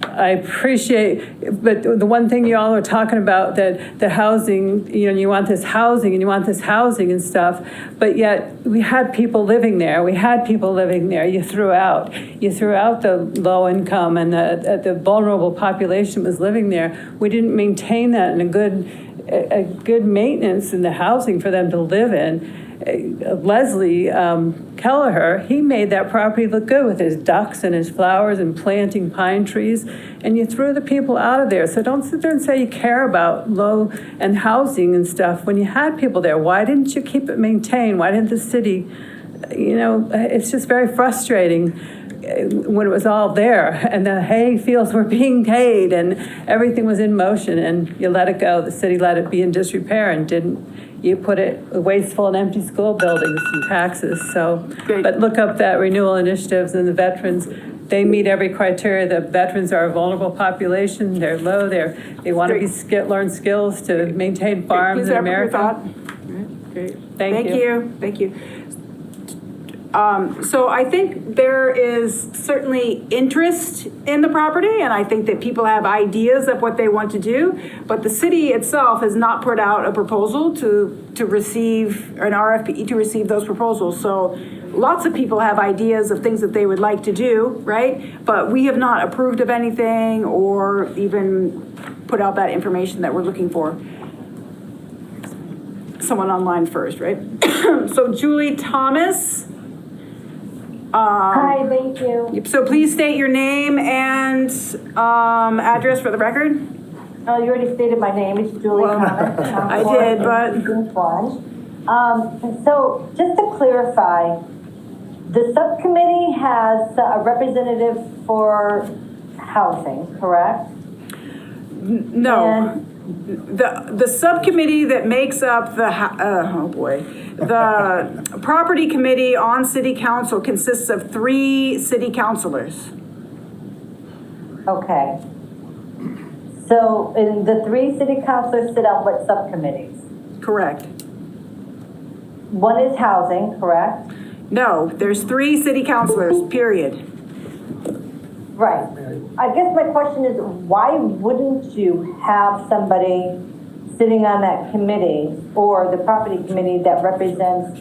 I appreciate, but the one thing you all are talking about, that the housing, you want this housing and you want this housing and stuff, but yet we had people living there. You threw out the low income, and the vulnerable population was living there. We didn't maintain that in a good maintenance in the housing for them to live in. Leslie Kelleher, he made that property look good with his ducks and his flowers and planting pine trees, and you threw the people out of there. So don't sit there and say you care about low and housing and stuff when you had people there. Why didn't you keep it maintained? Why didn't the city, it's just very frustrating when it was all there and the hay fields were being paid and everything was in motion, and you let it go. The city let it be in disrepair and didn't. You put it wasteful and empty school buildings and taxes. So, but look up that renewal initiatives and the veterans. They meet every criteria. The veterans are a vulnerable population. They're low. They want to learn skills to maintain farms in America. Great. Thank you. So I think there is certainly interest in the property, and I think that people have ideas of what they want to do, but the city itself has not put out a proposal to receive, an RFP to receive those proposals. So lots of people have ideas of things that they would like to do, right? But we have not approved of anything or even put out that information that we're looking for. Someone online first, right? So Julie Thomas. Hi, thank you. So please state your name and address for the record. Oh, you already stated my name. It's Julie Thomas. I did, but. So just to clarify, the subcommittee has a representative for housing, correct? No. The subcommittee that makes up the property committee on city council consists of 3 city councilors. Okay. So, and the 3 city councilors sit on what subcommittees? Correct. One is housing, correct? No, there's 3 city councilors, period. Right. I guess my question is, why wouldn't you have somebody sitting on that committee or the property committee that represents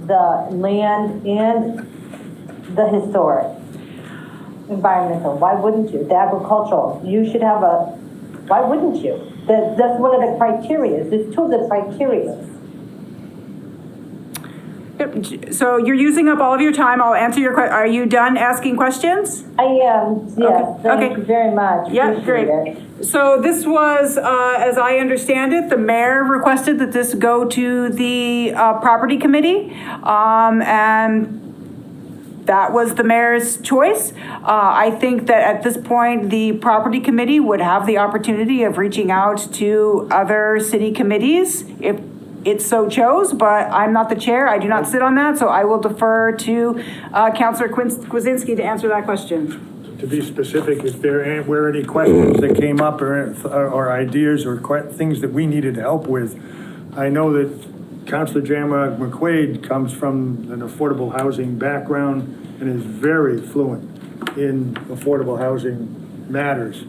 the land and the historic, environmental? Why wouldn't you? The agricultural, you should have why wouldn't you? That's one of the criteria. There's 2 of the criteria. So you're using up all of your time. I'll answer your question. Are you done asking questions? I am, yes. Thank you very much. Yeah, great. So this was, as I understand it, the mayor requested that this go to the property committee. And that was the mayor's choice. I think that at this point, the property committee would have the opportunity of reaching out to other city committees if it so chose, but I'm not the chair. I do not sit on that, so I will defer to Councilor Kwasinski to answer that question. To be specific, if there were any questions that came up or ideas or things that we needed help with, I know that Councilor Jamrock McQuaid comes from an affordable housing background and is very fluent in affordable housing matters.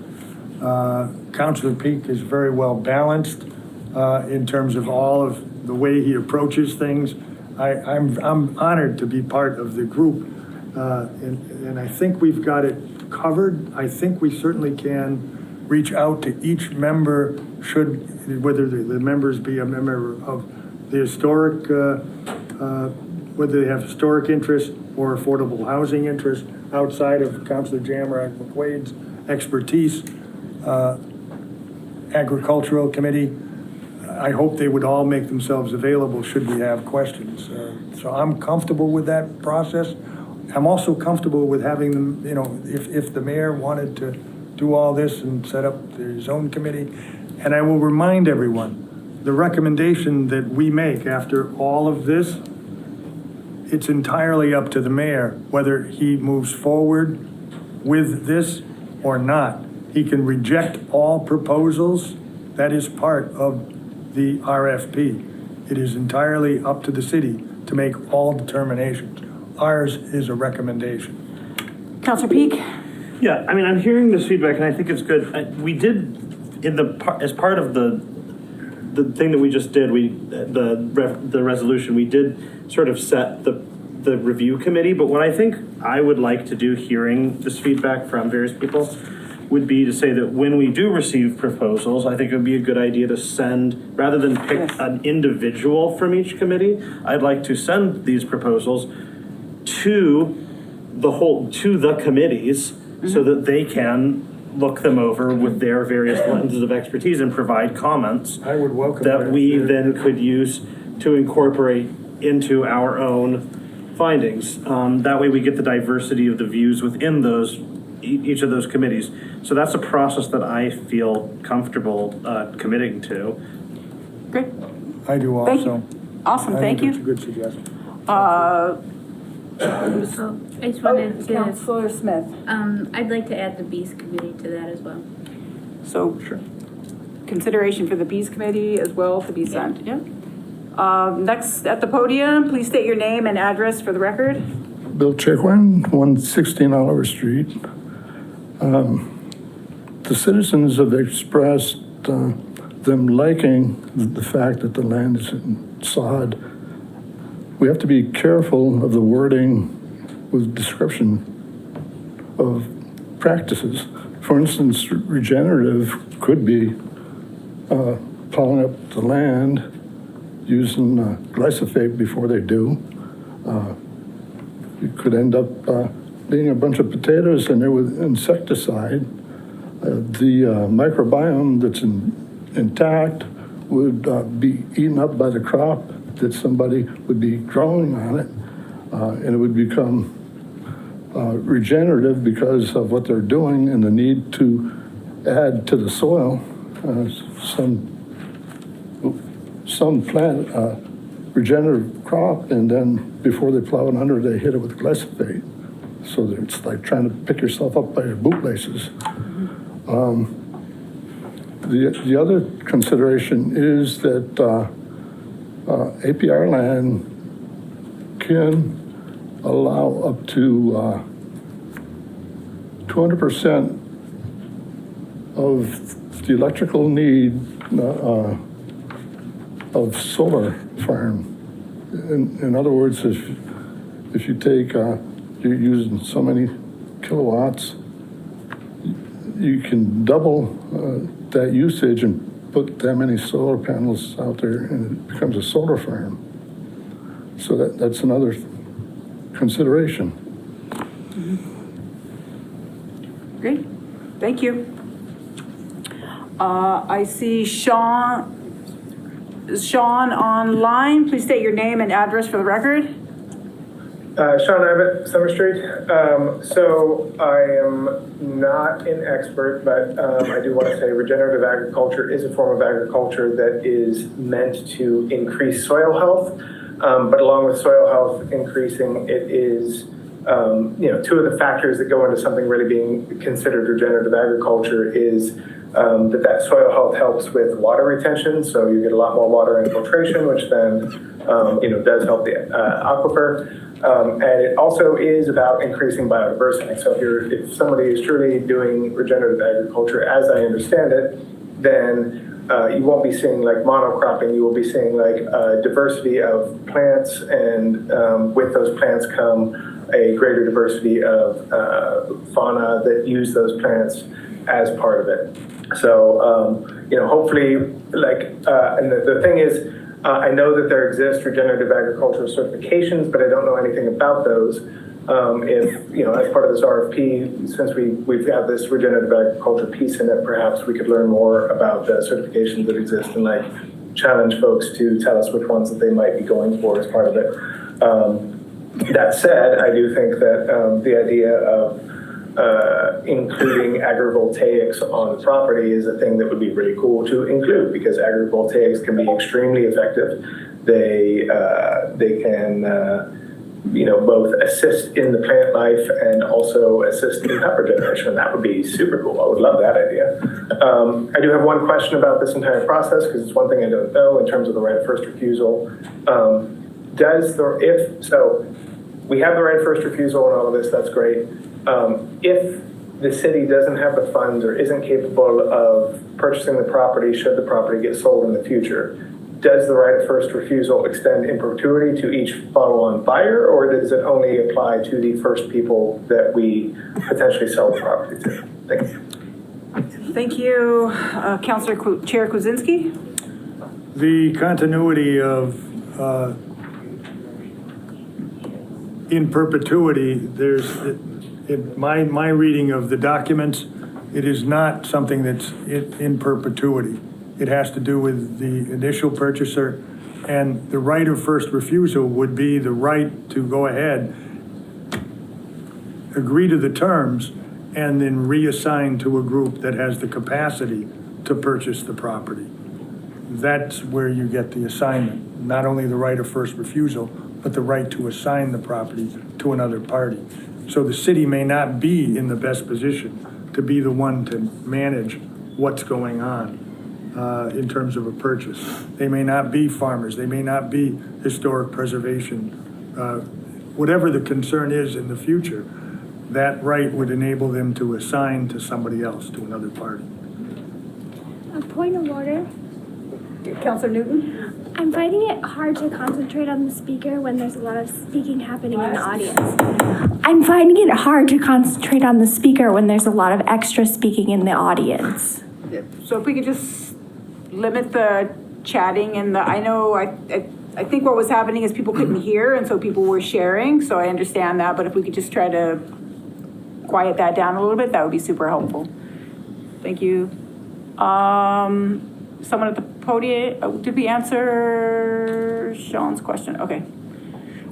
Councilor Peak is very well balanced in terms of all of the way he approaches things. I'm honored to be part of the group, and I think we've got it covered. I think we certainly can reach out to each member, whether the members be a member of the historic, whether they have historic interest or affordable housing interest outside of Councilor Jamrock McQuaid's expertise. Agricultural Committee, I hope they would all make themselves available should we have questions. So I'm comfortable with that process. I'm also comfortable with having them, if the mayor wanted to do all this and set up his own committee. And I will remind everyone, the recommendation that we make after all of this, it's entirely up to the mayor whether he moves forward with this or not. He can reject all proposals. That is part of the RFP. It is entirely up to the city to make all determinations. Ours is a recommendation. Councilor Peak? Yeah, I mean, I'm hearing this feedback and I think it's good. We did, as part of the thing that we just did, the resolution, we did sort of set the review committee, but what I think I would like to do, hearing this feedback from various people, would be to say that when we do receive proposals, I think it would be a good idea to send, rather than pick an individual from each committee, I'd like to send these proposals to the committees so that they can look them over with their various lenses of expertise and provide comments. I would welcome that we then could use to incorporate into our own findings. That way we get the diversity of the views within each of those committees. So that's a process that I feel comfortable committing to. Great. I do also. Thank you. Awesome, thank you. That's a good suggestion. I just wanted to, Councilor Smith. I'd like to add the Bees Committee to that as well. So, consideration for the Bees Committee as well to be sent, yeah? Next at the podium, please state your name and address for the record. Bill Chickwin, 116 Oliver Street. The citizens have expressed them liking the fact that the land is in sod. We have to be careful of the wording with description of practices. For instance, regenerative could be plowing up the land using glyphosate before they do. It could end up being a bunch of potatoes in there with insecticide. The microbiome that's intact would be eaten up by the crop that somebody would be growing on it, and it would become regenerative because of what they're doing and the need to add to the soil some plant regenerative crop, and then before they plow it under, they hit it with glyphosate. So that it's like trying to pick yourself up by your bootlaces. The other consideration is that APR land can allow up to 200% of the electrical need of solar farm. In other words, if you take, you're using so many kilowatts, you can double that usage and put that many solar panels out there, and it becomes a solar farm. So that's another consideration. Great, thank you. I see Sean online. Please state your name and address for the record. Sean Abbott, Summer Street. So I am not an expert, but I do want to say regenerative agriculture is a form of agriculture that is meant to increase soil health. But along with soil health increasing, it is, two of the factors that go into something really being considered regenerative agriculture is that soil health helps with water retention. So you get a lot more water infiltration, which then, does help the aquifer. And it also is about increasing biodiversity. So if somebody is truly doing regenerative agriculture, as I understand it, then you won't be seeing like monocropping. You will be seeing like diversity of plants, and with those plants come a greater diversity of fauna that use those plants as part of it. So, hopefully, and the thing is, I know that there exist regenerative agricultural certifications, but I don't know anything about those. As part of this RFP, since we've got this regenerative agriculture piece in it, perhaps we could learn more about the certifications that exist and challenge folks to tell us which ones that they might be going for as part of it. That said, I do think that the idea of including agrivoltaics on the property is a thing that would be really cool to include, because agrivoltaics can be extremely effective. They can both assist in the plant life and also assist in pepper generation. That would be super cool. I would love that idea. I do have one question about this entire process, because it's one thing I don't know in terms of the right of first refusal. We have the right of first refusal and all of this, that's great. If the city doesn't have the funds or isn't capable of purchasing the property, should the property get sold in the future, does the right of first refusal extend in perpetuity to each follow-on buyer, or does it only apply to the first people that we potentially sell the property to? Thank you. Thank you, Councilor Chair Kuzinski. The continuity of in perpetuity, my reading of the documents, it is not something that's in perpetuity. It has to do with the initial purchaser, and the right of first refusal would be the right to go ahead, agree to the terms, and then reassign to a group that has the capacity to purchase the property. That's where you get the assignment, not only the right of first refusal, but the right to assign the property to another party. So the city may not be in the best position to be the one to manage what's going on. in terms of a purchase. They may not be farmers, they may not be historic preservation. Whatever the concern is in the future, that right would enable them to assign to somebody else, to another party. A point of order. Counselor Newton? I'm finding it hard to concentrate on the speaker when there's a lot of speaking happening in the audience. I'm finding it hard to concentrate on the speaker when there's a lot of extra speaking in the audience. So if we could just limit the chatting and the, I think what was happening is people couldn't hear, and so people were sharing, so I understand that, but if we could just try to quiet that down a little bit, that would be super helpful. Thank you. Someone at the podium, did we answer Sean's question? Okay.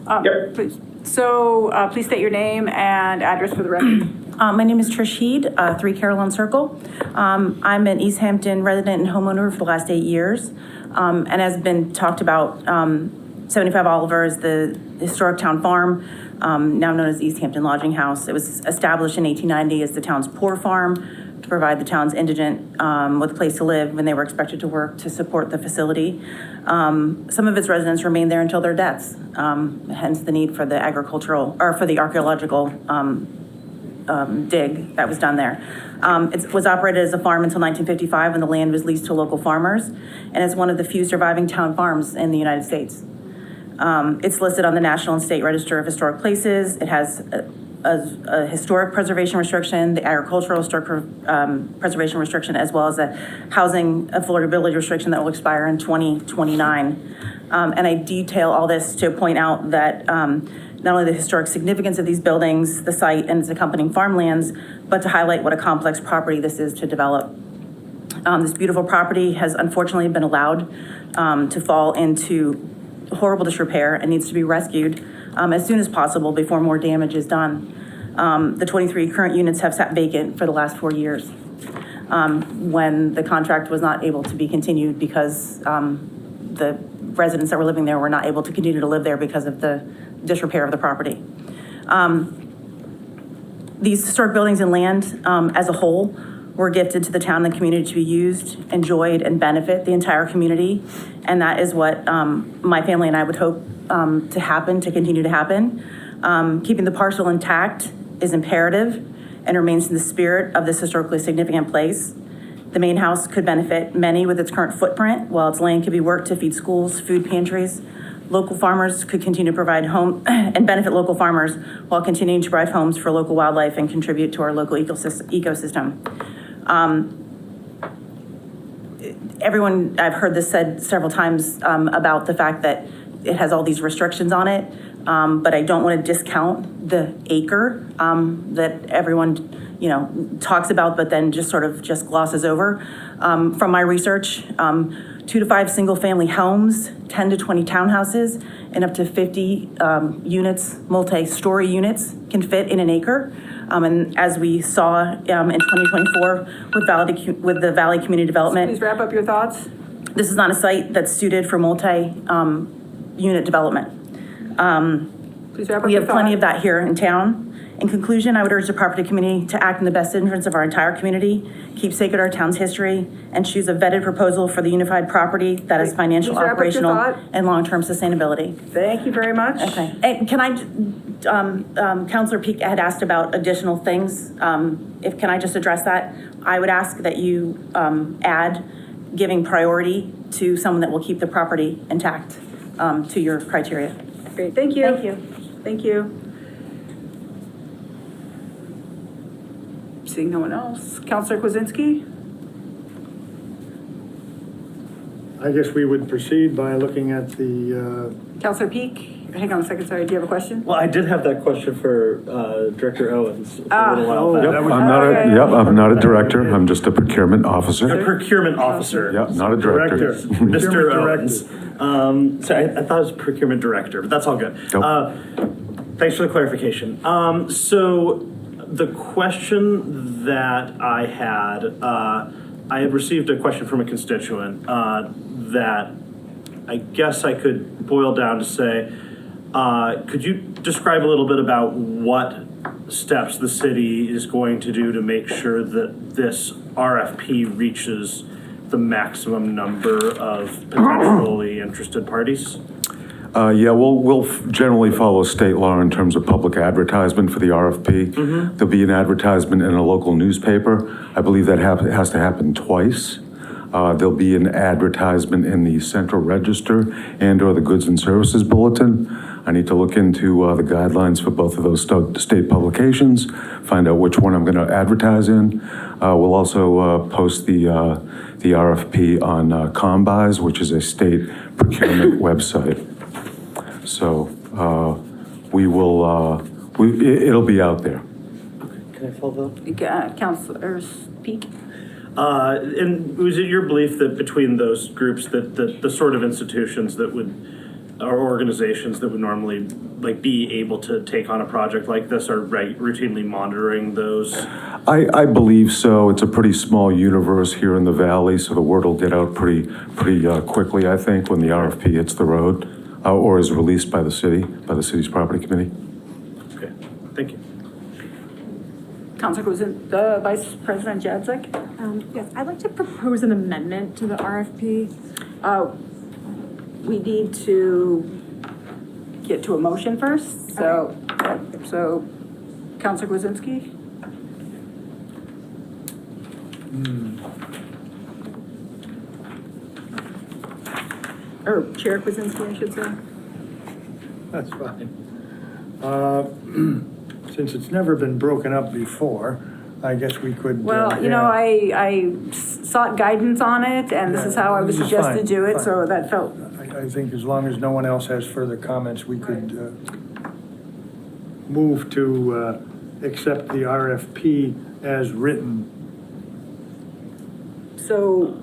Yep. Please. So please state your name and address for the record. My name is Trish Heed, 3 Caroline Circle. I'm an Easthampton resident and homeowner for the last 8 years. And as been talked about, 75 Oliver is the historic town farm, now known as the Easthampton Lodging House. It was established in 1890 as the town's poor farm to provide the town's indigent with a place to live when they were expected to work to support the facility. Some of its residents remained there until their deaths, hence the need for the archaeological dig that was done there. It was operated as a farm until 1955 when the land was leased to local farmers, and it's one of the few surviving town farms in the United States. It's listed on the National and State Register of Historic Places. It has a historic preservation restriction, the agricultural historic preservation restriction, as well as a housing affordability restriction that will expire in 2029. And I detail all this to point out that not only the historic significance of these buildings, the site and its accompanying farmlands, but to highlight what a complex property this is to develop. This beautiful property has unfortunately been allowed to fall into horrible disrepair and needs to be rescued as soon as possible before more damage is done. The 23 current units have sat vacant for the last 4 years when the contract was not able to be continued because the residents that were living there were not able to continue to live there because of the disrepair of the property. These historic buildings and land as a whole were gifted to the town and the community to be used, enjoyed, and benefit the entire community. And that is what my family and I would hope to continue to happen. Keeping the parcel intact is imperative and remains in the spirit of this historically significant place. The main house could benefit many with its current footprint, while its land could be worked to feed schools, food pantries. Local farmers could continue to provide home and benefit local farmers while continuing to provide homes for local wildlife and contribute to our local ecosystem. Everyone, I've heard this said several times about the fact that it has all these restrictions on it, but I don't want to discount the acre that everyone, talks about, but then just glosses over. From my research, 2 to 5 single-family homes, 10 to 20 townhouses, and up to 50 units, multi-story units, can fit in an acre. And as we saw in 2024 with the Valley Community Development. Please wrap up your thoughts. This is not a site that's suited for multi-unit development. Please wrap up we your have plenty thought. of that here in town. In conclusion, I would urge the property committee to act in the best interest of our entire community, keep sacred our town's history, and choose a vetted proposal for the unified property that is financial, Please wrap up your operational, thought. and long-term sustainability. Thank you very much. Okay. And can I, Councilor Peak had asked about additional things. Can I just address that? I would ask that you add giving priority to someone that will keep the property intact to your criteria. Great, thank you. Thank you. Thank you. Seeing no one else. Counselor Kwasinski? I guess we would proceed by looking at the, Counselor Peak? Hang on a second, sorry, do you have a question? Well, I did have that question for Director Owens a little while back. Yep, I'm not a director, I'm just a procurement officer. A procurement officer. Yep, not a director. Mr. Owens. Sorry, I thought it was procurement director, but that's all good. Thanks for the clarification. So the question that I had received a question from a constituent that I guess I could boil down to say, could you describe a little bit about what steps the city is going to do to make sure that this RFP reaches the maximum number of potentially interested parties? Yeah, we'll generally follow state law in terms of public advertisement for the RFP. There'll be an advertisement in a local newspaper. I believe that has to happen twice. There'll be an advertisement in the Central Register and/or the Goods and Services Bulletin. I need to look into the guidelines for both of those state publications, find out which one I'm going to advertise in. We'll also post the RFP on Combis, which is a state procurement website. So it'll be out there. Can I follow up? Councilor Peak? And was it your belief that between those groups that the sort of institutions that would, or organizations that would normally like be able to take on a project like this are routinely monitoring those? I believe so. It's a pretty small universe here in the valley, so the word will get out pretty quickly, I think, when the RFP hits the road or is released by the city's property committee. Okay, thank you. Councilor Vice President Jadzik? Yes, I'd like to propose an amendment to the RFP. We need to get to a motion first, so Councilor Kwasinski? Or Chair Kwasinski, I should say. That's fine. Since it's never been broken up before, I guess we could. Well, you know, I sought guidance on it, and this is how I was This is suggested to do it, fine. so that felt. I think as long as no one else has further comments, we could move to accept the RFP as written So,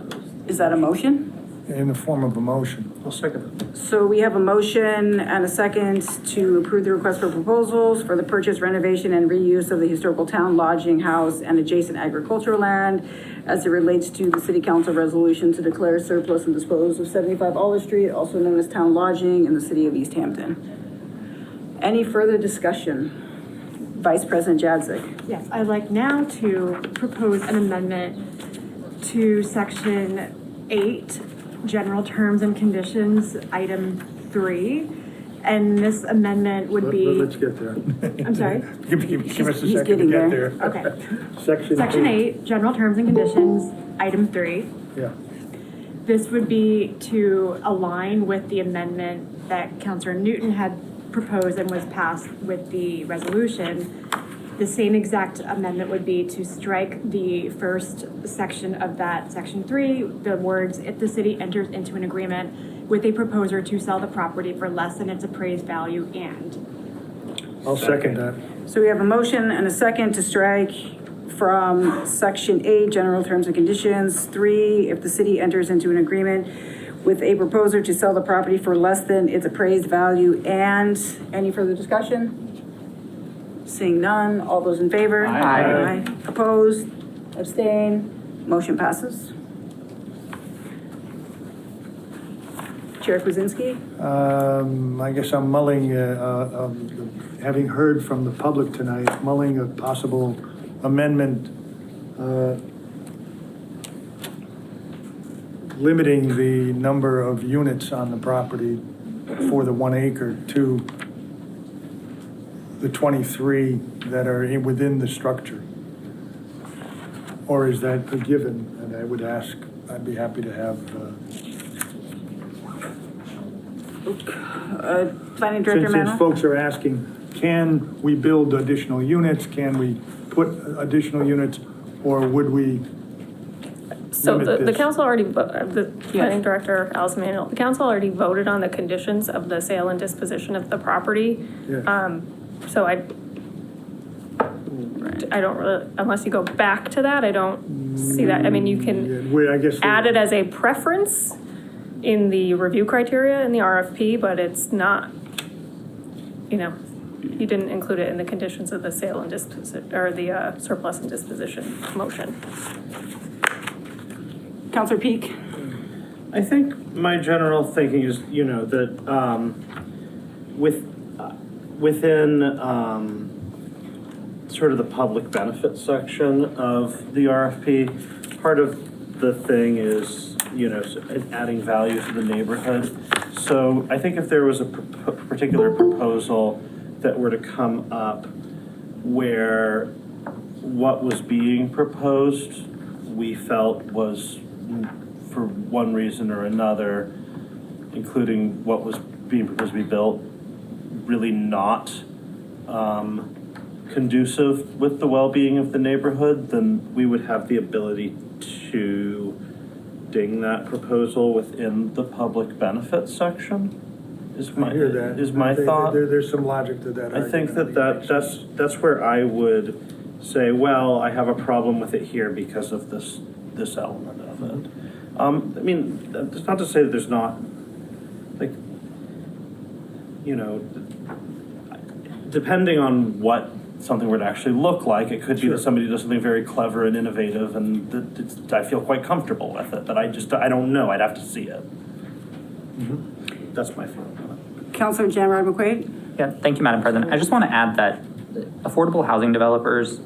is that a motion? in the form of a motion. I'll second it. So we have a motion and a second to approve the request for proposals for the purchase, renovation, and reuse of the historical town lodging house and adjacent agricultural land as it relates to the city council resolution to declare surplus and dispose of 75 Olive Street, also known as town lodging, in the city of Easthampton. Any further discussion? Vice President Jadzik. Yes, I'd like now to propose an amendment to section 8, general terms and conditions, item 3. And this amendment would be. Let's get there. I'm sorry? Give us a He's second to getting get there. there. Okay. Section 8, general terms and conditions, item 3. Yeah. This would be to align with the amendment that Councilor Newton had proposed and was passed with the resolution. The same exact amendment would be to strike the first section of that, section 3, the words, if the city enters into an agreement with a proposer to sell the property for less than its appraised value and. I'll second that. So we have a motion and a second to strike from section 8, general terms and conditions, 3, if the city enters into an agreement with a proposer to sell the property for less than its appraised value, and any further discussion? Seeing none, all those in favor? Aye. Opposed? Abstain? Motion passes. Chair Kwasinski? I guess I'm mulling, having heard from the public tonight, mulling a possible amendment limiting the number of units on the property for the 1 acre to the 23 that are within the structure. Or is that a given? And I would ask, I'd be happy to have. Planning Director Since Manna? folks are asking, can we build additional units? Can we put additional units? Or would we So limit the this? council already, the planning director, Allison Manuel, the council already voted on the conditions of the sale and disposition of the property. Yeah. So I don't really, unless you go back to that, I don't see that. I mean, you can I guess add it as a preference in the review criteria in the RFP, but it's not, you know, you didn't include it in the conditions of the sale and disposition, or the surplus and disposition motion. Counselor Peak? I think my general thinking is, you know, that within sort of the public benefit section of the RFP, part of the thing is, you know, adding value to the neighborhood. So I think if there was a particular proposal that were to come up where what was being proposed, we felt was, for one reason or another, including what was being proposed to be built, really not conducive with the well-being of the neighborhood, then we would have the ability to ding that proposal within the public benefits section. I hear that. Is my thought. There's some logic to that. I think that's where I would say, well, I have a problem with it here because of this element of it. I mean, that's not to say that there's not, like, you know, depending on what something would actually look like, it could be that somebody does something very clever and innovative, and I feel quite comfortable with it, but I don't know, I'd have to see it. That's my feeling on it. Councilor Jamrod McQuaid? Yeah, thank you, Madam President. I just want to add that affordable housing developers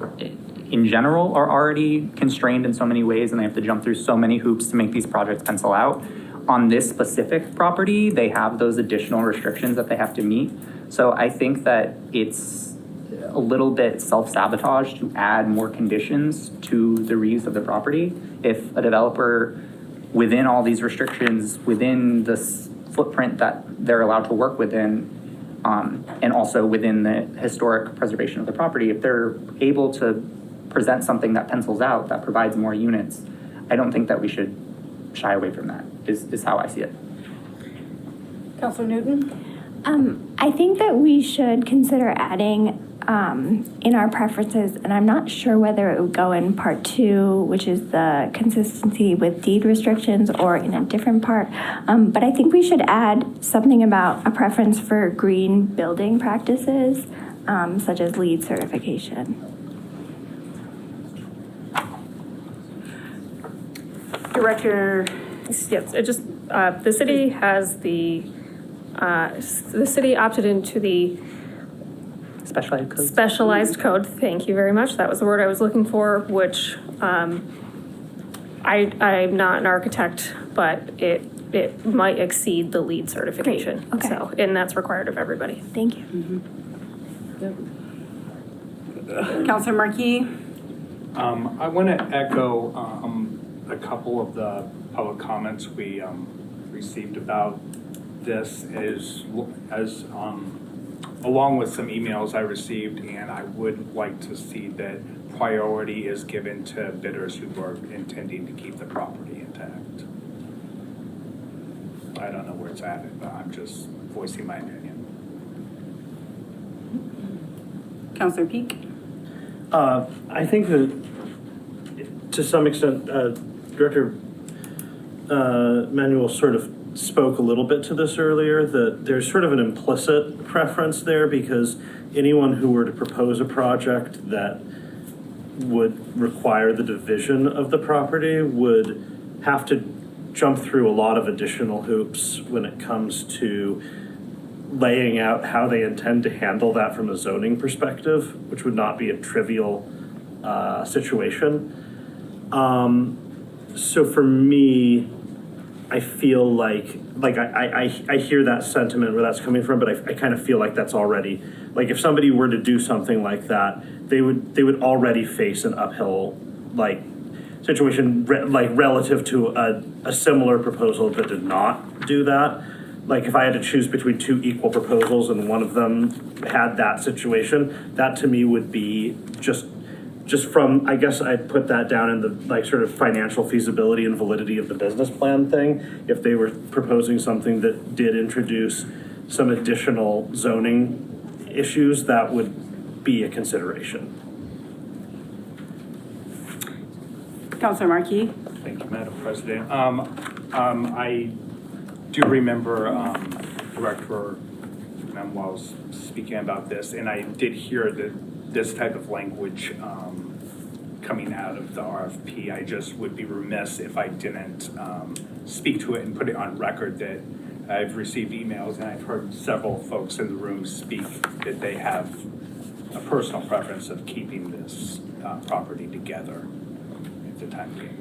in general are already constrained in so many ways, and they have to jump through so many hoops to make these projects pencil out. On this specific property, they have those additional restrictions that they have to meet. So I think that it's a little bit self-sabotage to add more conditions to the reuse of the property. If a developer, within all these restrictions, within this footprint that they're allowed to work within, and also within the historic preservation of the property, if they're able to present something that pencils out, that provides more units, I don't think that we should shy away from that, is how I see it. Councilor Newton? I think that we should consider adding in our preferences, and I'm not sure whether it would go in part 2, which is the consistency with deed restrictions, or in a different part, but I think we should add something about a preference for green building practices, such as LEED certification. Director? Yes, it just, the city has the city opted into the specialized code. Thank you very much. That was the word I was looking for, which I'm not an architect, but it might exceed the LEED certification. Great. Okay. So, and that's required of everybody. Thank you. Councilor Marquis? I want to echo a couple of the public comments we received about this along with some emails I received, and I would like to see that priority is given to bidders who are intending to keep the property intact. I don't know where it's at, but I'm just voicing my opinion. Councilor Peak? I think that to some extent, Director Manuel sort of spoke a little bit to this earlier, that there's sort of an implicit preference there, because anyone who were to propose a project that would require the division of the property would have to jump through a lot of additional hoops when it comes to laying out how they intend to handle that from a zoning perspective, which would not be a trivial situation. So for me, I feel like I hear that sentiment where that's coming from, but I kind of feel like that's already, like if somebody were to do something like that, they would already face an uphill situation relative to a similar proposal that did not do that. Like if I had to choose between two equal proposals and one of them had that situation, that to me would be just from, I guess I'd put that down in the sort of financial feasibility and validity of the business plan thing. If they were proposing something that did introduce some additional zoning issues, that would be a consideration. Councilor Marquis? Thank you, Madam President. I do remember Director Manuel's speaking about this, and I did hear this type of language coming out of the RFP. I just would be remiss if I didn't speak to it and put it on record that I've received emails, and I've heard several folks in the room speak that they have a personal preference of keeping this property together at the time being.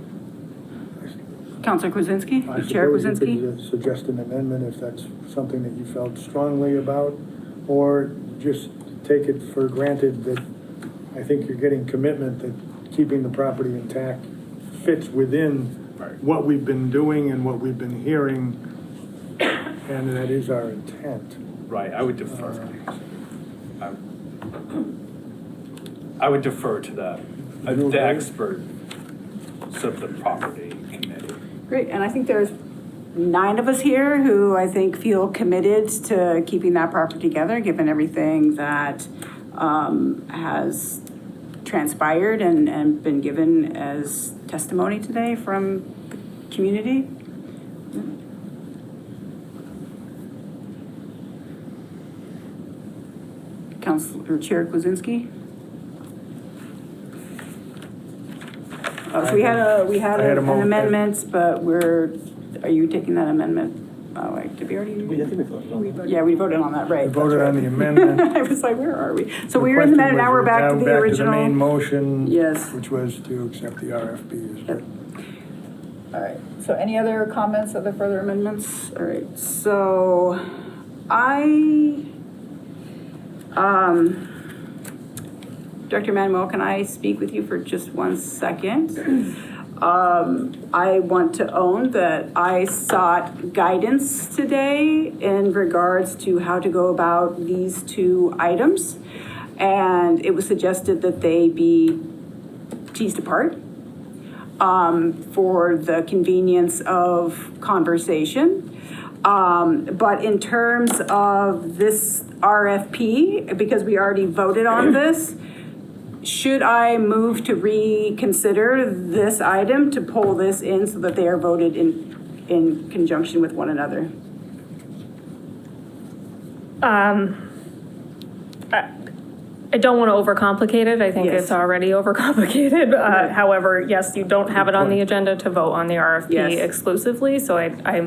Counselor Kwasinski, I Chair suppose you Kwasinski? could suggest an amendment if that's something that you felt strongly about, or just take it for granted that I think you're getting commitment that keeping the property intact fits within what we've been doing and what we've been hearing, and that is our intent. Right, I would defer. I would defer to the experts of the property committee. Great, and I think there's 9 of us here who I think feel committed to keeping that property together, given everything that has transpired and been given as testimony today from the community. Councilor Chair Kwasinski? So we had an amendment, but are you taking that amendment? Oh, wait, did we already? Yeah, we voted on that, right. We voted on the amendment. I was like, where are we? So we were in the amendment, now we're back to the original. Back to the main motion. Yes. Which was to accept the RFP. All right, so any other comments, other further amendments? All right, so Director Manuel, can I speak with you for just 1 second? I want to own that I sought guidance today in regards to how to go about these 2 items. And it was suggested that they be teased apart for the convenience of conversation. But in terms of this RFP, because we already voted on this, should I move to reconsider this item to pull this in so that they are voted in conjunction with one another? I don't want to overcomplicate it. I think Yes. it's already overcomplicated. However, yes, you don't have it on the agenda to vote on the RFP Yes. exclusively. So I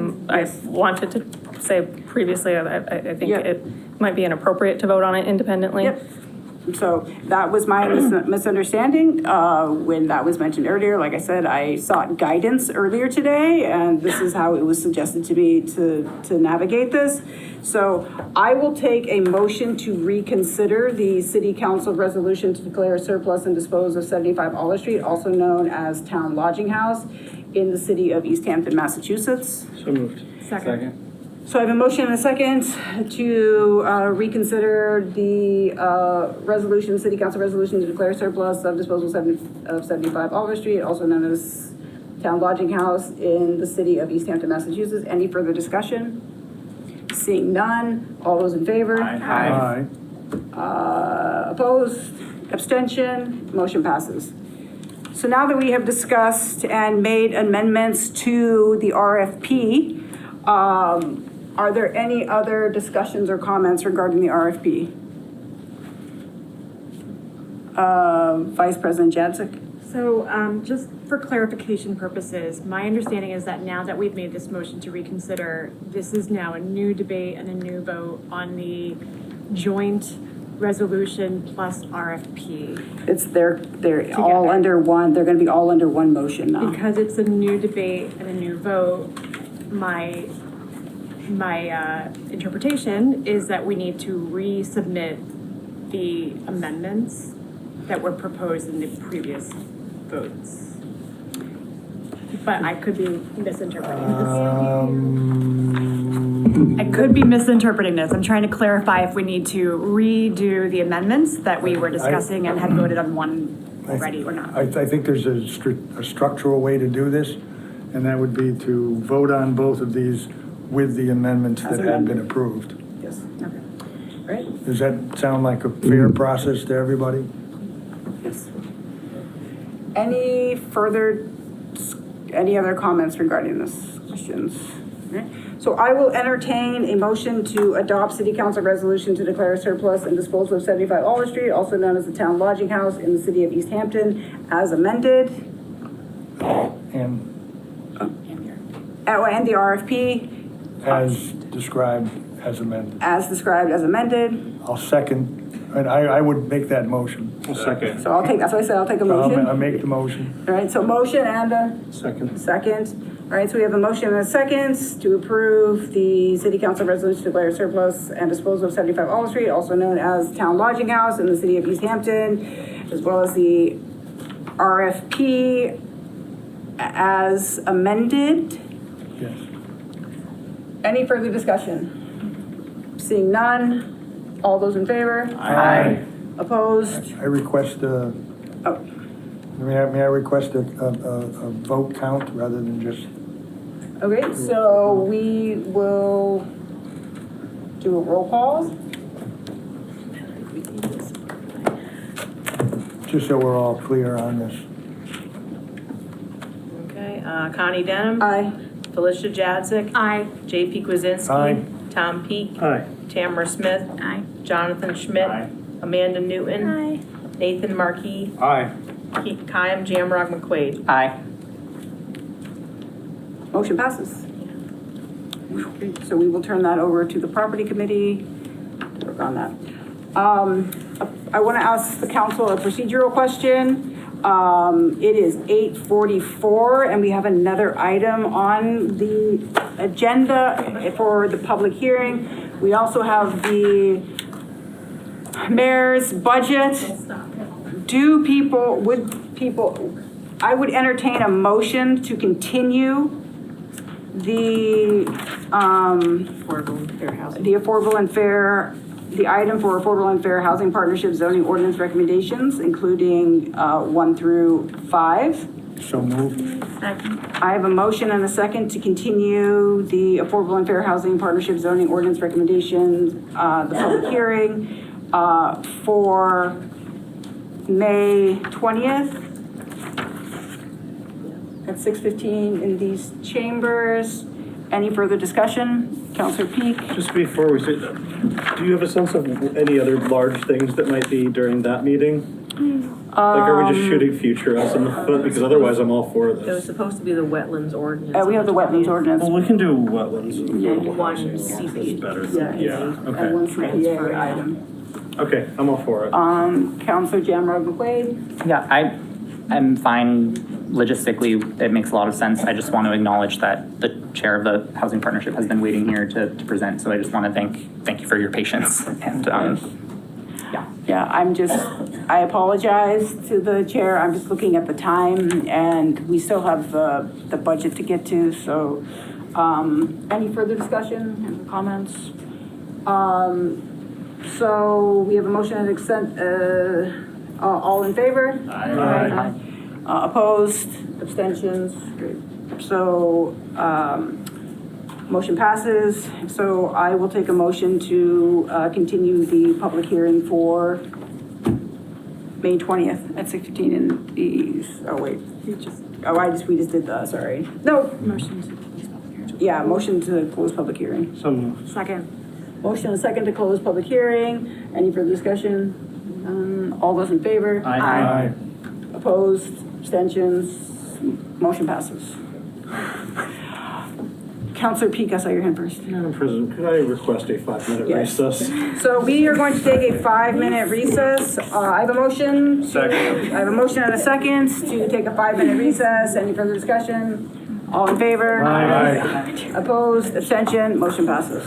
wanted to say previously, I think it might be inappropriate to vote on it independently. Yep. So that was my misunderstanding when that was mentioned earlier. Like I said, I sought guidance earlier today, and this is how it was suggested to me to navigate this. So I will take a motion to reconsider the City Council resolution to declare surplus and dispose of 75 Olive Street, also known as Town Lodging House, in the city of Easthampton, Massachusetts. So moved. Second. So I have a motion and a second to reconsider the resolution, City Council resolution to declare surplus of disposal of 75 Oliver Street, also known as Town Lodging House in the city of Easthampton, Massachusetts. Any further discussion? Seeing none, all those in favor? Aye. Opposed? Abstention? Motion passes. So now that we have discussed and made amendments to the RFP, are there any other discussions or comments regarding the RFP? Vice President Jadzik? So just for clarification purposes, my understanding is that now that we've made this motion to reconsider, this is now a new debate and a new vote on the joint resolution plus RFP. They're all under one, they're gonna be all under one motion now. Because it's a new debate and a new vote, my interpretation is that we need to resubmit the amendments that were proposed in the previous votes. But I could be misinterpreting this. I could be misinterpreting this. I'm trying to clarify if we need to redo the amendments that we were discussing and had voted on one already or not. I think there's a structural way to do this, and that would be to vote on both of these with the amendments that have been approved. Yes. Okay. All right. Does that sound like a fair process to everybody? Yes. Any other comments regarding this, questions? Okay. So I will entertain a motion to adopt City Council resolution to declare surplus and disposal of 75 Olive Street, also known as the Town Lodging House in the city of Easthampton, as amended. And And the RFP. as described, as amended. As described, as amended. I'll second, and I would make that motion. I'll second. So that's what I said, I'll take a motion. I'll make the motion. All right, so motion and a Second. second. All right, so we have a motion and a second to approve the city council resolution to declare surplus and disposal of 75 Olive Street, also known as Town Lodging House in the city of Easthampton, as well as the RFP as amended. Yes. Any further discussion? Seeing none, all those in favor? Aye. Opposed? I request, Oh, may I request a vote count rather than just, okay, so we will do a roll call. just so we're all clear on this? Okay, Connie Denham. Aye. Felicia Jadzik. Aye. JP Kwasinski. Aye. Tom Peak. Aye. Tamara Smith. Aye. Jonathan Schmidt. Aye. Amanda Newton. Aye. Nathan Markey. Aye. Kyle Jamrock McQuaid. Aye. Motion passes. So we will turn that over to the property committee to work on that. I want to ask the council a procedural question. It is 8:44 and we have another item on the agenda for the public hearing. We also have the mayor's budget. I would entertain a motion to continue the item for affordable and fair housing partnership zoning ordinance recommendations, including 1 through 5. So moved. Second. I have a motion and a second to continue the affordable and fair housing partnership zoning ordinance recommendations, the public hearing, for May 20th at 6:15 in these chambers. Any further discussion? Counselor Peak? Just before we say, do you have a sense of any other large things that might be during that meeting? Like, are we just shooting future us in the foot? Because otherwise I'm all for It was this. supposed to be the wetlands ordinance. We have the wetlands ordinance. Well, we can do wetlands. One It's CP. better. Yeah. Okay. And one CPA item. Okay, I'm all for it. Counselor Jamrock McQuaid? Yeah, I'm fine logistically. It makes a lot of sense. I just want to acknowledge that the chair of the housing partnership has been waiting here to present. So I just want to thank you for your patience. And Yeah, I apologize to the chair. I'm just looking at the time and we still have the budget to get to. So any further discussion and comments? So we have a motion and consent, all in favor? Aye. Opposed, abstentions? Great. So, motion passes. So I will take a motion to continue the public hearing for May 20th at 6:15 in these, we just did the, sorry. No. Motion to close public hearing. Yeah, motion to close public hearing. Second. Motion and second to close public hearing. Any further discussion? All those in favor? Aye. Opposed, abstentions, motion passes. Counselor Peak, I saw your hand first. Madam President, could I request a 5-minute Yes. recess? So we are going to take a 5-minute recess. I have a motion. Second. I have a motion and a second to take a 5-minute recess. Any further discussion? All in favor? Aye. Opposed, abstention, motion passes.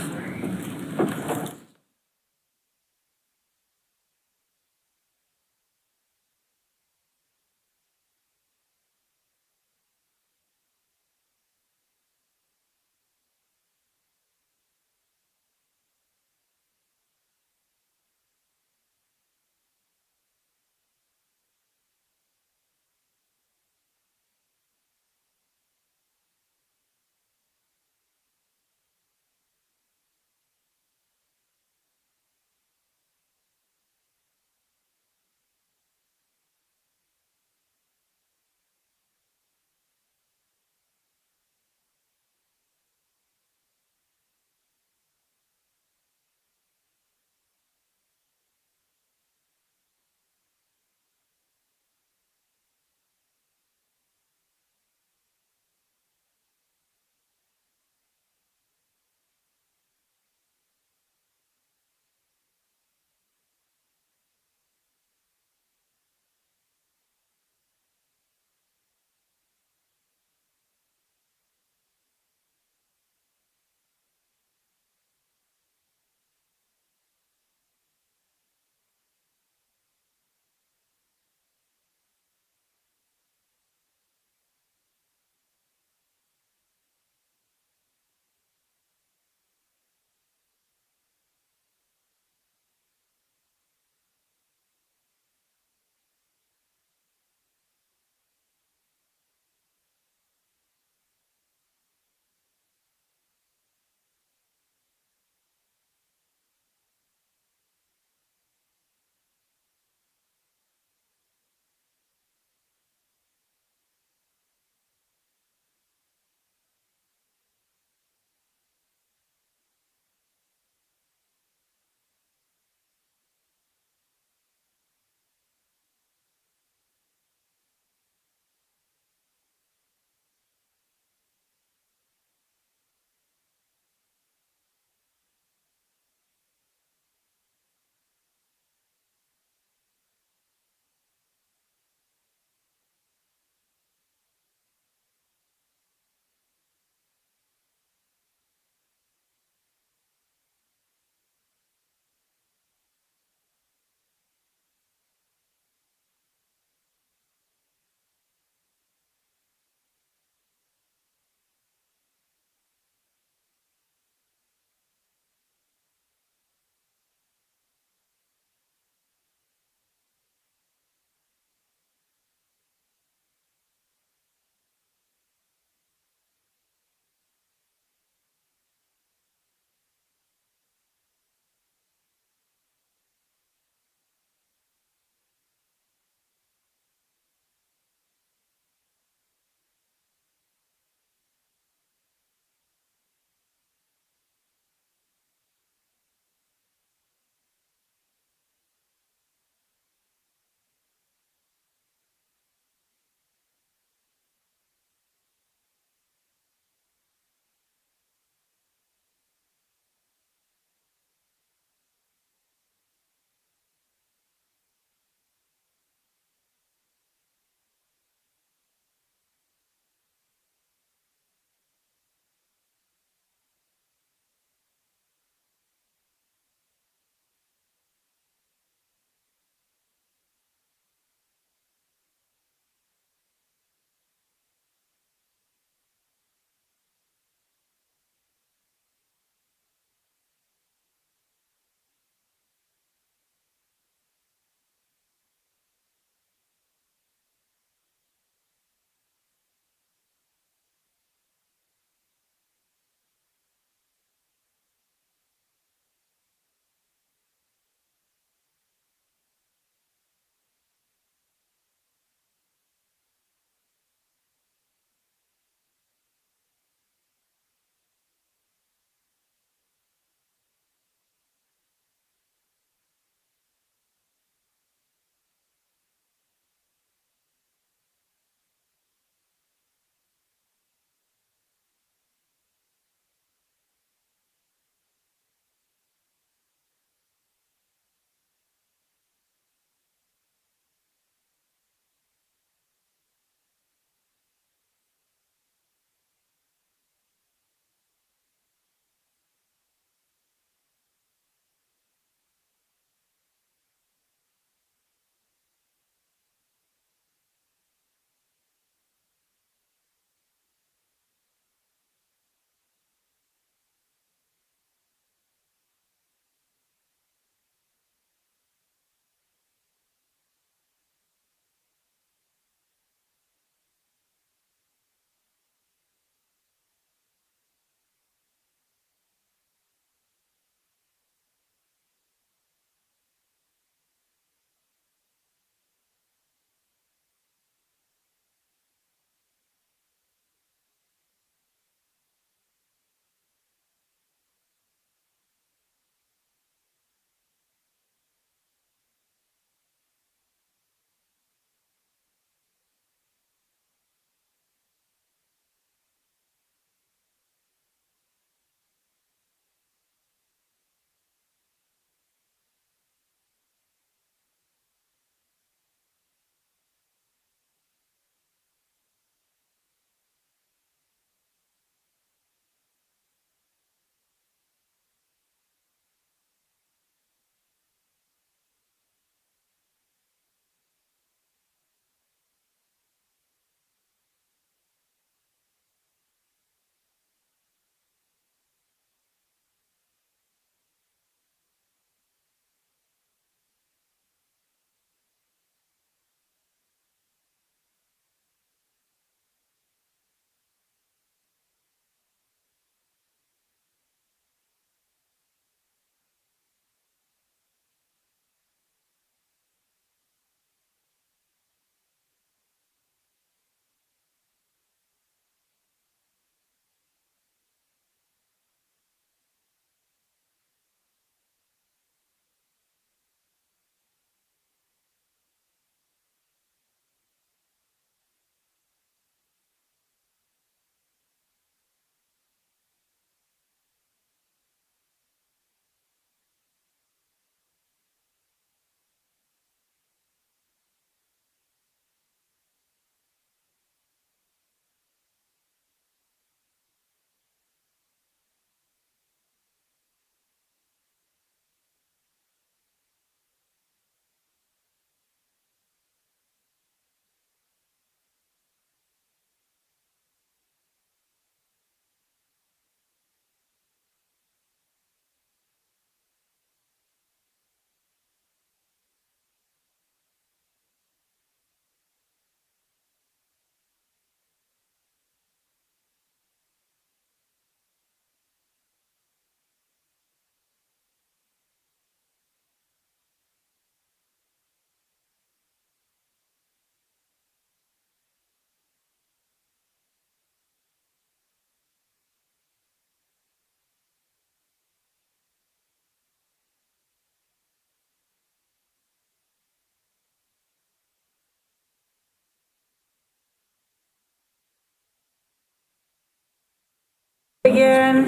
session.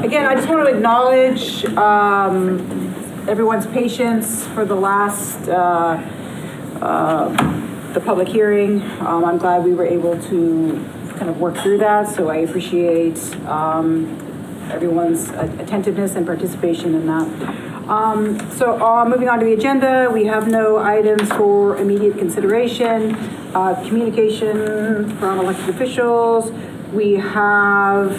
Again, I just want to acknowledge everyone's patience for the last, the public hearing. I'm glad we were able to kind of work through that, so I appreciate everyone's attentiveness and participation in that. Moving on to the agenda, we have no items for immediate consideration. Communication from elected officials. We have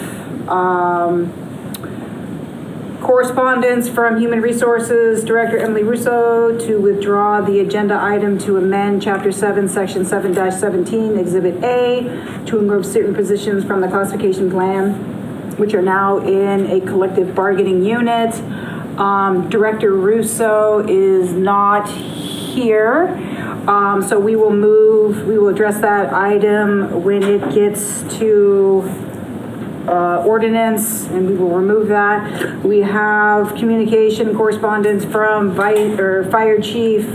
correspondence from Human Resources Director Emily Russo to withdraw the agenda item to amend Chapter 7, Section 7-17, Exhibit A, to remove certain positions from the classification plan, which are now in a collective bargaining unit. Director Russo is not here. So we will address that item when it gets to ordinance, and we will remove that. We have communication correspondence from Fire Chief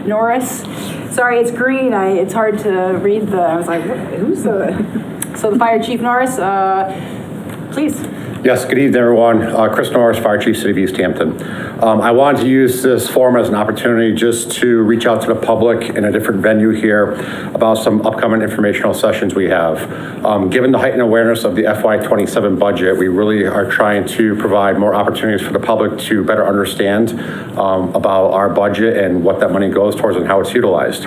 Norris. Sorry, it's green. It's hard to read I was like, who's the? So the Fire Chief Norris, please. Yes, good evening, everyone. Chris Norris, Fire Chief, City of Easthampton. I wanted to use this forum as an opportunity just to reach out to the public in a different venue here about some upcoming informational sessions we have. Given the heightened awareness of the FY27 budget, we really are trying to provide more opportunities for the public to better understand about our budget and what that money goes towards and how it's utilized.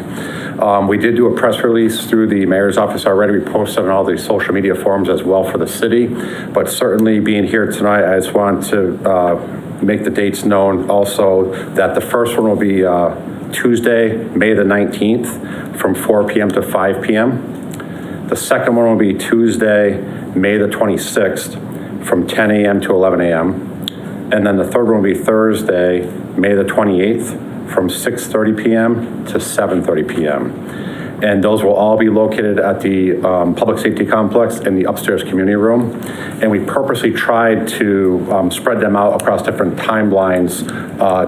We did do a press release through the mayor's office already. We posted on all the social media forums as well for the city, but certainly being here tonight, I just want to make the dates known also that the first one will be Tuesday, May the 19th from 4 p.m. to 5 p.m. The second one will be Tuesday, May the 26th from 10 a.m. to 11 a.m. And then the third one will be Thursday, May the 28th from 6:30 p.m. to 7:30 p.m. And those will all be located at the Public Safety Complex in the upstairs community room. And we purposely tried to spread them out across different timelines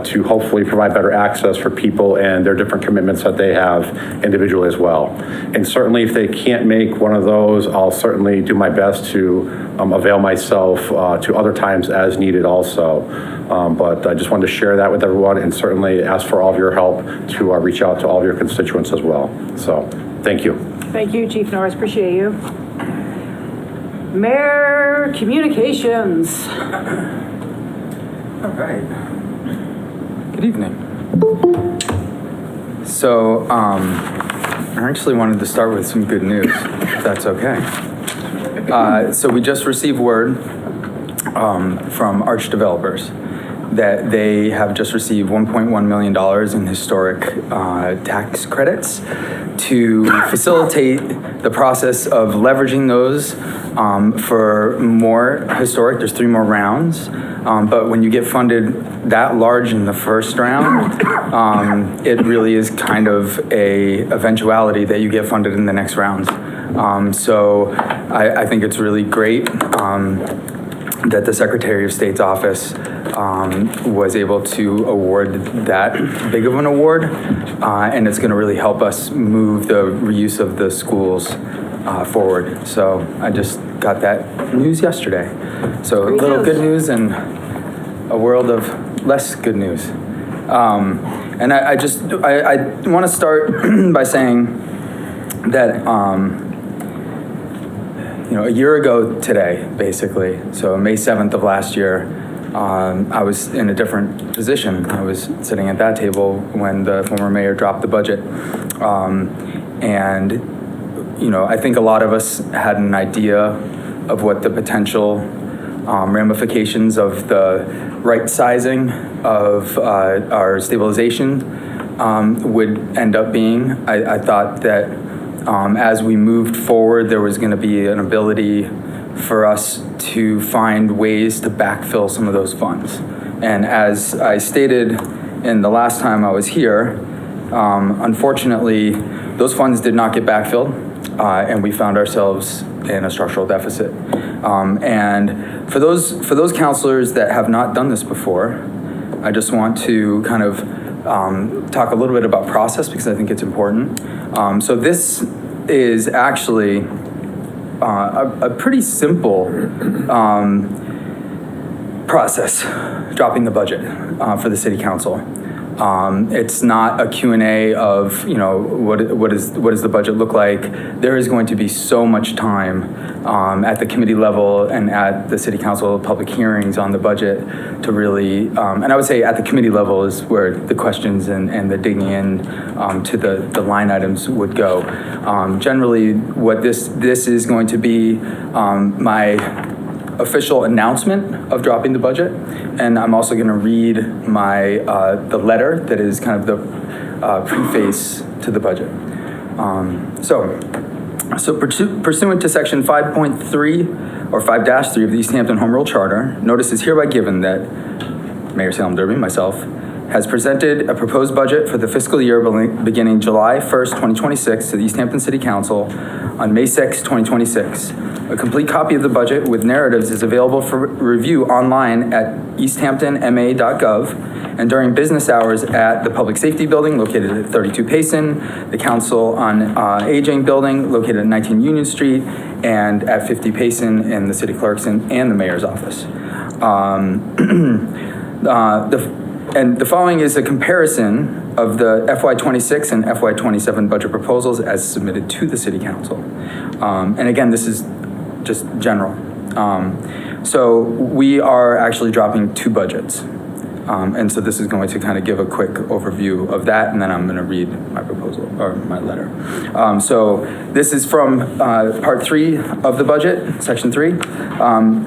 to hopefully provide better access for people and their different commitments that they have individually as well. And certainly if they can't make one of those, I'll certainly do my best to avail myself to other times as needed also. But I just wanted to share that with everyone and certainly ask for all of your help to reach out to all of your constituents as well. So, thank you. Thank you, Chief Norris, appreciate you. Mayor Communications. All right. Good evening. So, I actually wanted to start with some good news, if that's okay. So we just received word from Arch Developers that they have just received $1.1 million in historic tax credits to facilitate the process of leveraging those for more historic. There's 3 more rounds, but when you get funded that large in the first round, it really is kind of a eventuality that you get funded in the next rounds. So I think it's really great that the Secretary of State's office was able to award that big of an award, and it's going to really help us move the reuse of the schools forward. So I just got that news yesterday. So a little good news and a world of less good news. And I want to start by saying that a year ago today, basically, so May 7th of last year, I was in a different position. I was sitting at that table when the former mayor dropped the budget. And I think a lot of us had an idea of what the potential ramifications of the right sizing of our stabilization would end up being. I thought that as we moved forward, there was going to be an ability for us to find ways to backfill some of those funds. And as I stated in the last time I was here, unfortunately, those funds did not get backfilled, and we found ourselves in a structural deficit. And for those counselors that have not done this before, I just want to kind of talk a little bit about process because I think it's important. So this is actually a pretty simple process, dropping the budget for the city council. It's not a Q&A of, what does the budget look like? There is going to be so much time at the committee level and at the city council public hearings on the budget to really, and I would say at the committee level is where the questions and the digging in to the line items would go. Generally, what this is going to be my official announcement of dropping the budget, and I'm also going to read my the letter that is kind of the preface to the budget. So pursuant to section 5.3 or 5-3 of the Easthampton Home Rule Charter, notice is hereby given that Mayor Salem Derby, myself, has presented a proposed budget for the fiscal year beginning July 1st, 2026 to the Easthampton City Council on May 6, 2026. A complete copy of the budget with narratives is available for review online at easthamptonma.gov and during business hours at the Public Safety Building located at 32 Payson, the Council on Aging Building located at 19 Union Street, and at 50 Payson in the City Clerk's and the Mayor's office. And the following is a comparison of the FY26 and FY27 budget proposals as submitted to the City Council. And again, this is just general. So we are actually dropping two budgets. And so this is going to kind of give a quick overview of that, and then I'm going to read my proposal, or my letter. So this is from part 3 of the budget, section 3.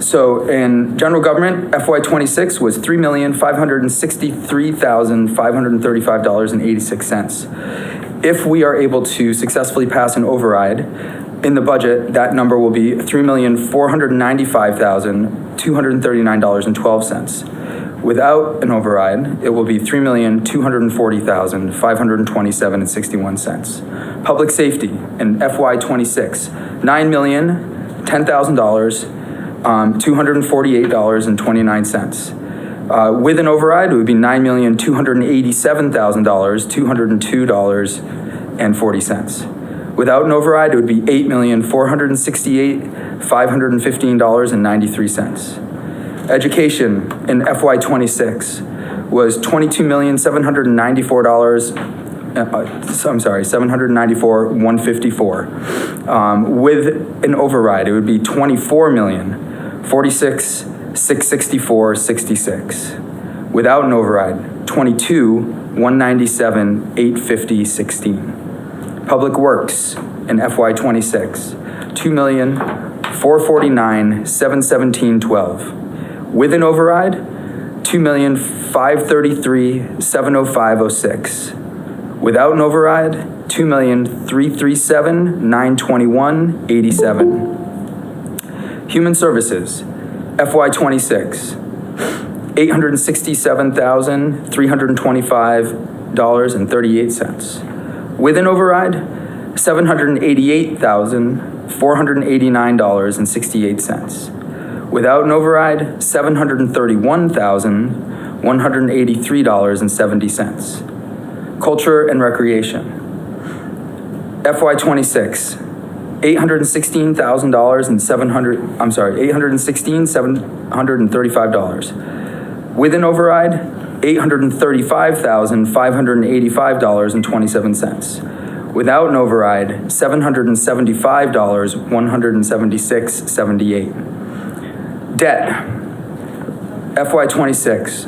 So in general government, FY26 was $3,563,535.86. If we are able to successfully pass an override in the budget, that number will be $3,495,239.12. Without an override, it will be $3,240,527.61. Public safety in FY26, $9,010,000, $248.29. With an override, it would be $9,287,000, $202.40. Without an override, it would be $8,468,515.93. Education in FY26 was $794,154. With an override, it would be $24,046,664.66. Without an override, $22,197,850.16. Public Works in FY26, $2,449,717.12. With an override, $2,533,705.06. Without an override, $2,337,921.87. Human Services, FY26, $867,325.38. With an override, $788,489.68. Without an override, $731,183.70. Culture and Recreation, FY26, $816,735. With an override, $835,585.27. Without an override, $775,176.78. Debt, FY26,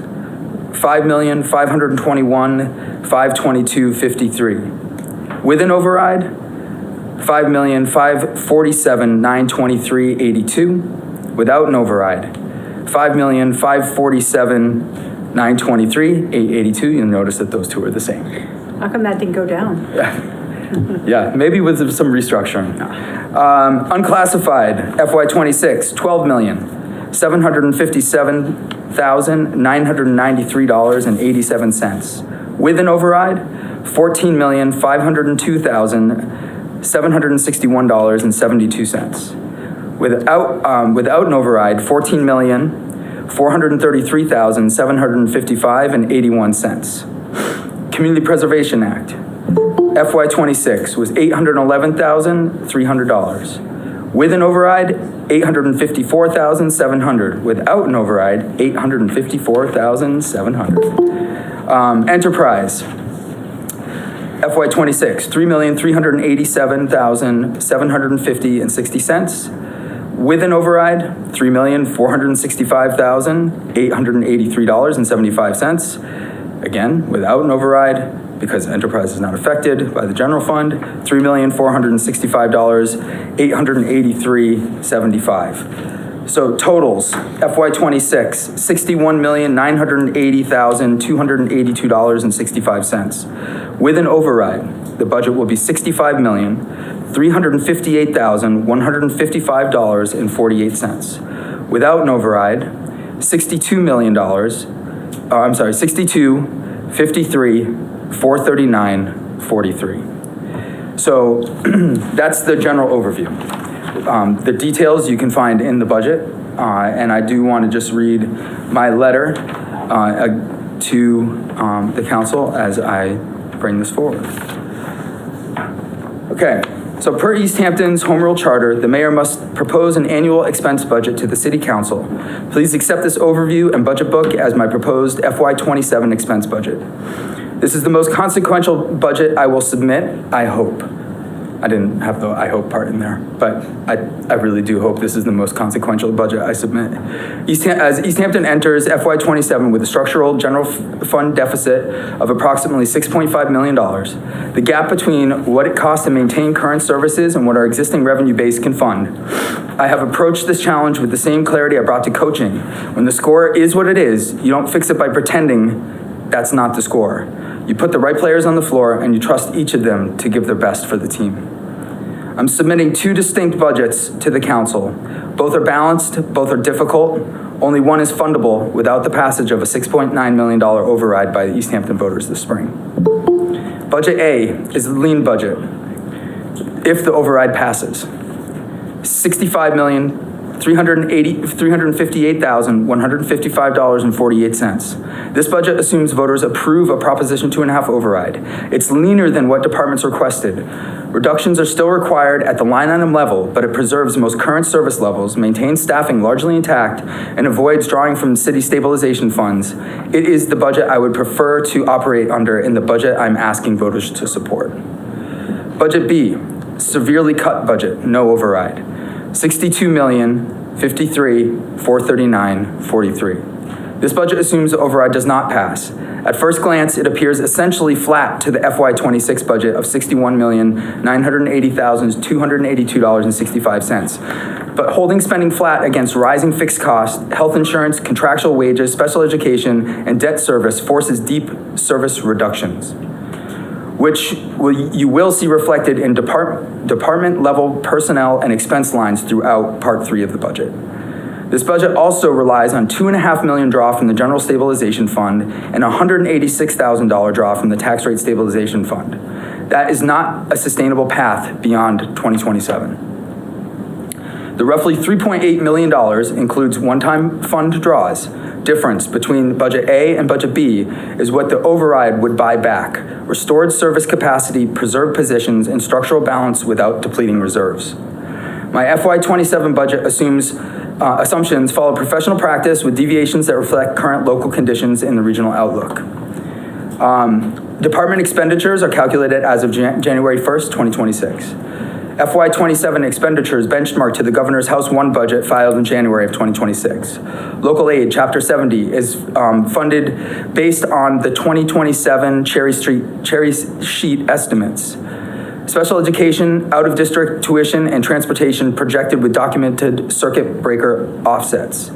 $5,521,522.53. With an override, $5,547,923.82. Without an override, $5,547,923.882. You'll notice that those two are the same. How come that didn't go down? Yeah, maybe with some restructuring. Unclassified, FY26, $12,757,993.87. With an override, $14,502,761.72. Without an override, $14,433,755.81. Community Preservation Act, FY26 was $811,300. With an override, $854,700. Without an override, $854,700. Enterprise, FY26, $3,387,750.60. With an override, $3,465,883.75. Again, without an override, because enterprise is not affected by the general fund, $3,465,883.75. So totals, FY26, $61,980,282.65. With an override, the budget will be $65,358,155.48. Without an override, $62,053,439.43. So that's the general overview. The details you can find in the budget, and I do want to just read my letter to the council as I bring this forward. Okay, so per Easthampton's Home Rule Charter, the mayor must propose an annual expense budget to the city council. Please accept this overview and budget book as my proposed FY27 expense budget. This is the most consequential budget I will submit, I hope. I didn't have the I hope part in there, but I really do hope this is the most consequential budget I submit. As Easthampton enters FY27 with a structural general fund deficit of approximately $6.5 million, the gap between what it costs to maintain current services and what our existing revenue base can fund, I have approached this challenge with the same clarity I brought to coaching. When the score is what it is, you don't fix it by pretending that's not the score. You put the right players on the floor and you trust each of them to give their best for the team. I'm submitting two distinct budgets to the council. Both are balanced, both are difficult. Only one is fundable without the passage of a $6.9 million override by the Easthampton voters this spring. Budget A is the lean budget, if the override passes. $65,358,155.48. This budget assumes voters approve a Proposition 2.5 override. It's leaner than what departments requested. Reductions are still required at the line item level, but it preserves most current service levels, maintains staffing largely intact, and avoids drawing from city stabilization funds. It is the budget I would prefer to operate under in the budget I'm asking voters to support. Budget B, severely cut budget, no override. $62,053,439.43. This budget assumes the override does not pass. At first glance, it appears essentially flat to the FY26 budget of $61,980,282.65. But holding spending flat against rising fixed costs, health insurance, contractual wages, special education, and debt service forces deep service reductions, which you will see reflected in department-level personnel and expense lines throughout Part 3 of the budget. This budget also relies on $2.5 million draw from the General Stabilization Fund and $186,000 draw from the Tax Rate Stabilization Fund. That is not a sustainable path beyond 2027. The roughly $3.8 million includes one-time fund draws. Difference between Budget A and Budget B is what the override would buy back: restored service capacity, preserved positions, and structural balance without depleting reserves. My FY27 budget assumptions follow professional practice with deviations that reflect current local conditions in the regional outlook. Department expenditures are calculated as of January 1st, 2026. FY27 expenditures benchmarked to the Governor's House 1 budget filed in January of 2026. Local aid, Chapter 70, is funded based on the 2027 Cherry Sheet estimates. Special education, out-of-district tuition, and transportation projected with documented circuit breaker offsets.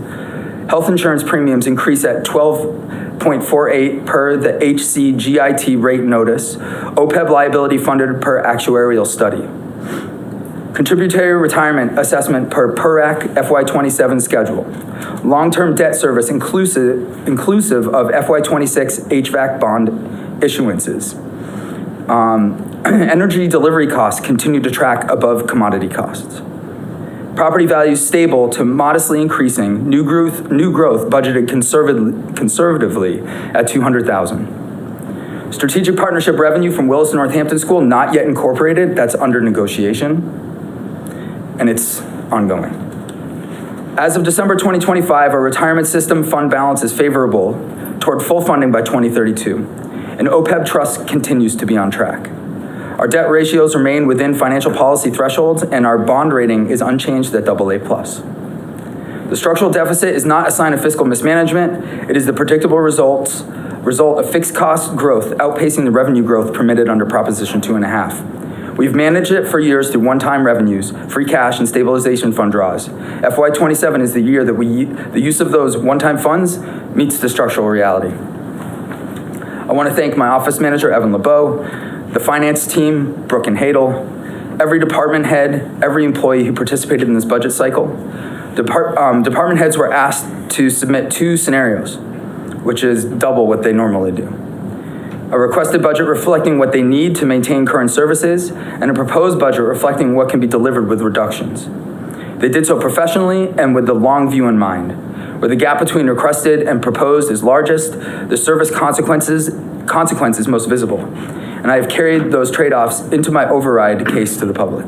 Health insurance premiums increase at 12.48 per the HCGIT rate notice. OPEB liability funded per actuarial study. Contributory retirement assessment per PERAC FY27 schedule. Long-term debt service inclusive of FY26 HVAC bond issuances. Energy delivery costs continue to track above commodity costs. Property values stable to modestly increasing. New growth budgeted conservatively at $200,000. Strategic partnership revenue from Willis Northampton School not yet incorporated. That's under negotiation. and it's ongoing. As of December 2025, our retirement system fund balance is favorable toward full funding by 2032, and OPEB trust continues to be on track. Our debt ratios remain within financial policy thresholds, and our bond rating is unchanged at AA+. The structural deficit is not a sign of fiscal mismanagement. It is the predictable result of fixed cost growth outpacing the revenue growth permitted under Proposition 2.5. We've managed it for years through one-time revenues, free cash, and stabilization fund draws. FY27 is the year that the use of those one-time funds meets the structural reality. I want to thank my office manager, Evan LeBeau, the finance team, Brooke and Hadel, every department head, every employee who participated in this budget cycle. Department heads were asked to submit 2 scenarios, which is double what they normally do. A requested budget reflecting what they need to maintain current services, and a proposed budget reflecting what can be delivered with reductions. They did so professionally and with the long view in mind. Where the gap between requested and proposed is largest, the service consequences most visible. And I have carried those trade-offs into my override case to the public.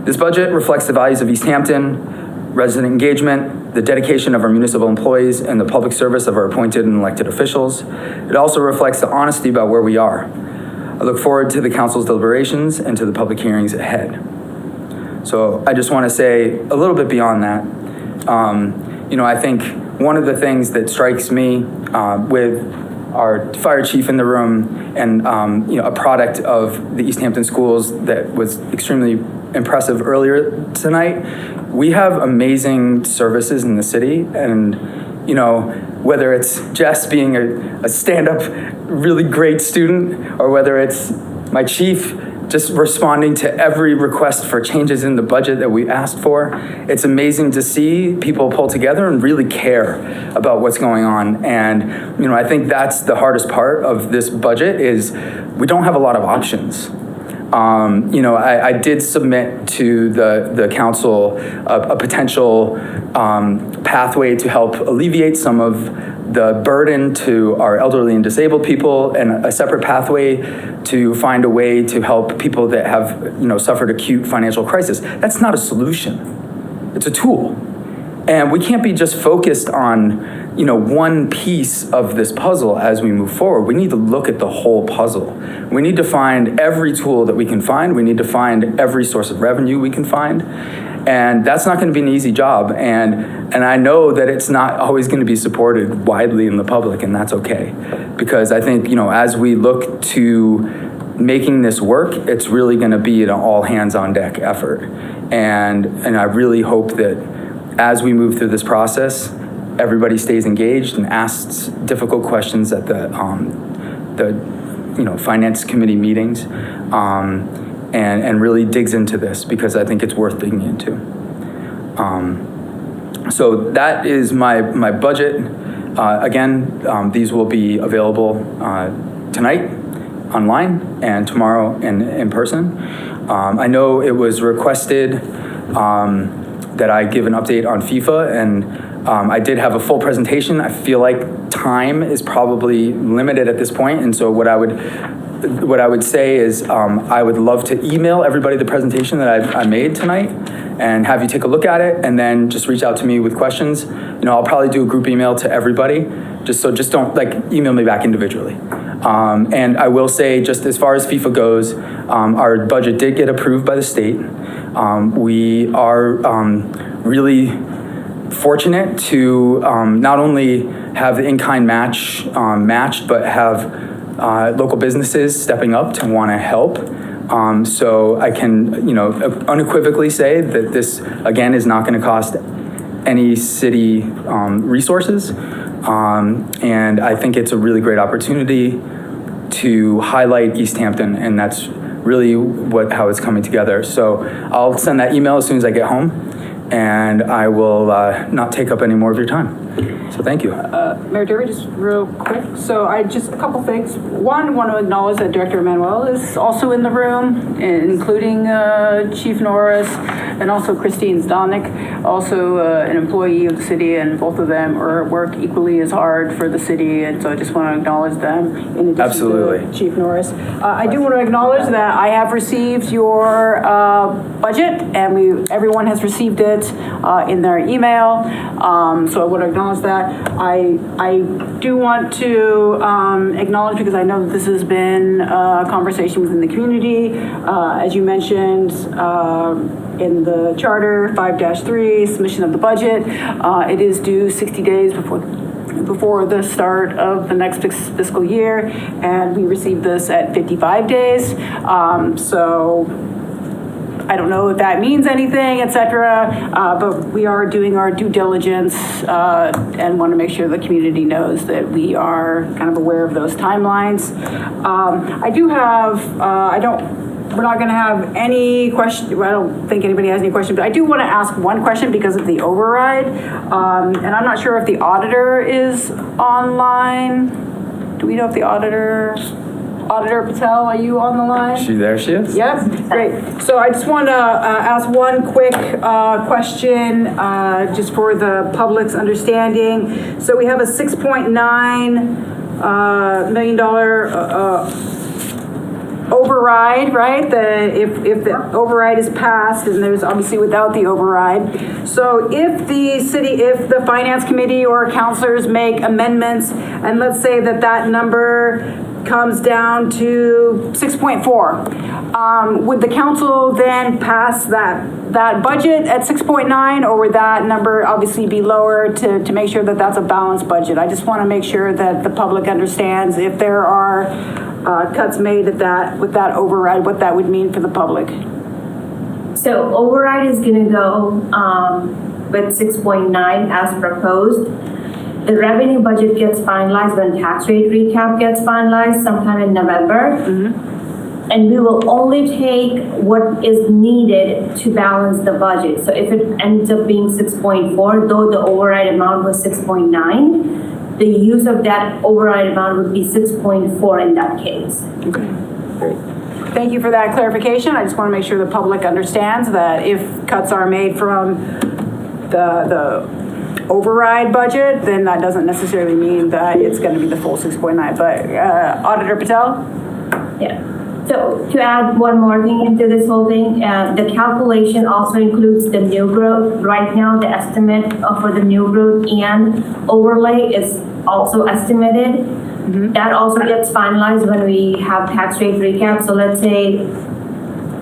This budget reflects the values of Easthampton, resident engagement, the dedication of our municipal employees, and the public service of our appointed and elected officials. It also reflects the honesty about where we are. I look forward to the council's deliberations and to the public hearings ahead. So I just want to say a little bit beyond that. I think one of the things that strikes me with our fire chief in the room and a product of the Easthampton schools that was extremely impressive earlier tonight, we have amazing services in the city, and whether it's Jess being a stand-up really great student, or whether it's my chief just responding to every request for changes in the budget that we asked for, it's amazing to see people pull together and really care about what's going on. And I think that's the hardest part of this budget is we don't have a lot of options. I did submit to the council a potential pathway to help alleviate some of the burden to our elderly and disabled people, and a separate pathway to find a way to help people that have suffered acute financial crisis. That's not a solution. It's a tool. And we can't be just focused on one piece of this puzzle as we move forward. We need to look at the whole puzzle. We need to find every tool that we can find. We need to find every source of revenue we can find. And that's not going to be an easy job. And I know that it's not always going to be supported widely in the public, and that's okay. Because I think, as we look to making this work, it's really going to be an all hands on deck effort. And I really hope that as we move through this process, everybody stays engaged and asks difficult questions at the finance committee meetings, and really digs into this, because I think it's worth digging into. So that is my budget. Again, these will be available tonight online and tomorrow in person. I know it was requested that I give an update on FIFA, and I did have a full presentation. I feel like time is probably limited at this point, and so what I would say is I would love to email everybody the presentation that I made tonight and have you take a look at it, and then just reach out to me with questions. I'll probably do a group email to everybody, just don't email me back individually. And I will say, just as far as FIFA goes, our budget did get approved by the state. We are really fortunate to not only have the in-kind match matched, but have local businesses stepping up to want to help. So I can, unequivocally say that this, again, is not going to cost any city resources. And I think it's a really great opportunity to highlight Easthampton, and that's really how it's coming together. So I'll send that email as soon as I get home, and I will not take up any more of your time. So thank you. Mayor Derby, just real quick. So a couple things. One, want to acknowledge that Director Manuel is also in the room, including Chief Norris and also Christine Zdonik, also an employee of the city, and both of them work equally as hard for the city. And so I just want to acknowledge them in addition Absolutely. to Chief Norris. I do want to acknowledge that I have received your budget, and everyone has received it in their email. So I want to acknowledge that. I do want to acknowledge, because I know that this has been a conversation within the community, as you mentioned, in the charter 5-3 submission of the budget. It is due 60 days before the start of the next fiscal year, and we received this at 55 days. So I don't know if that means anything, et cetera, but we are doing our due diligence and want to make sure the community knows that we are kind of aware of those timelines. I do have, we're not going to have any question. I don't think anybody has any question, but I do want to ask one question because of the override. And I'm not sure if the auditor is online. Do we know if the Auditor Patel, are you on the line? She is? Yes, great. So I just want to ask one quick question just for the public's understanding. So we have a $6.9 million override, right? If the override is passed, and there's obviously without the override. So if the finance committee or councilors make amendments, and let's say that number comes down to 6.4, would the council then pass that budget at 6.9, or would that number obviously be lower to make sure that that's a balanced budget? I just want to make sure that the public understands if there are cuts made with that override, what that would mean for the public. So override is going to go with 6.9 as proposed. The revenue budget gets finalized when tax rate recap gets finalized sometime in November. And we will only take what is needed to balance the budget. So if it ends up being 6.4, though the override amount was 6.9, the use of that override amount would be 6.4 in that case. Okay, great. Thank you for that clarification. I just want to make sure the public understands that if cuts are made from the override budget, then that doesn't necessarily mean that it's going to be the full 6.9. But Auditor Patel? Yeah. So to add one more thing into this whole thing, the calculation also includes the new growth. Right now, the estimate for the new growth and overlay is also estimated. That also gets finalized when we have tax rate recap. So let's say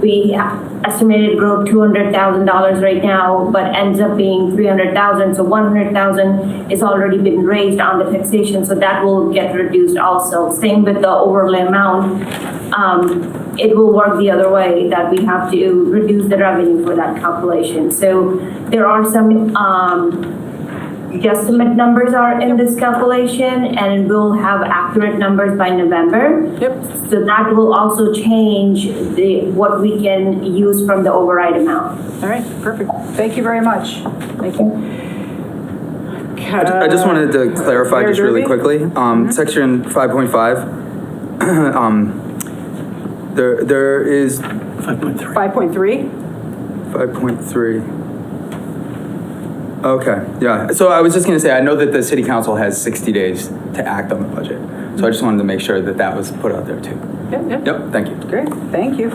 we estimated growth $200,000 right now, but ends up being 300,000. So 100,000 is already been raised on the taxation, so that will get reduced also. Same with the overlay amount. It will work the other way, that we have to reduce the revenue for that calculation. So there are some guesstimate numbers are in this calculation, and we'll have accurate numbers by November. Yep. So that will also change what we can use from the override amount. All right, perfect. Thank you very much. Thank you. I just wanted to clarify just really quickly. Section 5.5. There is 5.3. 5.3. Okay, yeah. So I was just going to say, I know that the city council has 60 days to act on the budget. So I just wanted to make sure that that was put out there too. Yep, thank you. Great, thank you.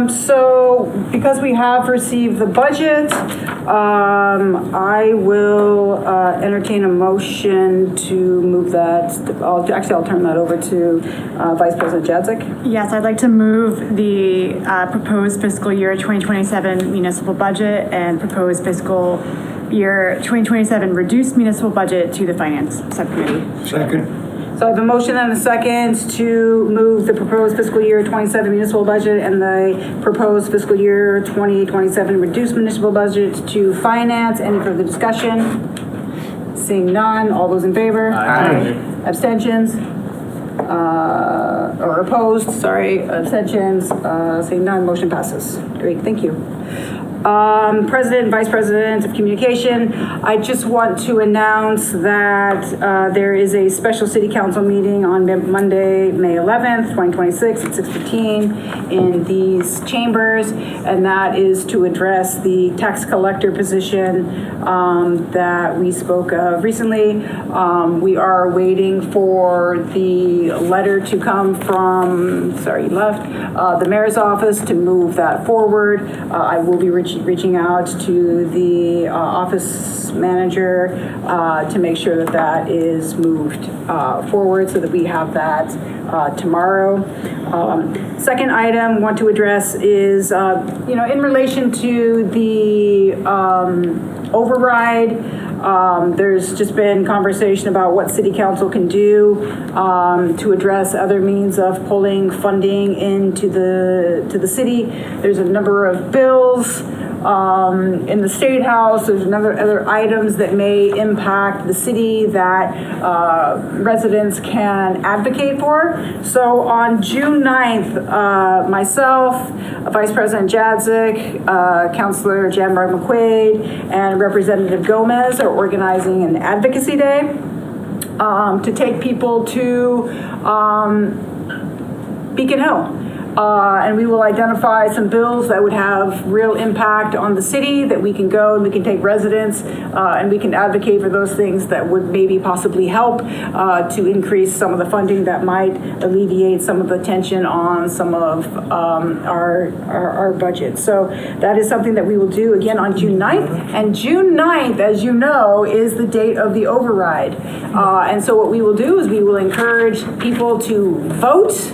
So because we have received the budget, I will entertain a motion to move that. I'll turn that over to Vice President Jadzik. Yes, I'd like to move the proposed fiscal year 2027 municipal budget and proposed fiscal year 2027 reduced municipal budget to the Finance Subcommittee. Second. So I have a motion and a second to move the proposed fiscal year 27 municipal budget and the proposed fiscal year 2027 reduced municipal budget to finance. Any further discussion? Seeing none, all those in favor? Aye. Abstentions? Or opposed, sorry, abstentions, seeing none, motion passes. Great, thank you. President and Vice President of Communication, I just want to announce that there is a special City Council meeting on Monday, May 11th, 2026 at 6:15 in these chambers, and that is to address the tax collector position that we spoke of recently. We are waiting for the letter to come from, sorry, the mayor's office to move that forward. I will be reaching out to the office manager to make sure that that is moved forward so that we have that tomorrow. Second item I want to address is, in relation to the override. There's just been conversation about what City Council can do to address other means of pulling funding into the city. There's a number of bills in the State House. There's other items that may impact the city that residents can advocate for. So on June 9th, myself, Vice President Jadzik, Councilor Jamrock McQuaid, and Representative Gomez are organizing an advocacy day to take people to Beacon Hill. And we will identify some bills that would have real impact on the city that we can go and we can take residents and we can advocate for those things that would maybe possibly help to increase some of the funding that might alleviate some of the tension on some of our budget. So that is something that we will do again on June 9th. And June 9th, as you know, is the date of the override. And so what we will do is we will encourage people to vote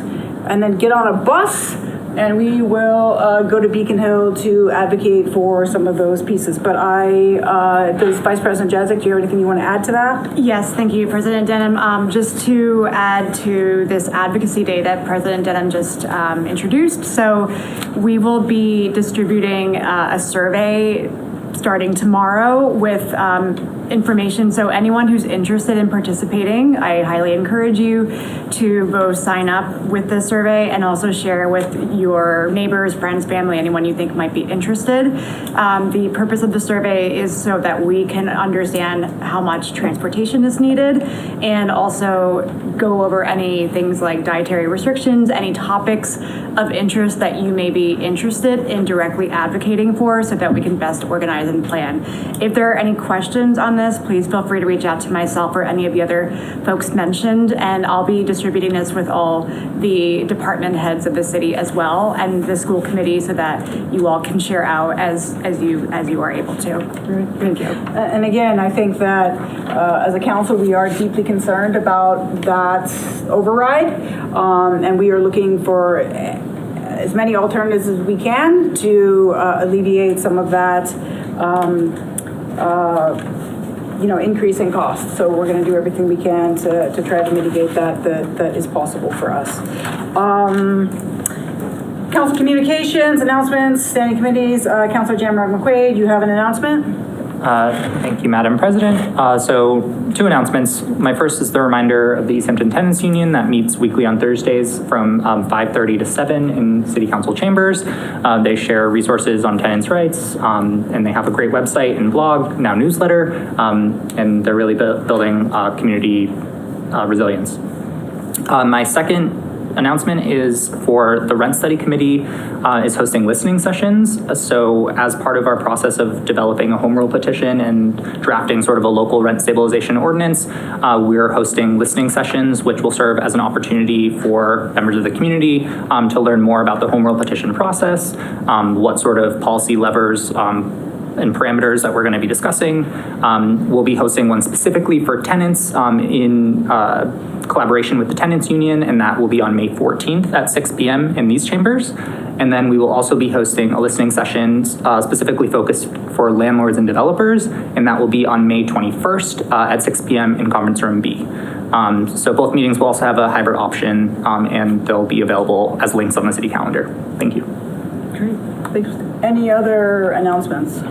and then get on a bus, and we will go to Beacon Hill to advocate for some of those pieces. But does Vice President Jadzik, do you have anything you want to add to that? Yes, thank you, President Denham. Just to add to this advocacy day that President Denham just introduced, so we will be distributing a survey starting tomorrow with information. So anyone who's interested in participating, I highly encourage you to both sign up with the survey and also share with your neighbors, friends, family, anyone you think might be interested. The purpose of the survey is so that we can understand how much transportation is needed and also go over any things like dietary restrictions, any topics of interest that you may be interested in directly advocating for so that we can best organize and plan. If there are any questions on this, please feel free to reach out to myself or any of the other folks mentioned, and I'll be distributing this with all the department heads of the city as well and the school committee so that you all can share out as you are able to. Thank you. And again, I think that as a council, we are deeply concerned about that override, and we are looking for as many alternatives as we can to alleviate some of that increase in costs. So we're going to do everything we can to try to mitigate that is possible for us. Council communications, announcements, standing committees. Councilor Jamrock McQuaid, you have an announcement? Thank you, Madam President. So 2 announcements. My first is the reminder of the Easthampton Tenants Union that meets weekly on Thursdays from 5:30 to 7 in City Council chambers. They share resources on tenants' rights, and they have a great website and blog, now newsletter, and they're really building community resilience. My second announcement is for the Rent Study Committee is hosting listening sessions. So as part of our process of developing a home rule petition and drafting sort of a local rent stabilization ordinance, we're hosting listening sessions, which will serve as an opportunity for members of the community to learn more about the home rule petition process, what sort of policy levers and parameters that we're going to be discussing. We'll be hosting one specifically for tenants in collaboration with the Tenants Union, and that will be on May 14th at 6 p.m. in these chambers. And then we will also be hosting a listening session specifically focused for landlords and developers, and that will be on May 21st at 6 p.m. in Conference Room B. So both meetings will also have a hybrid option, and they'll be available as links on the city calendar. Thank you. Great. Thanks. Any other announcements?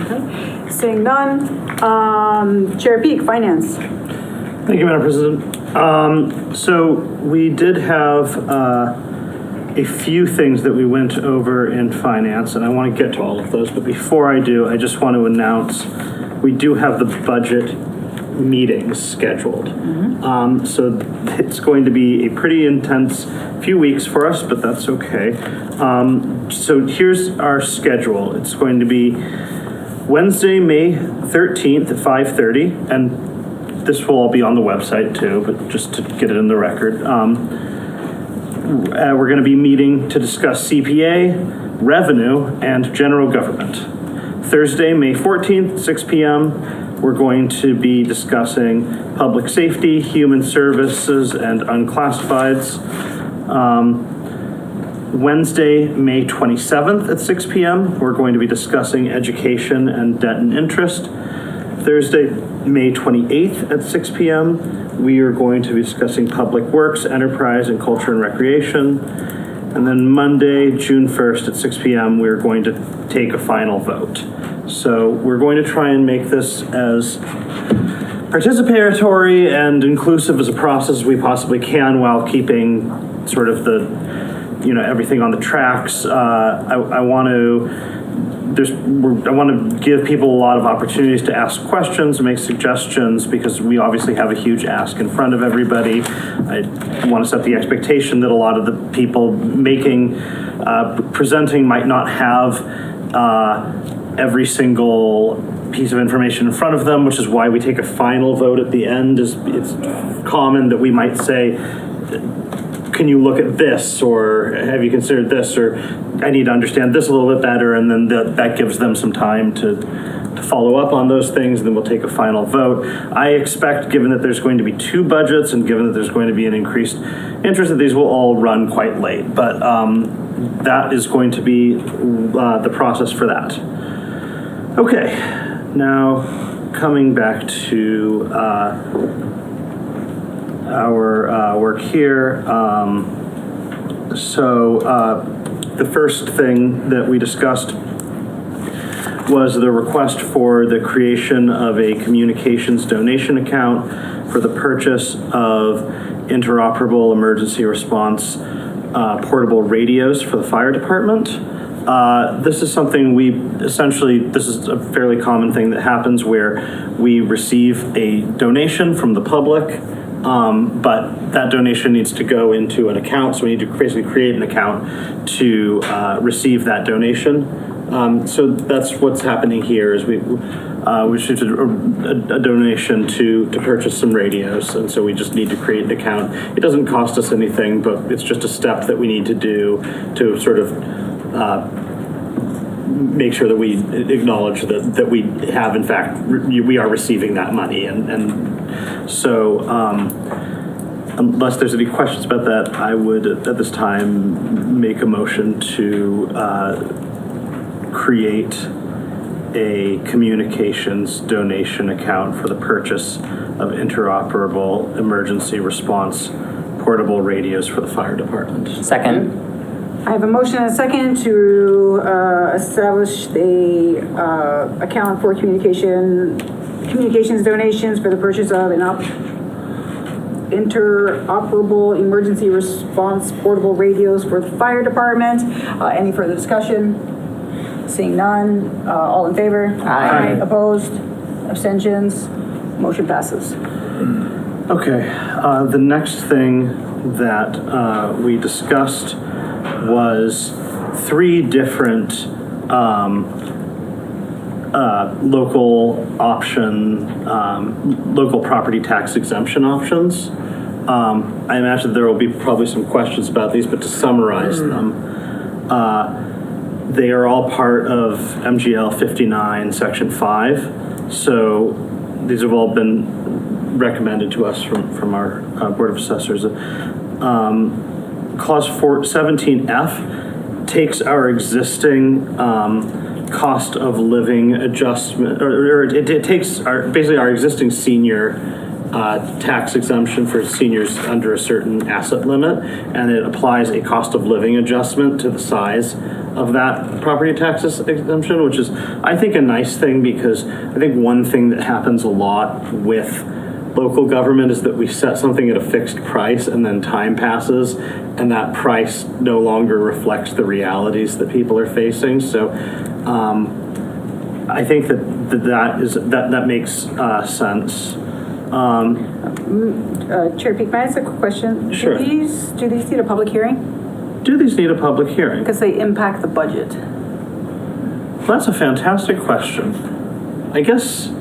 Okay. Seeing none. Chair Peak, Finance. Thank you, Madam President. So we did have a few things that we went over in finance, and I want to get to all of those, but before I do, I just want to announce we do have the budget meetings scheduled. So it's going to be a pretty intense few weeks for us, but that's okay. So here's our schedule. It's going to be Wednesday, May 13th at 5:30, and this will all be on the website too, but just to get it in the record. We're going to be meeting to discuss CPA, revenue, and general government. Thursday, May 14th, 6 p.m., we're going to be discussing public safety, human services, and unclassifieds. Wednesday, May 27th at 6 p.m., we're going to be discussing education and debt and interest. Thursday, May 28th at 6 p.m., we are going to be discussing public works, enterprise, and culture and recreation. And then Monday, June 1st at 6 p.m., we're going to take a final vote. So we're going to try and make this as participatory and inclusive as a process as we possibly can while keeping sort of the, everything on the tracks. I want to give people a lot of opportunities to ask questions, make suggestions, because we obviously have a huge ask in front of everybody. I want to set the expectation that a lot of the people presenting might not have every single piece of information in front of them, which is why we take a final vote at the end. It's common that we might say, can you look at this, or have you considered this, or I need to understand this a little bit better, and then that gives them some time to follow up on those things, and then we'll take a final vote. I expect, given that there's going to be two budgets, and given that there's going to be an increased interest, that these will all run quite late, but that is going to be the process for that. Okay, now coming back to our work here. The first thing that we discussed was the request for the creation of a communications donation account for the purchase of interoperable emergency response portable radios for the fire department. This is something this is a fairly common thing that happens where we receive a donation from the public, but that donation needs to go into an account, so we need to basically create an account to receive that donation. So that's what's happening here is we received a donation to purchase some radios, and so we just need to create an account. It doesn't cost us anything, but it's just a step that we need to do to sort of make sure that we acknowledge that we have, in fact, we are receiving that money. And so unless there's any questions about that, I would at this time make a motion to create a communications donation account for the purchase of interoperable emergency response portable radios for the fire department. Second. I have a motion and a second to establish the account for communications donations for the purchase of an interoperable emergency response portable radios for the fire department. Any further discussion? Seeing none, all in favor? Aye. Opposed? Abstentions? Motion passes. Okay, the next thing that we discussed was three different local property tax exemption options. I imagine there will be probably some questions about these, but to summarize them, they are all part of MGL 59, Section 5. So these have all been recommended to us from our Board of Assessors. Clause 17F takes our existing cost of living adjustment, or it takes basically our existing senior tax exemption for seniors under a certain asset limit, and it applies a cost of living adjustment to the size of that property tax exemption, which is, I think, a nice thing, because I think one thing that happens a lot with local government is that we set something at a fixed price and then time passes and that price no longer reflects the realities that people are facing. So I think that makes sense. Chair Peak, may I ask a quick question? Sure. Do these need a public hearing? Do these need a public hearing? Because they impact the budget. Well, that's a fantastic question. I guess, do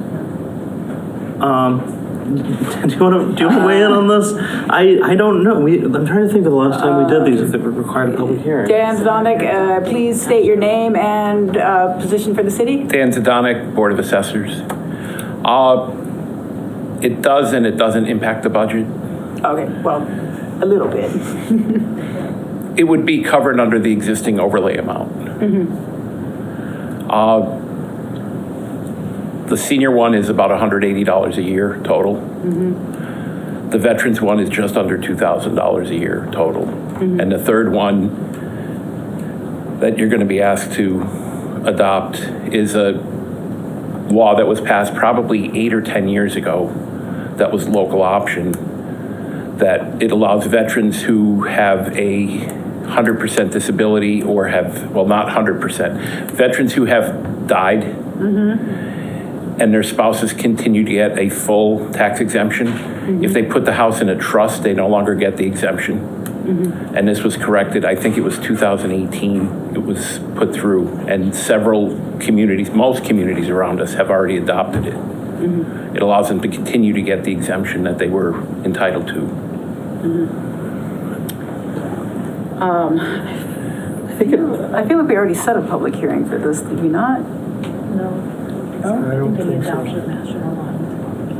you want to weigh in on this? I don't know. I'm trying to think of the last time we did these, if they required a public hearing. Dan Zdonik, please state your name and position for the city. Dan Zdonik, Board of Assessors. It does and it doesn't impact the budget. Okay, well, a little bit. It would be covered under the existing overlay amount. The senior one is about $180 a year total. The veterans one is just under $2,000 a year total. And the third one that you're going to be asked to adopt is a law that was passed probably 8 or 10 years ago that was local option, that it allows veterans who have a 100% disability or have, well, not 100%, veterans who have died and their spouses continue to get a full tax exemption. If they put the house in a trust, they no longer get the exemption. And this was corrected, I think it was 2018, it was put through, and several communities, most communities around us have already adopted it. It allows them to continue to get the exemption that they were entitled to. I feel like we already set a public hearing for this, did we not? No. I don't think so.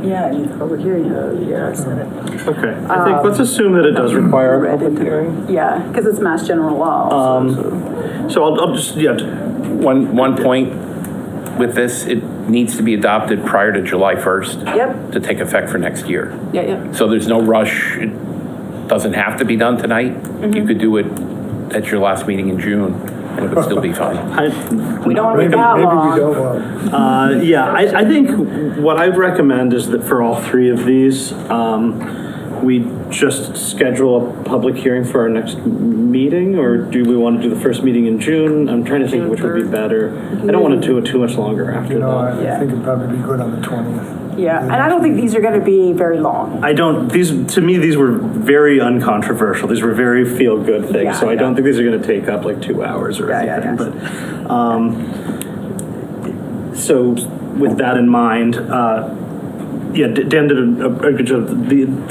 Yeah, it needs a public hearing. Yeah, I said it. Okay, I think let's assume that it does require a public hearing. Yeah, because it's mass general law. So I'll just, One point with this, it needs to be adopted prior to July 1st. Yep. To take effect for next year. Yeah. So there's no rush. It doesn't have to be done tonight. You could do it at your last meeting in June and it would still be fine. We don't want to wait that long. Maybe we don't. I think what I'd recommend is that for all three of these, we just schedule a public hearing for our next meeting, or do we want to do the first meeting in June? I'm trying to think which would be better. I don't want to do it too much longer after that. I think it'd probably be good on the 20th. Yeah, and I don't think these are going to be very long. To me, these were very uncontroversial. These were very feel-good things, so I don't think these are going to take up like 2 hours or anything. But, so with that in mind, Dan did a good job.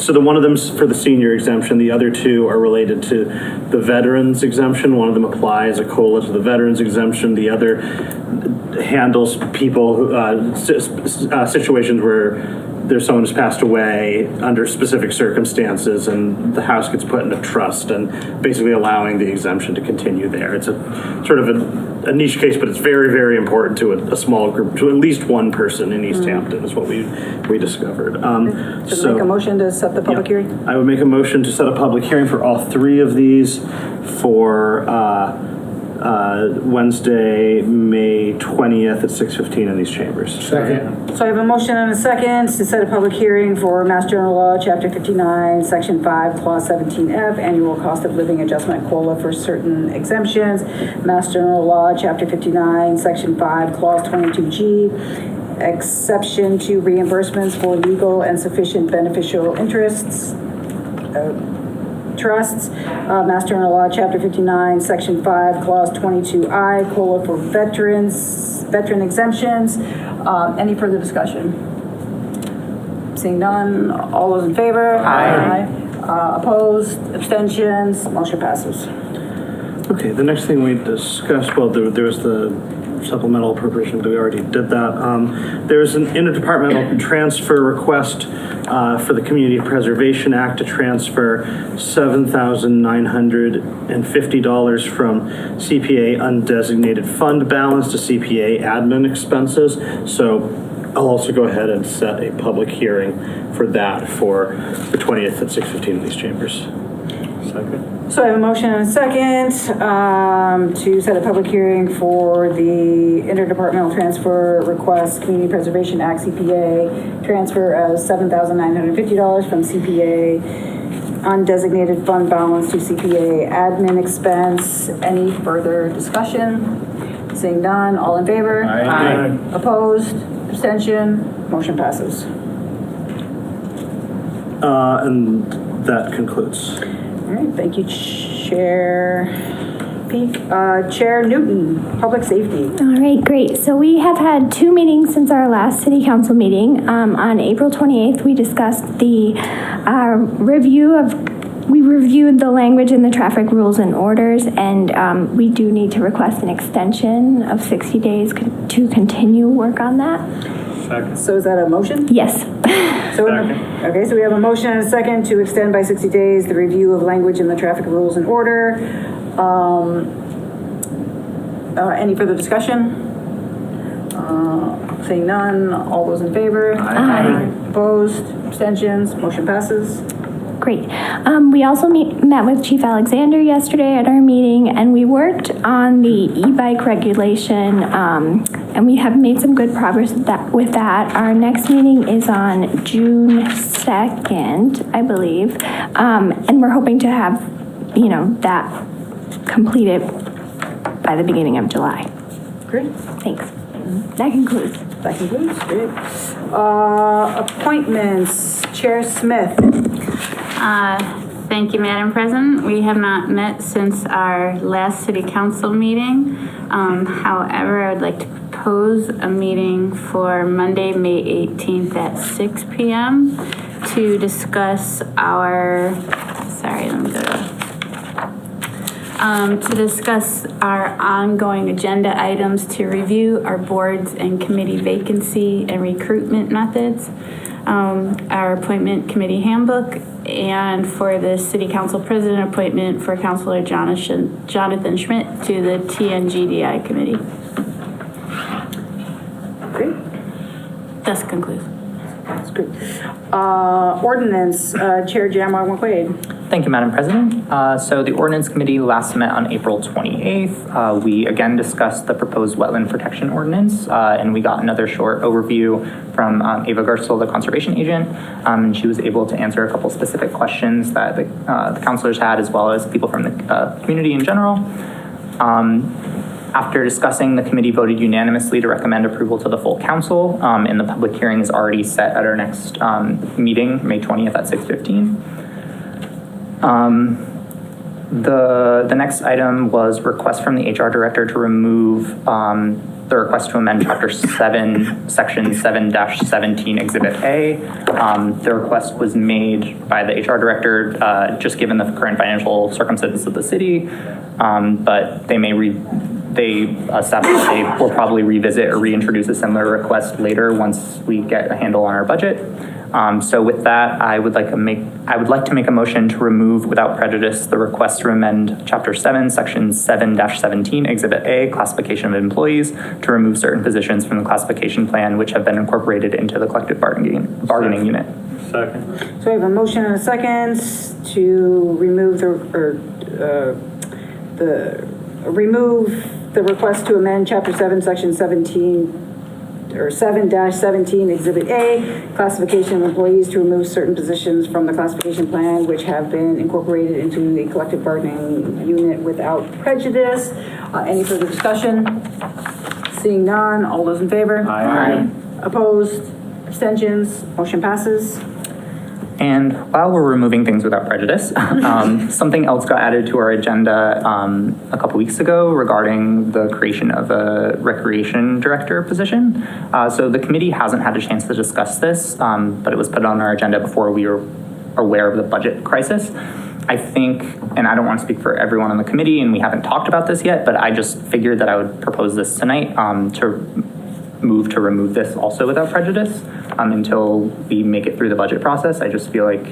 So the one of them's for the senior exemption. The other two are related to the veterans exemption. One of them applies a COLA to the veterans exemption. The other handles people, situations where there's someone who's passed away under specific circumstances and the house gets put in a trust and basically allowing the exemption to continue there. It's a sort of a niche case, but it's very, very important to a small group, to at least one person in Easthampton is what we discovered. So make a motion to set the public hearing? I would make a motion to set a public hearing for all three of these for Wednesday, May 20th at 6:15 in these chambers. Second. So I have a motion and a second to set a public hearing for Mass General Law, Chapter 59, Section 5, Clause 17F, Annual Cost of Living Adjustment COLA for certain exemptions. Mass General Law, Chapter 59, Section 5, Clause 22G, exception to reimbursements for legal and sufficient beneficial interests. Trusts, Mass General Law, Chapter 59, Section 5, Clause 22I, COLA for veteran exemptions. Any further discussion? Seeing none, all those in favor? Aye. Opposed, abstentions, motion passes. Okay, the next thing we discussed, well, there was the supplemental appropriation, but we already did that. There's an interdepartmental transfer request for the Community Preservation Act to transfer $7,950 from CPA undesignated fund balance to CPA admin expenses. So I'll also go ahead and set a public hearing for that for the 20th at 6:15 in these chambers. Second. So I have a motion and a second to set a public hearing for the interdepartmental transfer request, Community Preservation Act CPA, transfer of $7,950 from CPA undesignated fund balance to CPA admin expense. Any further discussion? Seeing none, all in favor? Aye. Opposed? Abstention? Motion passes. And that concludes. All right, thank you, Chair Peak. Chair Newton, Public Safety. All right, great. So we have had 2 meetings since our last city council meeting. On April 28th, we discussed the we reviewed the language in the traffic rules and orders, and we do need to request an extension of 60 days to continue work on that. Second. So is that a motion? Yes. So okay, so we have a motion and a second to extend by 60 days the review of language in the traffic rules and order. Any further discussion? Seeing none, all those in favor? Aye. Opposed? Abstentions? Motion passes. Great. We also met with Chief Alexander yesterday at our meeting, and we worked on the e-bike regulation, and we have made some good progress with that. Our next meeting is on June 2nd, I believe, and we're hoping to have, that completed by the beginning of July. Great. Thanks. That concludes. That concludes. Great. Appointments. Chair Smith. Thank you, Madam President. We have not met since our last city council meeting. However, I would like to propose a meeting for Monday, May 18th at 6 p.m. to discuss our, to discuss our ongoing agenda items, to review our boards and committee vacancy and recruitment methods, our appointment committee handbook, and for the city council president appointment for Councilor Jonathan Schmidt to the TNGDI committee. Great. Thus concludes. That's good. Ordinance. Chair Jamar McQuaid. Thank you, Madam President. So the Ordinance Committee last met on April 28th. We again discussed the proposed wetland protection ordinance, and we got another short overview from Ava Gersel, the conservation agent, and she was able to answer a couple specific questions that the councilors had, as well as people from the community in general. After discussing, the committee voted unanimously to recommend approval to the full council, and the public hearing is already set at our next meeting, May 20th at 6:15. The next item was request from the HR director to remove the request to amend Chapter 7, Section 7-17, Exhibit A. The request was made by the HR director, just given the current financial circumstances of the city, but they established they will probably revisit or reintroduce a similar request later once we get a handle on our budget. So with that, I would like to make a motion to remove without prejudice the request to amend Chapter 7, Section 7-17, Exhibit A, classification of employees, to remove certain positions from the classification plan which have been incorporated into the collective bargaining unit. Second. So we have a motion and a second to remove the request to amend Chapter 7, Section 7-17, Exhibit A, classification of employees, to remove certain positions from the classification plan which have been incorporated into the collective bargaining unit without prejudice. Any further discussion? Seeing none, all those in favor? Aye. Opposed? Abstentions? Motion passes. And while we're removing things without prejudice, something else got added to our agenda a couple weeks ago regarding the creation of a recreation director position. So the committee hasn't had a chance to discuss this, but it was put on our agenda before we were aware of the budget crisis. I think, and I don't want to speak for everyone on the committee, and we haven't talked about this yet, but I just figured that I would propose this tonight to move to remove this also without prejudice until we make it through the budget process. I just feel like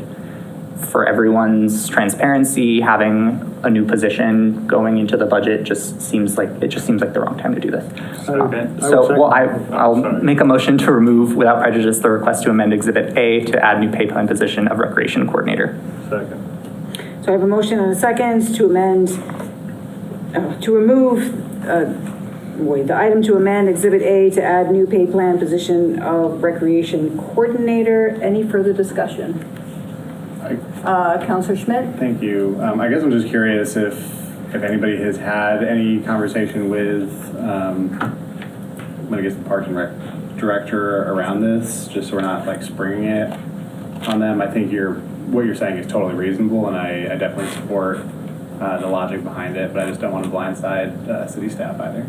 for everyone's transparency, having a new position going into the budget just seems like the wrong time to do this. I'll make a motion to remove without prejudice the request to amend Exhibit A to add new pay plan position of recreation coordinator. Second. So I have a motion and a second to amend, to remove, the item to amend Exhibit A to add new pay plan position of recreation coordinator. Any further discussion? Counselor Schmidt? Thank you. I guess I'm just curious if anybody has had any conversation with, I guess the Parks and Rec director around this, just so we're not like springing it on them. I think what you're saying is totally reasonable, and I definitely support the logic behind it, but I just don't want to blindside city staff either.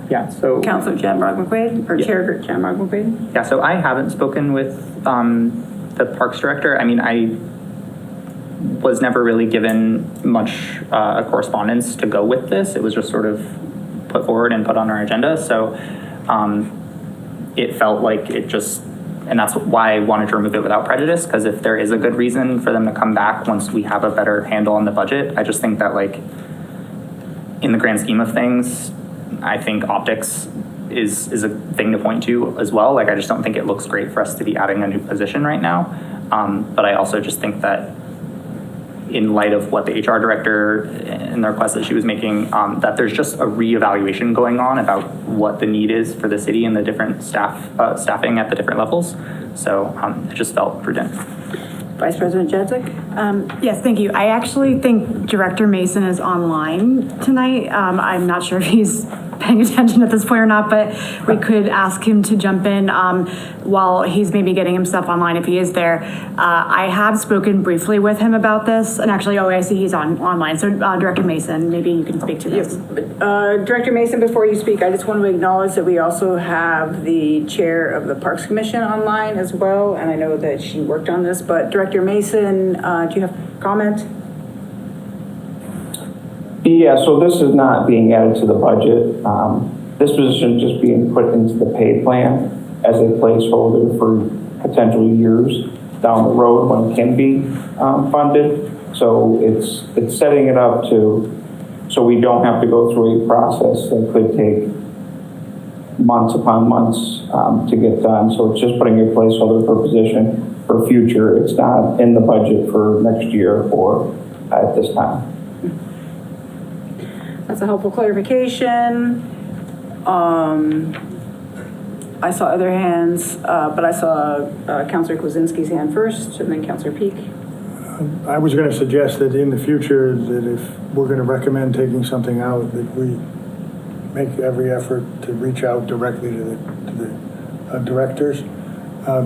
Yeah, so. Counselor Jamrog McQuaid, or Chair Jamrog McQuaid? Yeah, so I haven't spoken with the Parks Director. I mean, I was never really given much correspondence to go with this. It was just sort of put forward and put on our agenda. So it felt like it just, and that's why I wanted to remove it without prejudice, because if there is a good reason for them to come back once we have a better handle on the budget, I just think that like in the grand scheme of things, I think optics is a thing to point to as well. Like, I just don't think it looks great for us to be adding a new position right now. But I also just think that in light of what the HR director and the request that she was making, that there's just a reevaluation going on about what the need is for the city and the different staffing at the different levels. So it just felt prudent. Vice President Jadzik? Yes, thank you. I actually think Director Mason is online tonight. I'm not sure if he's paying attention at this point or not, but we could ask him to jump in while he's maybe getting himself online if he is there. I have spoken briefly with him about this, and actually, I see he's online. So Director Mason, maybe you can speak to this. Director Mason, before you speak, I just want to acknowledge that we also have the chair of the Parks Commission online as well, and I know that she worked on this, but Director Mason, do you have a comment? Yeah, so this is not being added to the budget. This position is just being put into the pay plan as a placeholder for potential years down the road when it can be funded. So it's setting it up so we don't have to go through a process that could take months upon months to get done. So it's just putting a placeholder for position for future. It's not in the budget for next year or at this time. That's a helpful clarification. I saw other hands, but I saw Councilor Kwasinski's hand first, and then Councilor Peak. I was going to suggest that in the future, that if we're going to recommend taking something out, that we make every effort to reach out directly to the directors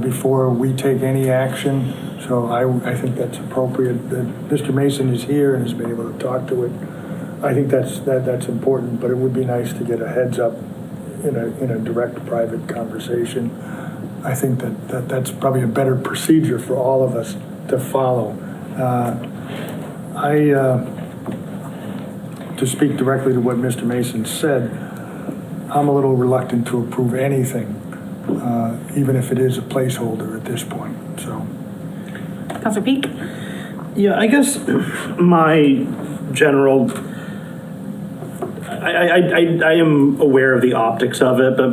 before we take any action. So I think that's appropriate. That Mr. Mason is here and has been able to talk to it. I think that's important, but it would be nice to get a heads up in a direct private conversation. I think that's probably a better procedure for all of us to follow. To speak directly to what Mr. Mason said, I'm a little reluctant to approve anything, even if it is a placeholder at this point. So, Councilor Peak? Yeah, I guess my general, I am aware of the optics of it, but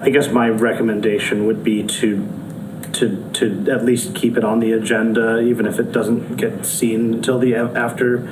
I guess my recommendation would be to at least keep it on the agenda, even if it doesn't get seen until after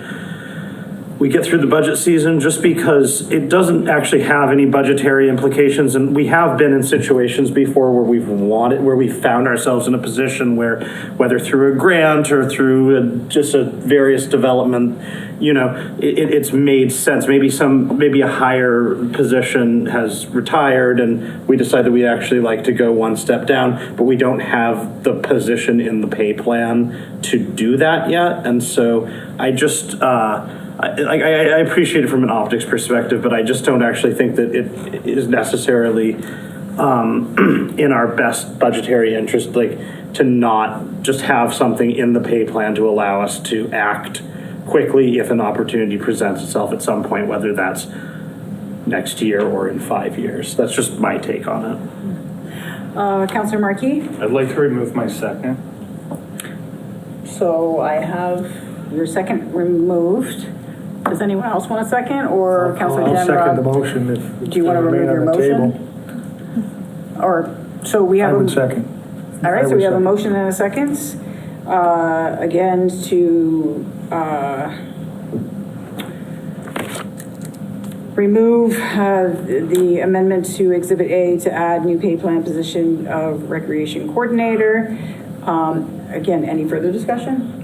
we get through the budget season, just because it doesn't actually have any budgetary implications. And we have been in situations before where we found ourselves in a position where, whether through a grant or through just a various development, it's made sense. Maybe a higher position has retired and we decide that we actually like to go one step down, but we don't have the position in the pay plan to do that yet. And so I just, I appreciate it from an optics perspective, but I just don't actually think that it is necessarily in our best budgetary interest, to not just have something in the pay plan to allow us to act quickly if an opportunity presents itself at some point, whether that's next year or in 5 years. That's just my take on it. Councilor Markey? I'd like to remove my second. So I have your second removed. Does anyone else want a second, or Councilor Jamrog? I'll second the motion if Do you want to remove your motion? Or, so we have. I would second. All right, so we have a motion and a second. again, to remove the amendment to Exhibit A to add new pay plan position of recreation coordinator. Again, any further discussion?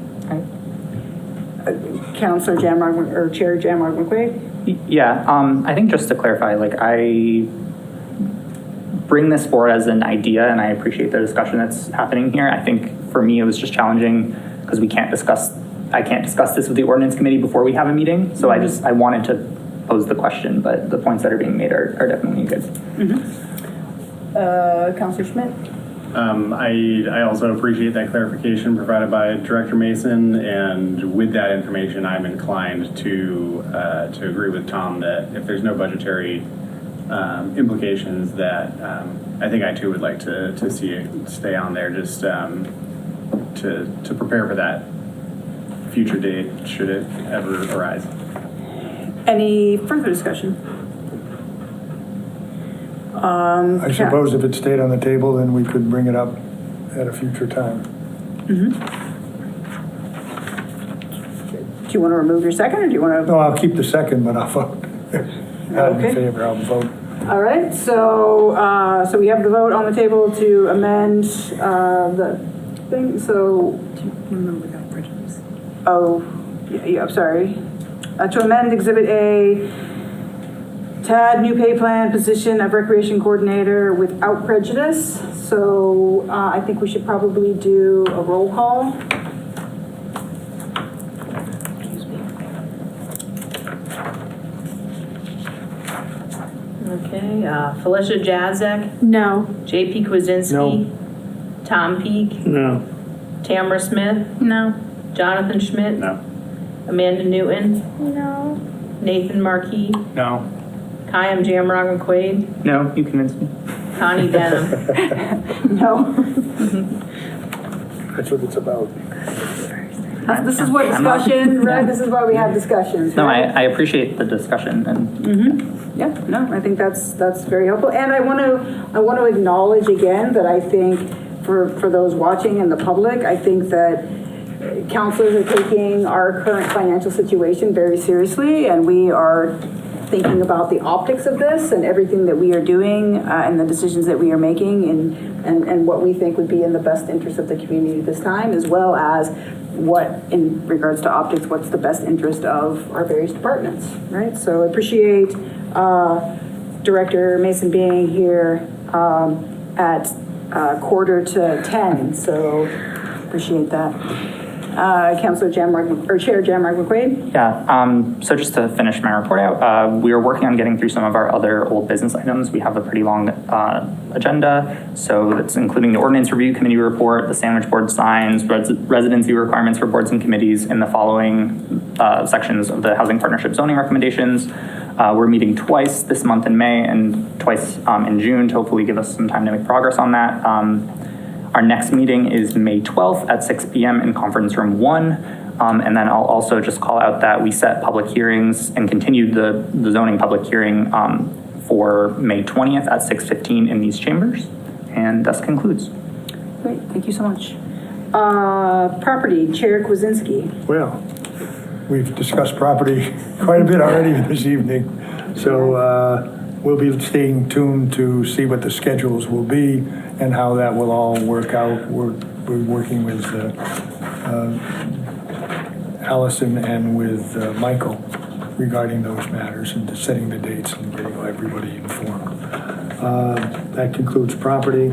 Councilor Jamrog, or Chair Jamrog McQuaid? Yeah, I think just to clarify, like, I bring this forward as an idea, and I appreciate the discussion that's happening here. I think for me, it was just challenging because I can't discuss this with the ordinance committee before we have a meeting. So I wanted to pose the question, but the points that are being made are definitely good. Councilor Schmidt? I also appreciate that clarification provided by Director Mason, and with that information, I'm inclined to agree with Tom that if there's no budgetary implications, that I think I too would like to see it stay on there, just to prepare for that future date should it ever arise. Any further discussion? I suppose if it stayed on the table, then we could bring it up at a future time. Do you want to remove your second, or do you want to? No, I'll keep the second, but I'll vote. Not in favor, I'll vote. All right, so we have the vote on the table to amend the thing, so. Without prejudice. Oh, yeah, I'm sorry. To amend Exhibit A, to add new pay plan position of recreation coordinator without prejudice. So I think we should probably do a roll call. Okay, Felicia Jazek? No. JP Kwasinski? No. Tom Peak? No. Tamara Smith? No. Jonathan Schmidt? No. Amanda Newton? No. Nathan Markey? No. Kayam Jamrog McQuaid? No, you convinced me. Connie Denham? No. That's what it's about. This is what discussion, right? This is why we have discussions, No, right? I appreciate the discussion, and Yeah, no, I think that's very helpful. And I want to acknowledge again that I think for those watching and the public, I think that councilors are taking our current financial situation very seriously, and we are thinking about the optics of this and everything that we are doing and the decisions that we are making and what we think would be in the best interest of the community this time, as well as what, in regards to optics, what's the best interest of our various departments, right? So I appreciate Director Mason being here at 9:45, so appreciate that. Councilor Jamrog, or Chair Jamrog McQuaid? yeah, so just to finish my report out, we are working on getting through some of our other old business items. We have a pretty long agenda, so that's including the ordinance review committee report, the sandwich board signs, residency requirements for boards and committees in the following sections of the housing partnership zoning recommendations. We're meeting twice this month in May and twice in June to hopefully give us some time to make progress on that. Our next meeting is May 12th at 6 p.m. in conference room 1. And then I'll also just call out that we set public hearings and continued the zoning public hearing for May 20th at 6:15 in these chambers. And thus concludes. Great, thank you so much. Property, Chair Kwasinski. Well, we've discussed property quite a bit already this evening. So we'll be staying tuned to see what the schedules will be and how that will all work out. We're working with Allison and with Michael regarding those matters and setting the dates and getting everybody informed. That concludes property.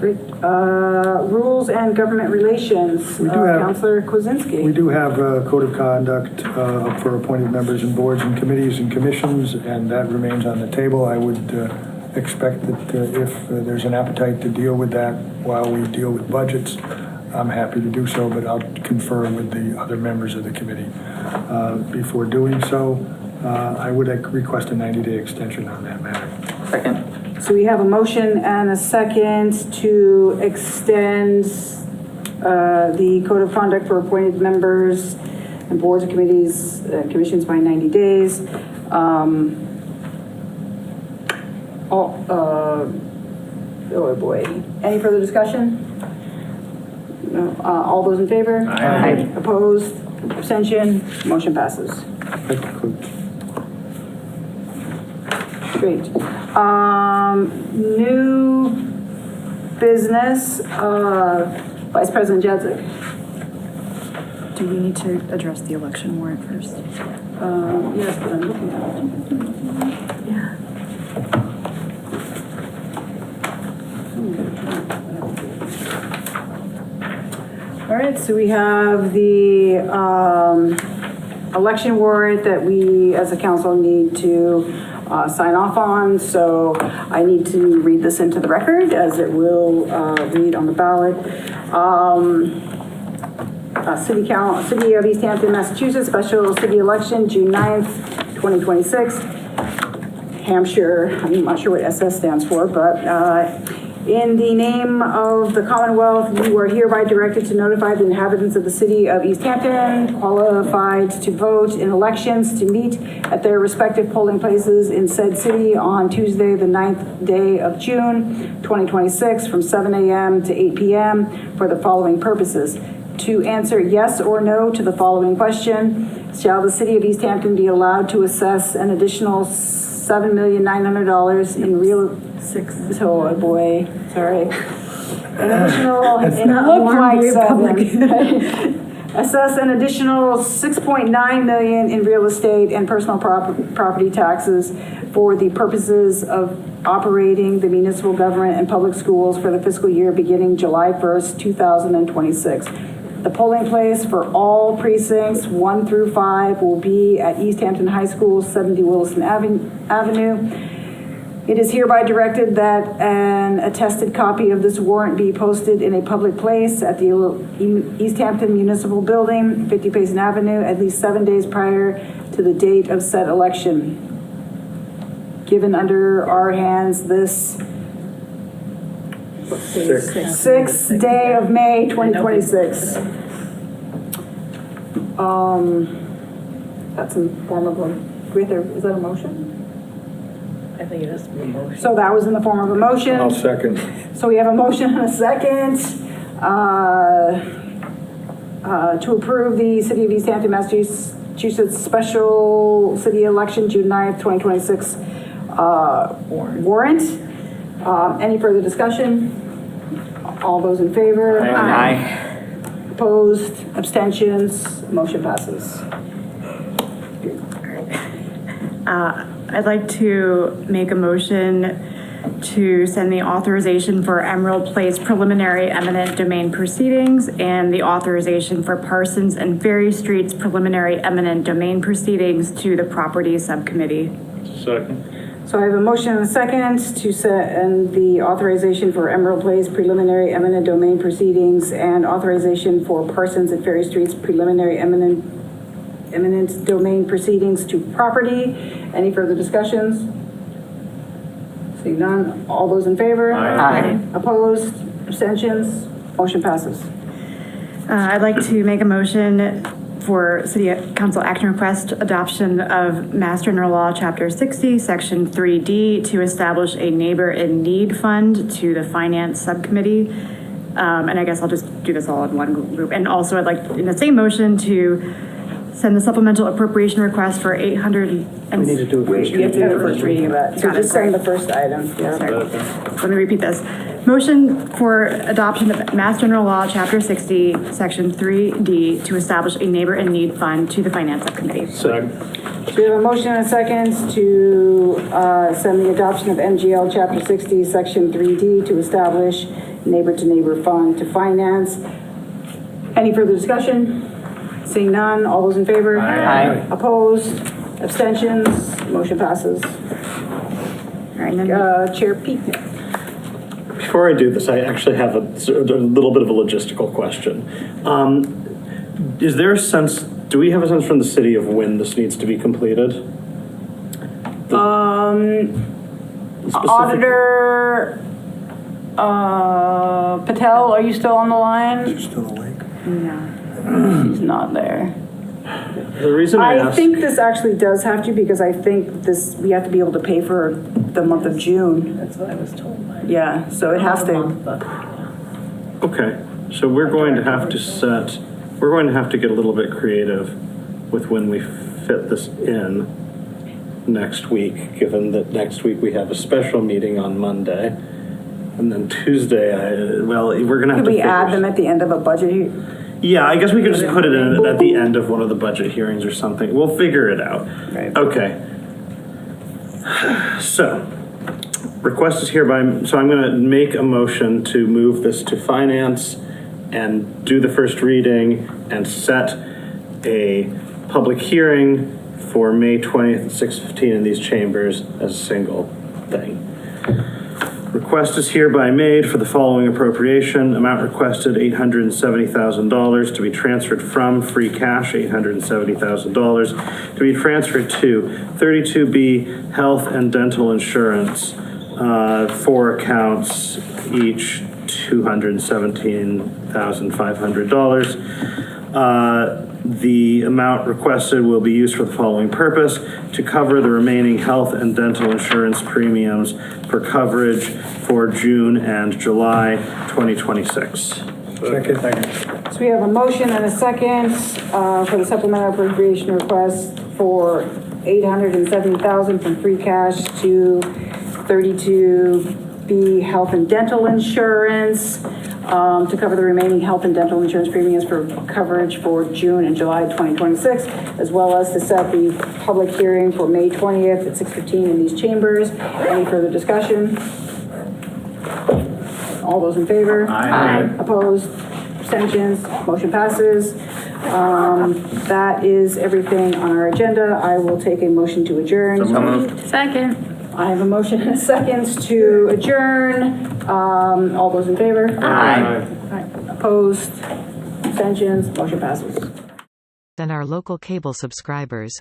Great. Rules and government relations, We do have- Councilor Kwasinski. We do have a code of conduct for appointed members and boards and committees and commissions, and that remains on the table. I would expect that if there's an appetite to deal with that while we deal with budgets, I'm happy to do so, but I'll confer with the other members of the committee before doing so. I would request a 90-day extension on that matter. Second. So we have a motion and a second to extend the code of conduct for appointed members and boards and committees, commissions by 90 days. Oh boy. Any further discussion? No. All those in favor? Aye. Opposed? Abstention? Motion passes. Great. New business, Vice President Jedzik. Do we need to address the election warrant first? Yes, but I'm looking at it. Yeah. All right, so we have the election warrant that we, as a council, need to sign off on. So I need to read this into the record as it will read on the ballot. City of Easthampton, Massachusetts, special city election, June 9th, 2026. Hampshire, I'm not sure what SS stands for, but in the name of the Commonwealth, you are hereby directed to notify the inhabitants of the city of Easthampton qualified to vote in elections to meet at their respective polling places in said city on Tuesday, the 9th day of June, 2026, from 7 a.m. to 8 p.m. for the following purposes. To answer yes or no to the following question, shall the city of Easthampton be allowed to assess an additional $7,900,000 in real oh boy, sorry. An additional, it looked like seven. Assess an additional $6.9 million in real estate and personal property taxes for the purposes of operating the municipal government and public schools for the fiscal year beginning July 1st, 2026. The polling place for all precincts 1 through 5 will be at Easthampton High School, 70 Wilson Avenue. It is hereby directed that an attested copy of this warrant be posted in a public place at the Easthampton Municipal Building, 50 Payson Avenue, at least 7 days prior to the date of said election. Given under our hands this 6th day of May, 2026. That's in form of is that a motion? I think it has to be a motion. So that was in the form of a motion. I'll second. So we have a motion and a second to approve the City of Easthampton, Massachusetts special city election, June 9th, 2026 warrant. Any further discussion? All those in favor? Aye. Opposed? Abstentions? Motion passes. I'd like to make a motion to send the authorization for Emerald Place preliminary eminent domain proceedings and the authorization for Parsons and Ferry Streets preliminary eminent domain proceedings to the property subcommittee. Second. So I have a motion and a second to send the authorization for Emerald Place preliminary eminent domain proceedings and authorization for Parsons and Ferry Streets preliminary eminent domain proceedings to property. Any further discussions? Seeing none, all those in favor? Aye. Opposed? Abstentions? Motion passes. I'd like to make a motion for City Council action request adoption of Master General Law, Chapter 60, Section 3D, to establish a Neighbor in Need Fund to the Finance Subcommittee. And I guess I'll just do this all in one group. And also I'd like, in the same motion, to send the supplemental appropriation request for 800 and... We need to do it first. You have to do the first reading of that. So just send the first item. Yeah. Sorry. Let me repeat this. Motion for adoption of Mass General Law, Chapter 60, Section 3D, to establish a Neighbor in Need Fund to the Finance Subcommittee. Second. So we have a motion and a second to send the adoption of MGL Chapter 60, Section 3D, to establish neighbor-to-neighbor fund to finance. Any further discussion? Seeing none, all those in favor? Aye. Opposed? Abstentions? Motion passes. All right, and then Chair Peak. Before I do this, I actually have a little bit of a logistical question. Is there a sense, do we have a sense from the city of when this needs to be completed? Auditor Patel, are you still on the line? She's still awake. No, she's not there. The reason I asked... think this actually does have to, because I think this, we have to be able to pay for the month of June. That's what I was told. Yeah, so it has to. Okay. So we're going to have to get a little bit creative with when we fit this in next week, given that next week we have a special meeting on Monday. And then Tuesday, we're gonna have Could to we add figure- them at the end of a budget? Yeah, I guess we could just put it in at the end of one of the budget hearings or something. We'll figure it out. Right. Okay. So, request is hereby, so I'm gonna make a motion to move this to finance and do the first reading and set a public hearing for May 20th at 6:15 in these chambers as a single thing. Request is hereby made for the following appropriation. Amount requested, $870,000 to be transferred from free cash, $870,000 to be transferred to 32B Health and Dental Insurance, 4 accounts, each $217,500. The amount requested will be used for the following purpose: to cover the remaining health and dental insurance premiums for coverage for June and July 2026. Second. So we have a motion and a second for the supplemental appropriation request for $870,000 from free cash to 32B Health and Dental Insurance to cover the remaining health and dental insurance premiums for coverage for June and July 2026, as well as to set the public hearing for May 20th at 6:15 in these chambers. Any further discussion? All those in favor? Aye. Opposed? Abstentions? Motion passes. That is everything on our agenda. I will take a motion to adjourn. So moved. Second. I have a motion and a second to adjourn. All those in favor? Aye. Aye. Opposed? Abstentions? Motion passes. And our local cable subscribers.